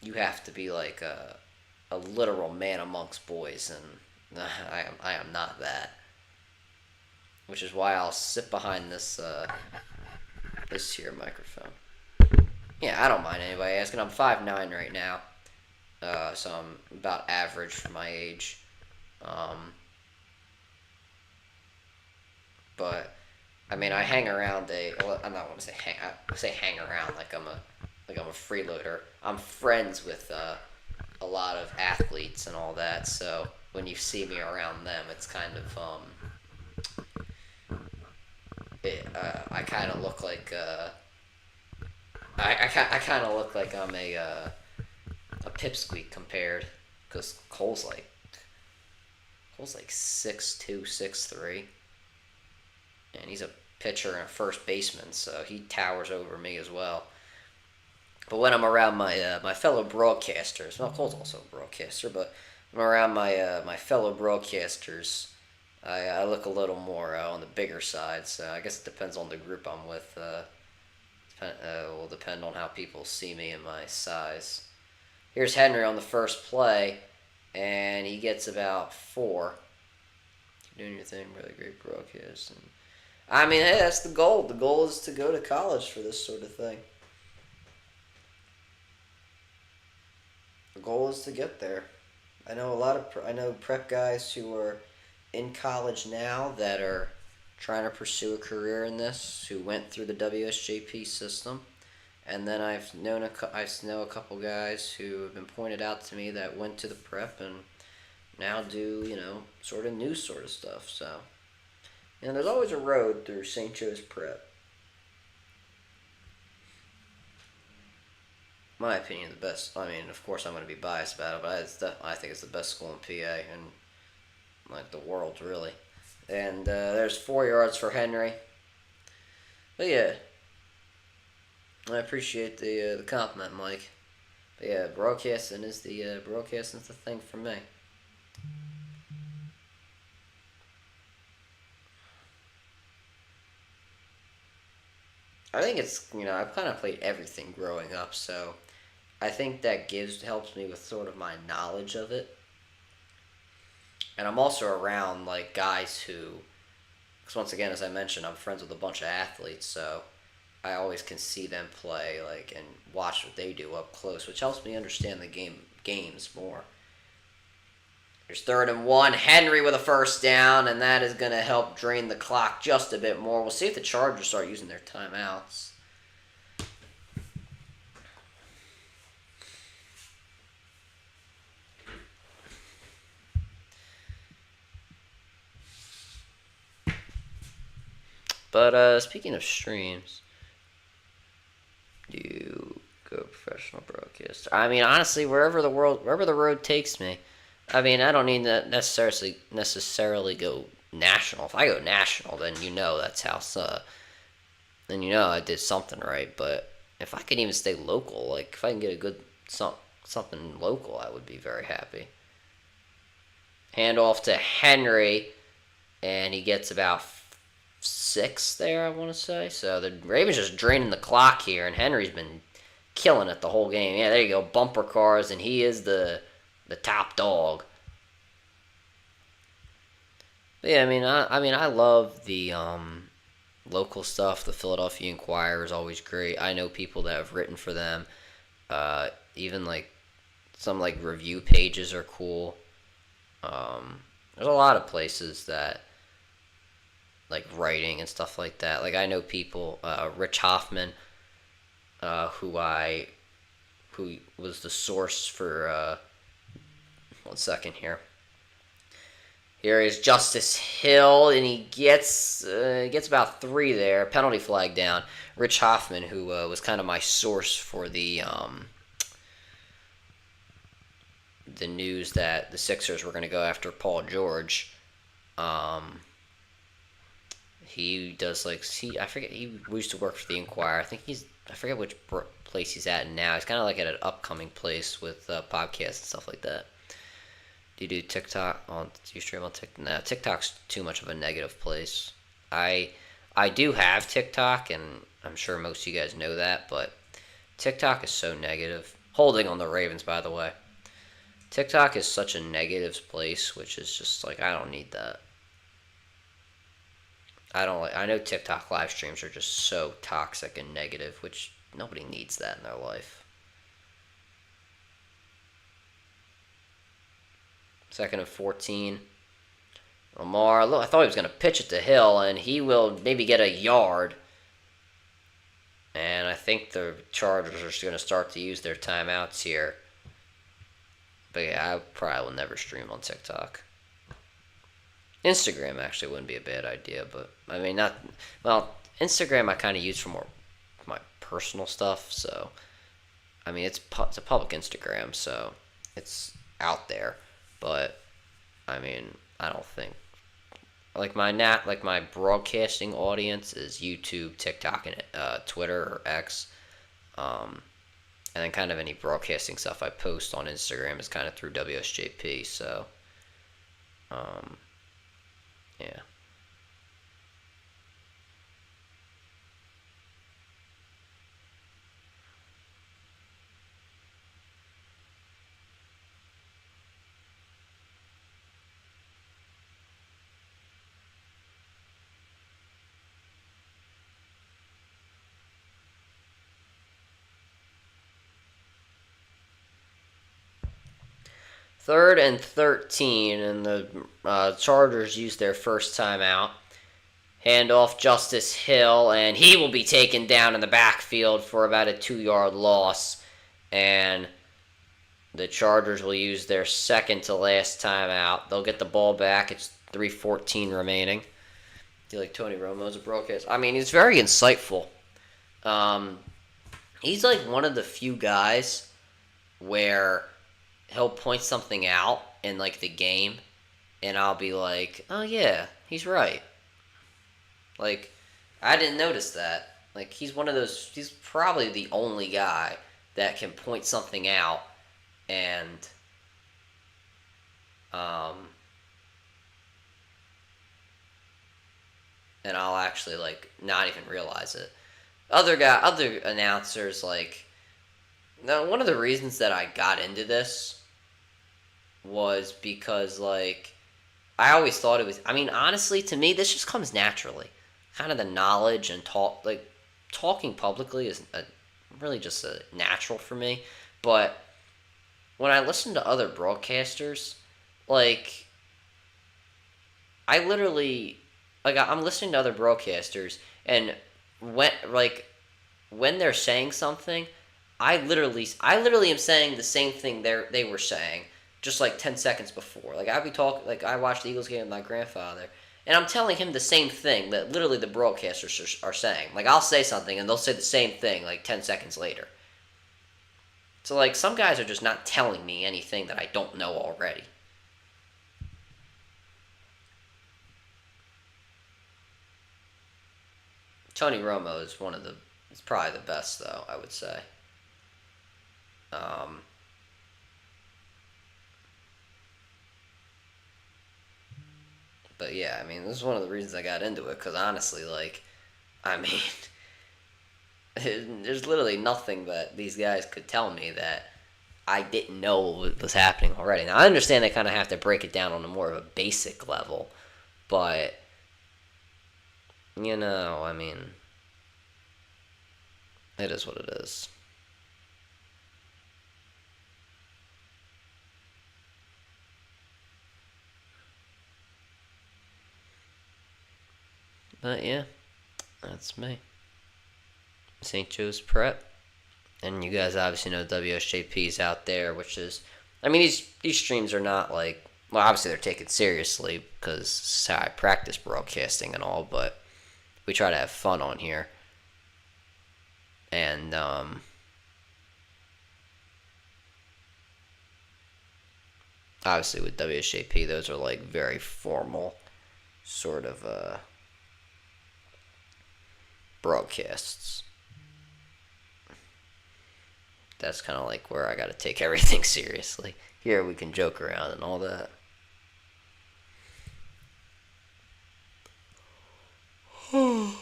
you have to be like a literal man amongst boys, and I am not that. Which is why I'll sit behind this here microphone. Yeah, I don't mind anybody asking. I'm 5'9" right now, so I'm about average for my age. But I mean, I hang around well, I'm not going to say hang. I say hang around like I'm a freeloader. I'm friends with a lot of athletes and all that. So when you see me around them, it's kind of I kind of look like I kind of look like I'm a pipsqueak compared, because Cole's like 6'2", 6'3", and he's a pitcher and a first baseman, so he towers over me as well. But when I'm around my fellow broadcasters, well, Cole's also a broadcaster, but when I'm around my fellow broadcasters, I look a little more on the bigger side. So I guess it depends on the group I'm with. Will depend on how people see me and my size. Here's Henry on the first play, and he gets about 4. You're doing your thing, really great broadcast. And I mean, hey, that's the goal. The goal is to go to college for this sort of thing. The goal is to get there. I know prep guys who are in college now that are trying to pursue a career in this, who went through the WSJP system. And then I know a couple guys who have been pointed out to me that went to the prep and now do, sort of new sort of stuff. So, there's always a road through St. Joe's Prep. My opinion, the best. I mean, of course, I'm going to be biased about it, but I think it's the best school in PA and like the world, really. And there's 4 yards for Henry. But yeah, I appreciate the compliment, Mike. But yeah, broadcasting is the thing for me. I think it's, I've kind of played everything growing up, so I think that helps me with sort of my knowledge of it. And I'm also around, like, guys who, because once again, as I mentioned, I'm friends with a bunch of athletes, so I always can see them play, like, and watch what they do up close, which helps me understand the games more. There's 3rd and 1. Henry with a first down, and that is going to help drain the clock just a bit more. We'll see if the Chargers start using their timeouts. But speaking of streams, you go professional broadcaster. I mean, honestly, wherever the road takes me. I mean, I don't need to necessarily go national. If I go national, then that's how. Then I did something right. But if I can even stay local, like if I can get a good something local, I would be very happy. Handoff to Henry, and he gets about 6 there, I want to say. So the Ravens just draining the clock here, and Henry's been killing it the whole game. Yeah, there you go, bumper cars, and he is the top dog. But yeah, I love the local stuff. The Philadelphia Inquirer is always great. I know people that have written for them. Even like some like review pages are cool. There's a lot of places that like writing and stuff like that. Like I know people, Rich Hoffman, who was the source for. 1 second here. Here is Justice Hill, and he gets about 3 there. Penalty flag down. Rich Hoffman, who was kind of my source for the news that the Sixers were going to go after Paul George. He does like I forget, he used to work for the Inquirer. I forget which place he's at now. He's kind of like at an upcoming place with podcasts and stuff like that. Do you do TikTok? Do you stream on TikTok? No, TikTok's too much of a negative place. I I do have TikTok, and I'm sure most of you guys know that, but TikTok is so negative. Holding on the Ravens, by the way. TikTok is such a negative place, which is just like, I don't need that. I know TikTok live streams are just so toxic and negative, which nobody needs that in their life. Second and 14. Lamar, look, I thought he was going to pitch it to Hill, and he will maybe get a yard. And I think the Chargers are going to start to use their timeouts here. But yeah, I probably will never stream on TikTok. Instagram actually wouldn't be a bad idea, but I mean, Instagram I kind of use for more my personal stuff, so I mean, it's a public Instagram, so it's out there, but I mean, I don't think my broadcasting audience is YouTube, TikTok, and Twitter or X, and then kind of any broadcasting stuff I post on Instagram is kind of through WSJP, so yeah. Third and 13, and the Chargers use their first timeout. Hand off Justice Hill, and he will be taken down in the backfield for about a 2-yard loss. And the Chargers will use their second to last timeout. They'll get the ball back. It's 3:14 remaining. I feel like Tony Romo's a broadcast. I mean, he's very insightful. He's like one of the few guys where he'll point something out in like the game, and I'll be like, oh yeah, he's right. Like, I didn't notice that. Like, he's probably the only guy that can point something out and I'll actually like not even realize it. Other announcers, like, now one of the reasons that I got into this was because, like, I always thought it was, I mean, honestly, to me, this just comes naturally. Kind of the knowledge and talking publicly is really just a natural for me. But when I listen to other broadcasters, like, I literally, like, I'm listening to other broadcasters, and when they're saying something, I literally am saying the same thing they were saying just like 10 seconds before. Like, I'd be talking, like, I watched the Eagles game with my grandfather, and I'm telling him the same thing that literally the broadcasters are saying. Like, I'll say something, and they'll say the same thing like 10 seconds later. So, like, some guys are just not telling me anything that I don't know already. Tony Romo is is probably the best, though, I would say. But yeah, I mean, this is one of the reasons I got into it, because honestly, like, I mean, there's literally nothing that these guys could tell me that I didn't know was happening already. Now, I understand they kind of have to break it down on a more of a basic level, but, I mean, it is what it is. But yeah, that's me. St. Joe's Prep. And you guys obviously know WSJP's out there, which is, I mean, these streams are not like, well, obviously they're taken seriously because this is how I practice broadcasting and all, but we try to have fun on here. And, obviously with WSJP, those are like very formal sort of, broadcasts. That's kind of like where I got to take everything seriously. Here we can joke around and all that. I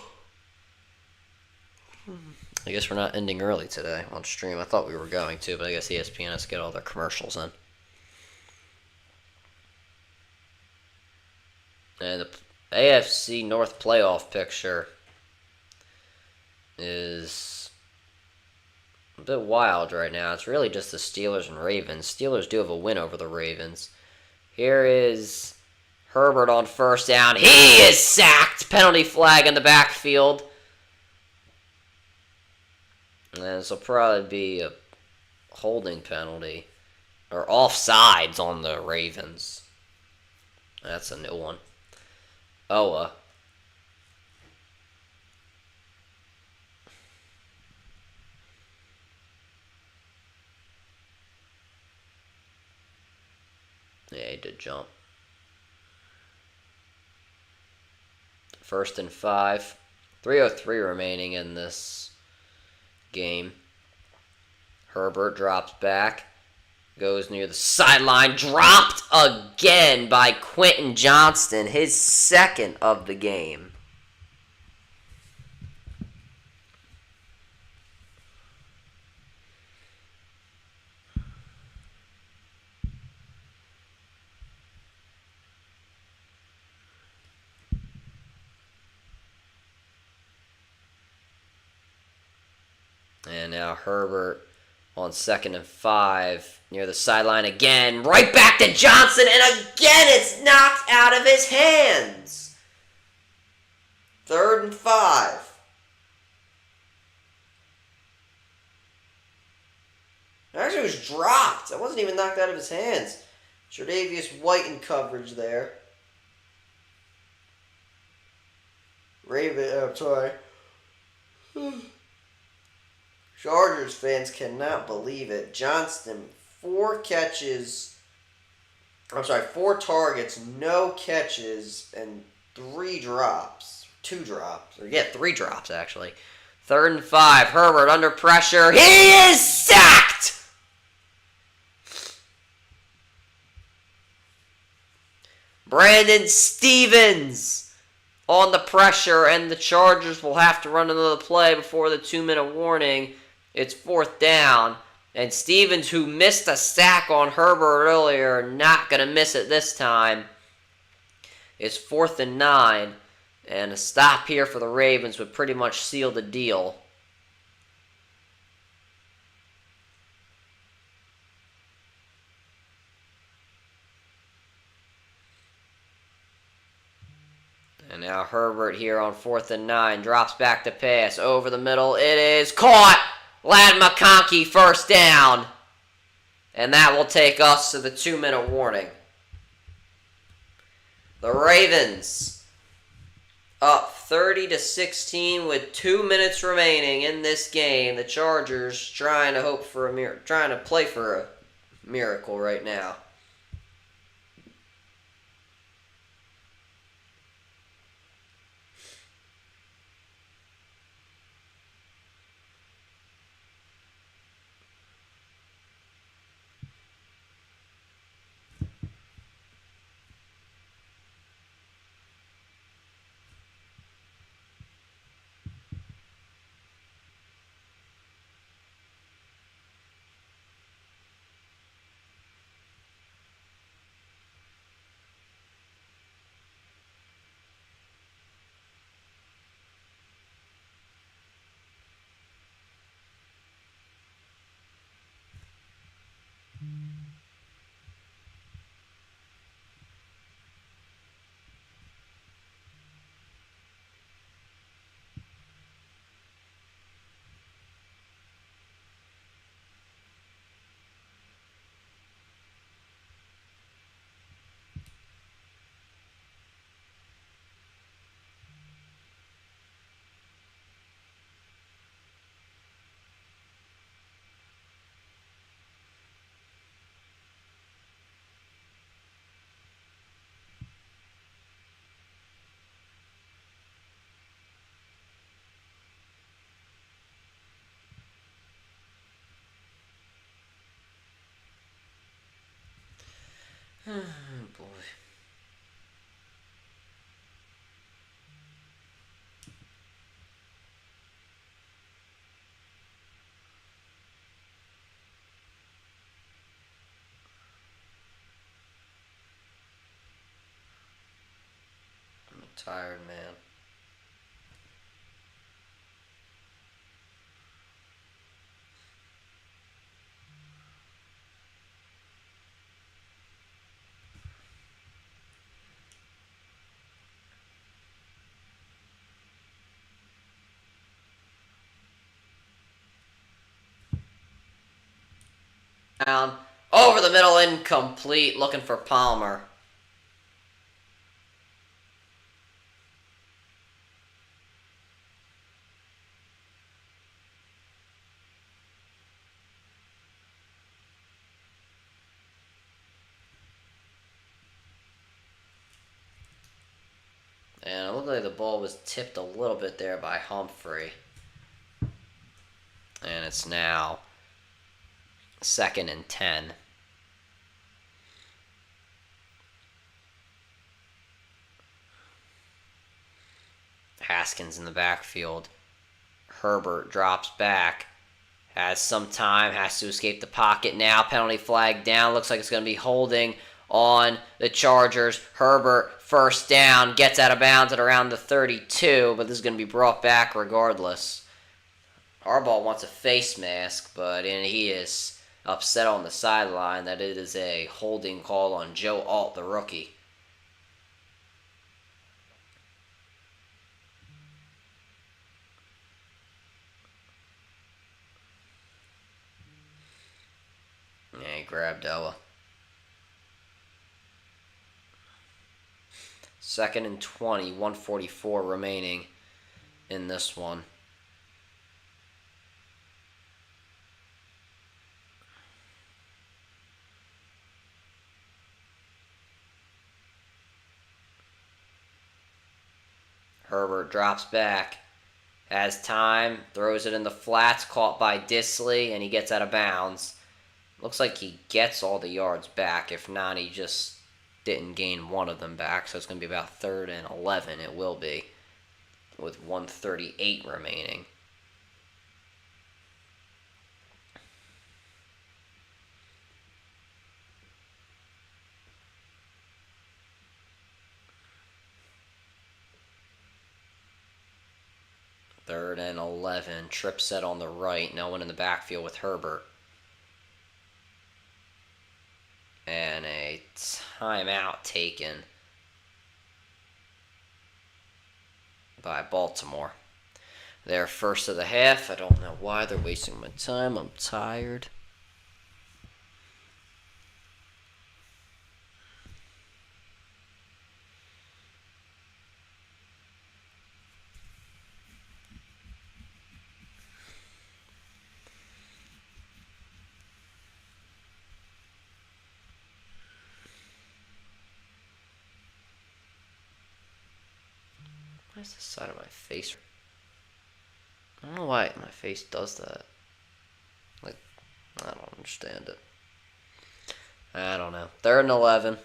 guess we're not ending early today on stream. I thought we were going to, but I guess ESPN has to get all their commercials in. And the AFC North playoff picture is a bit wild right now. It's really just the Steelers and Ravens. Steelers do have a win over the Ravens. Here is Herbert on first down. He is sacked. Penalty flag in the backfield. And this will probably be a holding penalty. Or offsides on the Ravens. That's a new one. Oa. Yeah, he did jump. 1st and 5. 3:03 remaining in this game. Herbert drops back. Goes near the sideline. Dropped again by Quentin Johnston. His second of the game. And now Herbert on 2nd and 5 near the sideline again. Right back to Johnson, and again it's knocked out of his hands. 3rd and 5. Actually, it was dropped. It wasn't even knocked out of his hands. Tre'Davious White in coverage there. Chargers fans cannot believe it. Johnston, 4 targets, no catches, and 3 drops. 2 drops. Or 3 drops, actually. 3rd and 5. Herbert under pressure. He is sacked! Brandon Stevens on the pressure, and the Chargers will have to run another play before the 2-minute warning. It's 4th down, and Stevens, who missed a sack on Herbert earlier, not going to miss it this time. It's 4th and 9, and a stop here for the Ravens would pretty much seal the deal. And now Herbert here on 4th and 9, drops back to pass, over the middle, it is caught! Ladd McConkey, 1st down. And that will take us to the 2-minute warning. The Ravens up 30-16 with 2 minutes remaining in this game. The Chargers trying to play for a miracle right now. Oh, boy. I'm a tired man. Down. Over the middle, incomplete. Looking for Palmer. And it looked like the ball was tipped a little bit there by Humphrey. And it's now 2nd and 10. Haskins in the backfield. Herbert drops back. Has some time. Has to escape the pocket now. Penalty flag down. Looks like it's going to be holding on the Chargers. Herbert, first down. Gets out of bounds at around the 32. But this is going to be brought back regardless. Harbaugh wants a face mask. But he is upset on the sideline that it is a holding call on Joe Alt, the rookie. Yeah, he grabbed Ella. 2nd and 20, 1:44 remaining in this one. Herbert drops back, has time, throws it in the flats, caught by Disley, and he gets out of bounds. Looks like he gets all the yards back. If not, he just didn't gain one of them back, so it's going to be about 3rd and 11. It will be, with 1:38 remaining. Third and 11. Trip set on the right. No one in the backfield with Herbert. And a timeout taken by Baltimore. They're first of the half. I don't know why they're wasting my time. I'm tired. Why is the side of my face? I don't know why my face does that. Like, I don't understand it. I don't know. 3rd and 11.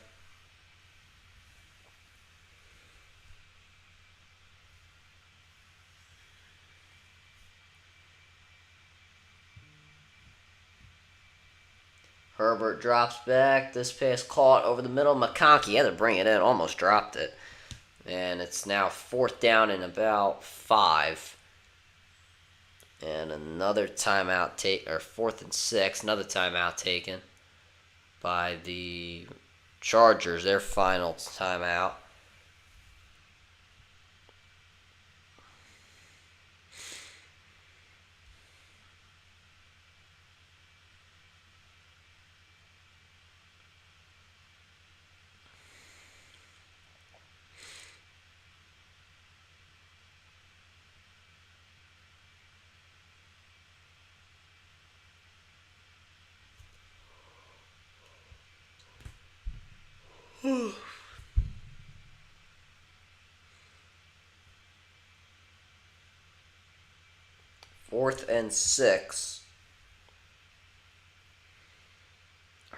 Herbert drops back. This pass caught over the middle. McConkey had to bring it in. Almost dropped it. And it's now 4th down and about 5. And another timeout or 4th and 6. Another timeout taken by the Chargers. Their final timeout. Fourth and 6.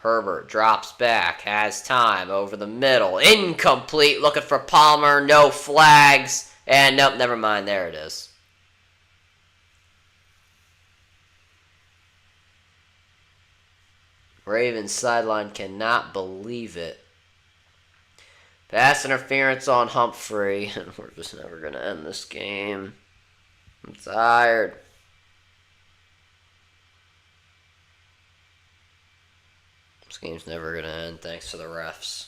Herbert drops back, has time over the middle. Incomplete, looking for Palmer, no flags. And nope, never mind, there it is. Ravens sideline cannot believe it. Pass interference on Humphrey, and we're just never going to end this game. I'm tired. This game's never going to end thanks to the refs.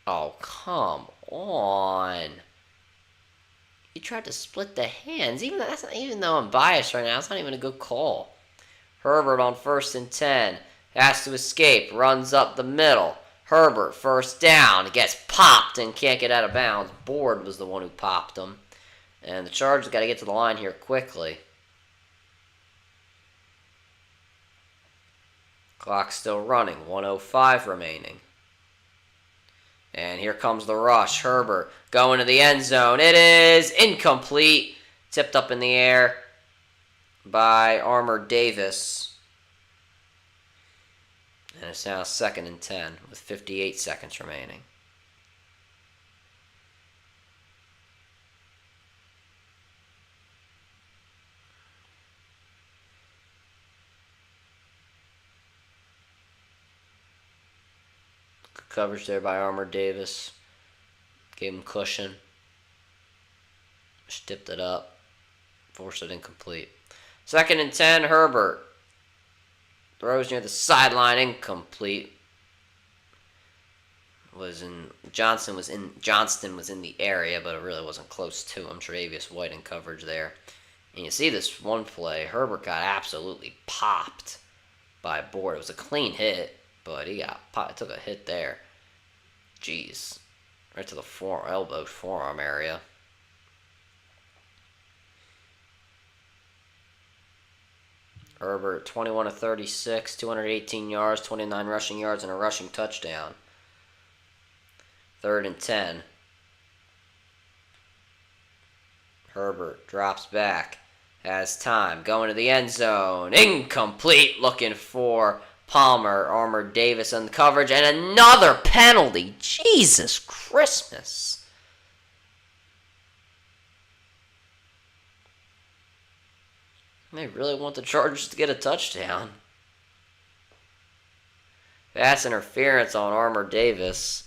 Oh, come on. He tried to split the hands. Even though I'm biased right now, it's not even a good call. Herbert on 1st and 10. Has to escape. Runs up the middle. Herbert, first down. Gets popped and can't get out of bounds. Board was the one who popped him. And the Chargers got to get to the line here quickly. Clock's still running. 1:05 remaining. And here comes the rush. Herbert going to the end zone. It is incomplete. Tipped up in the air by Armour Davis. And it's now 2nd and 10 with 58 seconds remaining. Good coverage there by Armour Davis. Gave him cushion. Just tipped it up. Forced it incomplete. 2nd and 10, Herbert. Throws near the sideline, incomplete. Johnston was in the area, but it really wasn't close to him. Tre'Davious White in coverage there. And you see this one play, Herbert got absolutely popped by Board. It was a clean hit, but he got popped. Took a hit there. Jeez. Right to the forearm area. Herbert, 21 of 36, 218 yards, 29 rushing yards, and a rushing touchdown. 3rd and 10. Herbert drops back, has time, going to the end zone. Incomplete, looking for Palmer. Armour Davis on the coverage, and another penalty. Jesus Christmas. They really want the Chargers to get a touchdown. Pass interference on Armour Davis.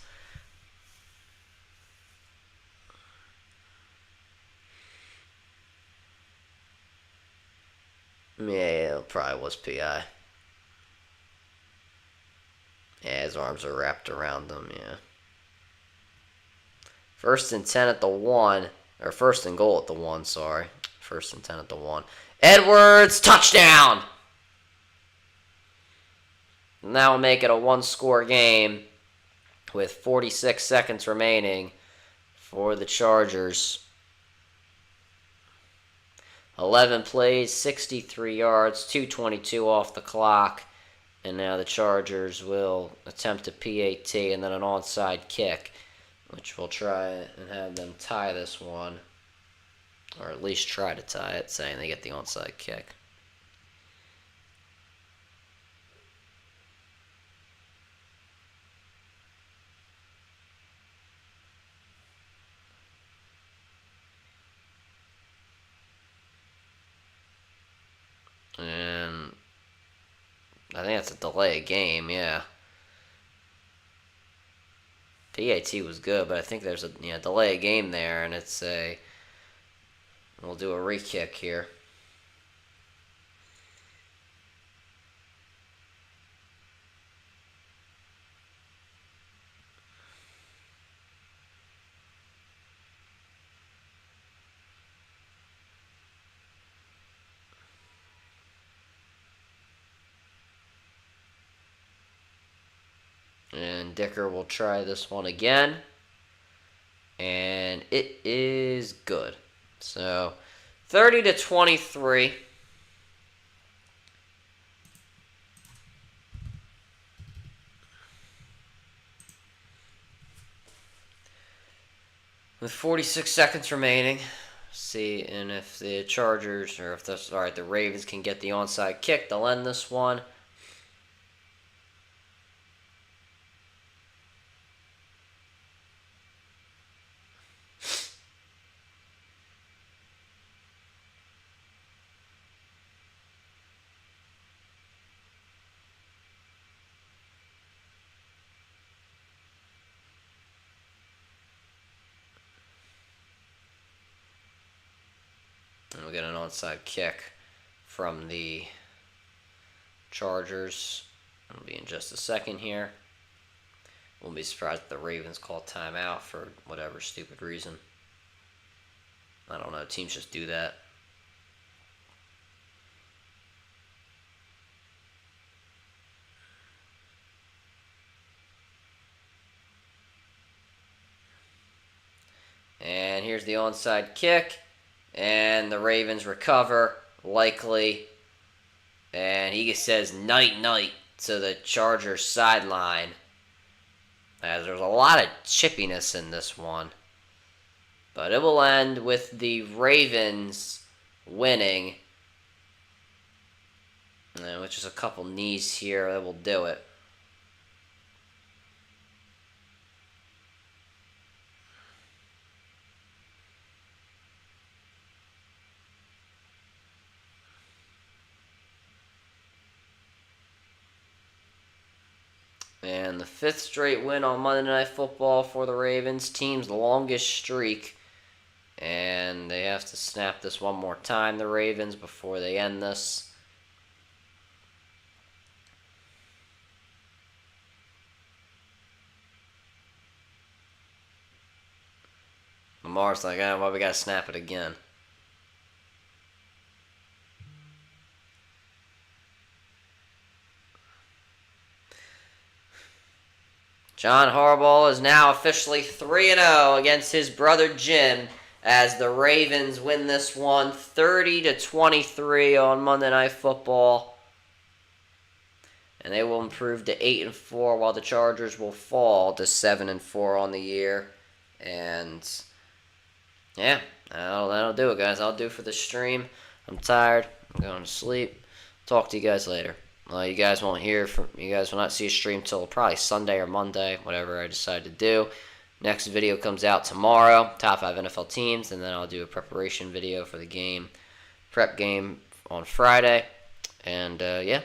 Yeah, it probably was PI. Yeah, his arms are wrapped around him, yeah. 1st and 10 at the 1. Or 1st and goal at the 1, sorry. 1st and 10 at the 1. Edwards, touchdown! And that will make it a one-score game with 46 seconds remaining for the Chargers. 11 plays, 63 yards, 2:22 off the clock. And now the Chargers will attempt a PAT and then an onside kick, which will try and have them tie this one. Or at least try to tie it, saying they get the onside kick. And I think that's a delay game, yeah. PAT was good, but I think there's a delay game there, and it's a... We'll do a re-kick here. And Dicker will try this one again. And it is good. So, 30-23. With 46 seconds remaining, See, and if the Chargers, or if the Ravens can get the onside kick, they'll end this one. And we'll get an onside kick from the Chargers. It'll be in just a second here. Won't be surprised if the Ravens call timeout for whatever stupid reason. I don't know. Teams just do that. And here's the onside kick. And the Ravens recover, likely. And he says night-night to the Chargers sideline. As there's a lot of chippiness in this one. But it will end with the Ravens winning. Which is a couple knees here that will do it. And the 5th straight win on Monday Night Football for the Ravens. Team's longest streak. And they have to snap this one more time, the Ravens, before they end this. Lamar's like, well, we got to snap it again. John Harbaugh is now officially 3-0 against his brother Jim as the Ravens win this one 30-23 on Monday Night Football. And they will improve to 8-4 while the Chargers will fall to 7-4 on the year. And yeah, that'll do it, guys. I'll do it for the stream. I'm tired. I'm going to sleep. Talk to you guys later. You guys won't hear from. You guys will not see a stream till probably Sunday or Monday, whatever I decide to do. Next video comes out tomorrow, top 5 NFL teams, and then I'll do a preparation video for the game, prep game on Friday. And yeah,